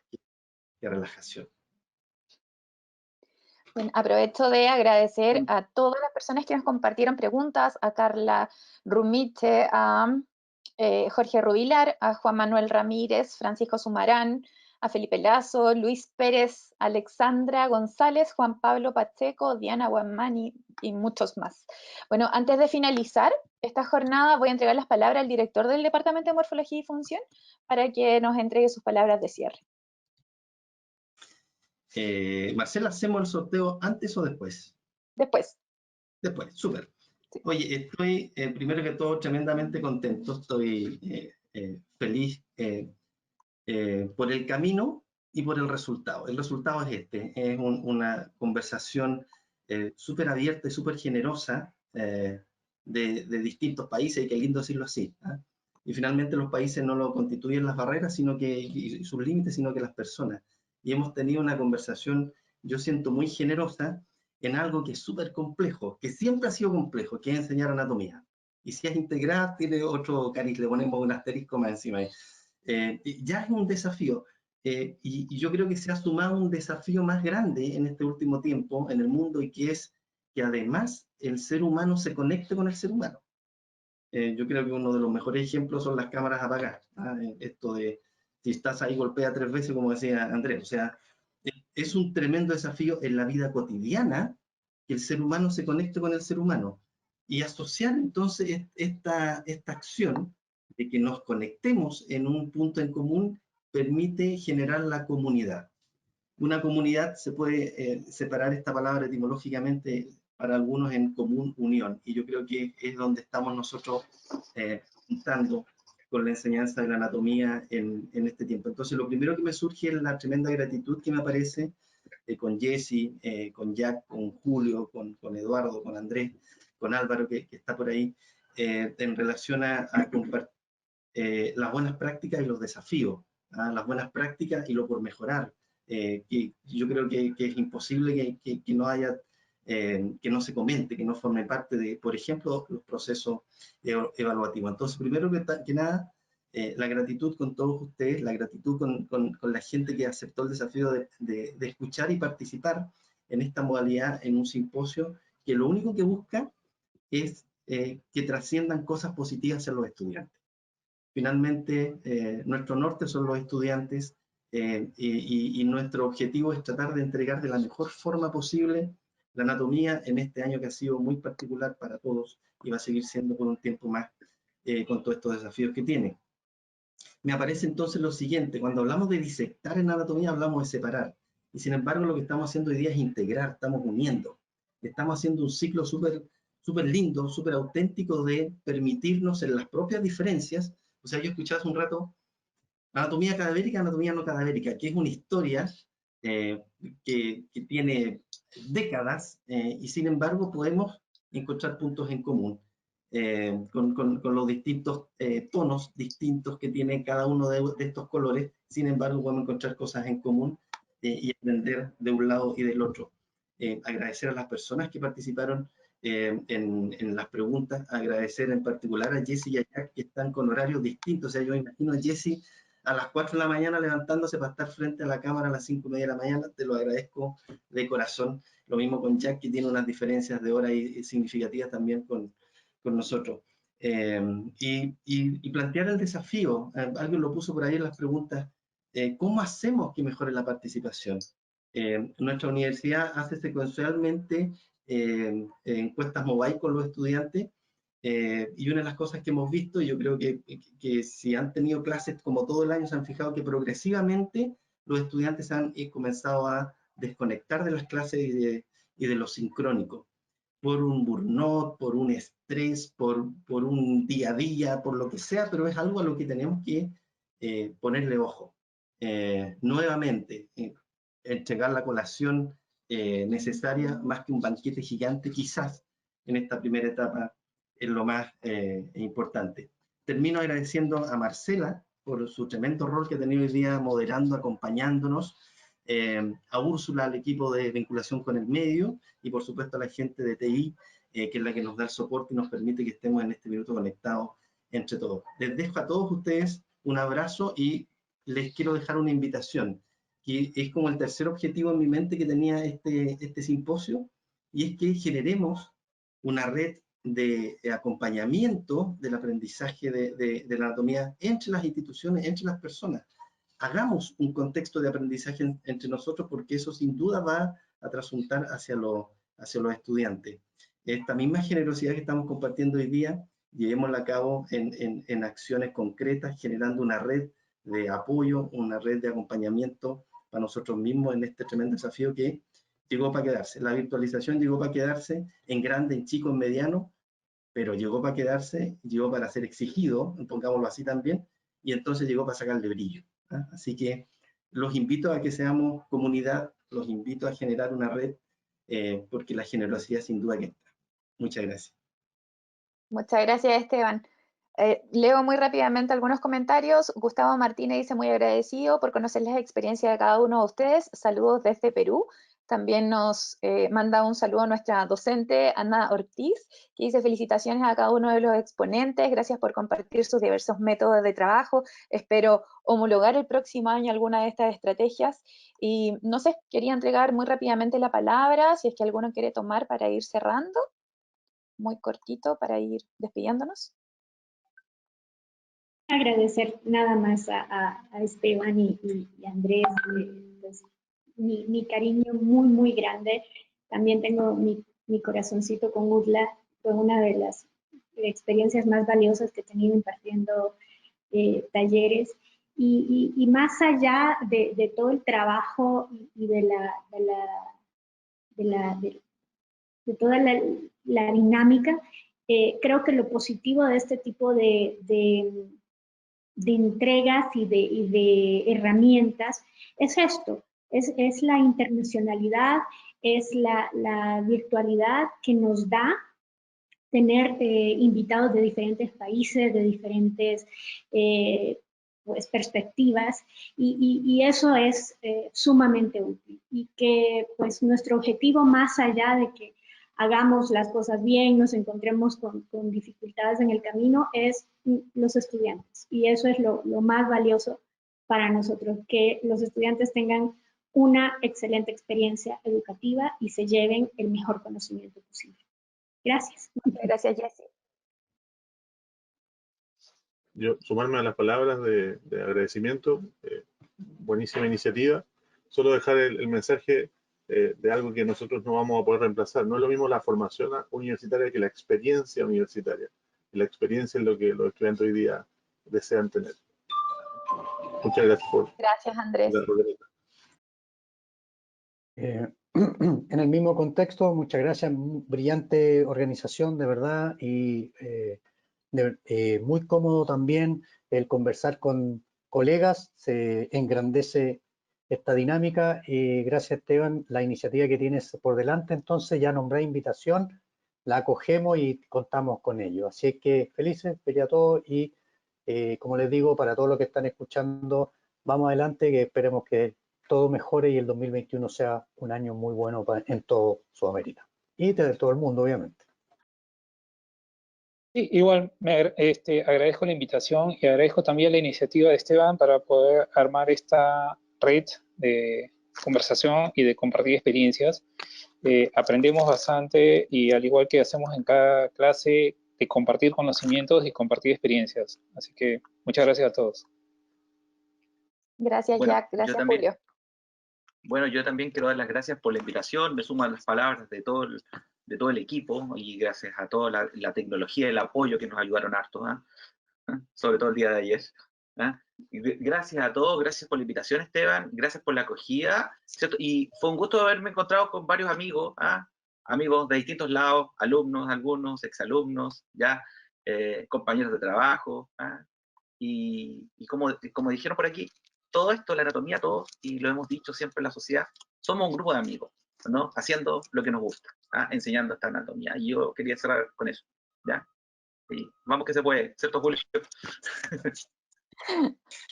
que relajación. Bueno, aprovecho de agradecer a todas las personas que nos compartieron preguntas, a Carla Rumiche, a Jorge Rubilar, a Juan Manuel Ramírez, Francisco Sumarán, a Felipe Lazo, Luis Pérez, Alexandra González, Juan Pablo Pacheco, Diana Guamani y muchos más. Bueno, antes de finalizar esta jornada voy a entregar las palabras al director del Departamento de Morfología y Función para que nos entregue sus palabras de cierre. Marcela, ¿hacemos el sorteo antes o después? Después. Después, súper. Sí. Oye, estoy primero que todo tremendamente contento, estoy feliz por el camino y por el resultado. El resultado es este, es una conversación súper abierta y súper generosa de distintos países, y qué lindo decirlo así. ¿eh? Y finalmente los países no lo constituyen las barreras y sus límites, sino que las personas. Y hemos tenido una conversación, yo siento, muy generosa en algo que es súper complejo, que siempre ha sido complejo, que es enseñar anatomía. Y si es integrar, tiene otro cariz, le ponemos un asterisco más encima. Ya es un desafío. Y yo creo que se ha sumado un desafío más grande en este último tiempo en el mundo, y que es que además el ser humano se conecte con el ser humano. Yo creo que uno de los mejores ejemplos son las cámaras apagadas. Esto de si estás ahí golpea 3 veces, como decía Andrés. O sea, es un tremendo desafío en la vida cotidiana que el ser humano se conecte con el ser humano. Y asociar entonces esta acción de que nos conectemos en un punto en común permite generar la comunidad. Una comunidad se puede separar esta palabra etimológicamente, para algunos en común unión. Y yo creo que es donde estamos nosotros juntando con la enseñanza de la anatomía en este tiempo. Entonces, lo primero que me surge es la tremenda gratitud que me aparece con Jessy, con Jack, con Julio, con Eduardo, con Andrés, con Álvaro, que está por ahí, en relación a compartir las buenas prácticas y los desafíos, las buenas prácticas y lo por mejorar. Que yo creo que es imposible que no haya, que no se comente, que no forme parte de, por ejemplo, los procesos evaluativos. Entonces, primero que nada, la gratitud con todos ustedes, la gratitud con la gente que aceptó el desafío de escuchar y participar en esta modalidad, en un simposio, que lo único que busca es que trasciendan cosas positivas en los estudiantes. Finalmente, nuestro norte son los estudiantes y nuestro objetivo es tratar de entregar de la mejor forma posible la anatomía en este año que ha sido muy particular para todos y va a seguir siendo por un tiempo más con todos estos desafíos que tiene. Me aparece entonces lo siguiente: cuando hablamos de disectar en anatomía hablamos de separar, y sin embargo lo que estamos haciendo hoy día es integrar, estamos uniendo, estamos haciendo un ciclo súper lindo, súper auténtico de permitirnos en las propias diferencias. O sea, yo escuchaba hace un rato anatomía cadavérica, anatomía no cadavérica, que es una historia que tiene décadas y sin embargo podemos encontrar puntos en común con los distintos tonos distintos que tiene cada uno de estos colores. Sin embargo, podemos encontrar cosas en común y aprender de un lado y del otro. Agradecer a las personas que participaron en las preguntas, agradecer en particular a Jessy y a Jack, que están con horarios distintos. O sea, yo imagino a Jessy a las 4 de la mañana levantándose para estar frente a la cámara a las 5:30 de la mañana. Te lo agradezco de corazón. Lo mismo con Jack, que tiene unas diferencias de hora y significativas también con nosotros. Y plantear el desafío. Alguien lo puso por ahí en las preguntas. ¿Cómo hacemos que mejore la participación? Nuestra universidad hace secuencialmente encuestas mobile con los estudiantes, y una de las cosas que hemos visto, y yo creo que si han tenido clases como todo el año, se han fijado que progresivamente los estudiantes han comenzado a desconectar de las clases y de lo sincrónico, por un burnout, por un estrés, por un día a día, por lo que sea, pero es algo a lo que tenemos que ponerle ojo. Nuevamente, entregar la colación necesaria, más que un banquete gigante, quizás en esta primera etapa es lo más importante. Termino agradeciendo a Marcela por su tremendo rol que ha tenido hoy día moderando, acompañándonos, a Úrsula, al equipo de vinculación con el medio, y por supuesto a la gente de TI, que es la que nos da el soporte y nos permite que estemos en este minuto conectados entre todos. Les dejo a todos ustedes un abrazo y les quiero dejar una invitación, que es como el tercer objetivo en mi mente que tenía este simposio, y es que generemos una red de acompañamiento del aprendizaje de la anatomía entre las instituciones, entre las personas. Hagamos un contexto de aprendizaje entre nosotros, porque eso sin duda va a trasuntar hacia los estudiantes. Esta misma generosidad que estamos compartiendo hoy día, llevémosla a cabo en acciones concretas, generando una red de apoyo, una red de acompañamiento para nosotros mismos en este tremendo desafío que llegó para quedarse. La virtualización llegó para quedarse, en grande, en chico, en mediano, pero llegó para quedarse, llegó para ser exigido, pongámoslo así también, y entonces llegó para sacarle brillo. Así que los invito a que seamos comunidad, los invito a generar una red, porque la generosidad sin duda que está. Muchas gracias. Muchas gracias, Esteban. Leo muy rápidamente algunos comentarios. Gustavo Martínez dice: muy agradecido por conocer las experiencias de cada uno de ustedes. Saludos desde Perú. También nos manda un saludo a nuestra docente Ana Ortiz, que dice: felicitaciones a cada uno de los exponentes, gracias por compartir sus diversos métodos de trabajo. Espero homologar el próximo año alguna de estas estrategias. Y no sé, quería entregar muy rápidamente la palabra, si es que alguno quiere tomar para ir cerrando. Muy cortito para ir despidiéndonos. Agradecer nada más a Esteban y Andrés, pues, mi cariño muy grande. También tengo mi corazoncito con UDLA. Fue una de las experiencias más valiosas que he tenido impartiendo talleres. Y más allá de todo el trabajo y de toda la dinámica. Creo que lo positivo de este tipo de entregas y de herramientas es esto, es la internacionalidad, es la virtualidad que nos da tener invitados de diferentes países, de diferentes pues, perspectivas, y eso es sumamente útil. Y que pues nuestro objetivo, más allá de que hagamos las cosas bien, nos encontremos con dificultades en el camino, es los estudiantes. Y eso es lo más valioso para nosotros, que los estudiantes tengan una excelente experiencia educativa y se lleven el mejor conocimiento posible. Gracias. Gracias, Jessie. Yo sumarme a las palabras de agradecimiento, buenísima iniciativa. Solo dejar el mensaje de algo que nosotros no vamos a poder reemplazar. No es lo mismo la formación universitaria que la experiencia universitaria. Y la experiencia es lo que los estudiantes hoy día desean tener. Muchas gracias por Gracias, Andrés. la oportunidad. En el mismo contexto, muchas gracias, brillante organización, de verdad, y muy cómodo también el conversar con colegas, se engrandece esta dinámica. Gracias, Esteban, la iniciativa que tienes por delante, entonces ya nombré invitación, la acogemos y contamos con ello. Así es que felices a todos y como les digo, para todos los que están escuchando, vamos adelante, que esperemos que todo mejore y el 2021 sea un año muy bueno en todo Sudamérica y de todo el mundo, obviamente. Sí, igual agradezco la invitación y agradezco también la iniciativa de Esteban para poder armar esta red de conversación y de compartir experiencias. Aprendemos bastante y al igual que hacemos en cada clase, de compartir conocimientos y compartir experiencias. Así que muchas gracias a todos. Gracias, Bueno, Jack. Gracias, Julio. Bueno, yo también quiero dar las gracias por la invitación, me suman las palabras de todo el equipo y gracias a toda la tecnología y el apoyo que nos ayudaron harto, sobre todo el día de ayer. Y gracias a todos, gracias por la invitación, Esteban, gracias por la acogida, ¿cierto? Y fue un gusto haberme encontrado con varios amigos, amigos de distintos lados, alumnos, algunos, exalumnos, compañeros de trabajo, y como dijeron por aquí, todo esto, la anatomía, todo, y lo hemos dicho siempre en la sociedad, somos un grupo de amigos, ¿no? Haciendo lo que nos gusta, enseñando esta anatomía. Y yo quería cerrar con eso, ¿ya? Y vamos que se puede, ¿cierto, Julio?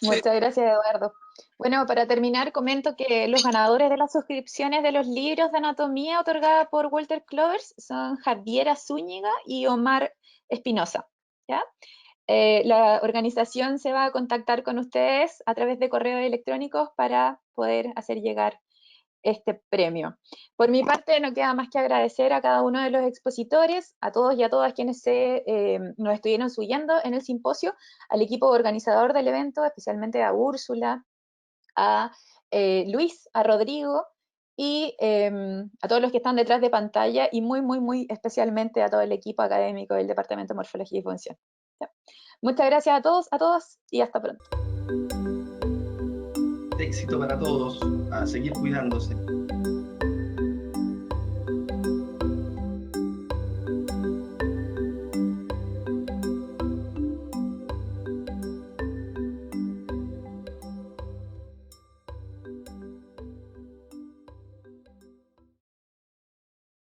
Muchas gracias, Eduardo. Bueno, para terminar, comento que los ganadores de las suscripciones de los libros de anatomía otorgada por Walter Clovers son Javiera Zúñiga y Omar Espinosa, ¿ya? La organización se va a contactar con ustedes a través de correos electrónicos para poder hacer llegar este premio. Por mi parte, no queda más que agradecer a cada uno de los expositores, a todos y a todas quienes nos estuvieron siguiendo en el simposio, al equipo organizador del evento, especialmente a Úrsula, a Luis, a Rodrigo y a todos los que están detrás de pantalla y muy especialmente a todo el equipo académico del Departamento de Morfología y Función. ¿Ya? Muchas gracias a todos, a todas y hasta pronto. Éxito para todos, a seguir cuidándose.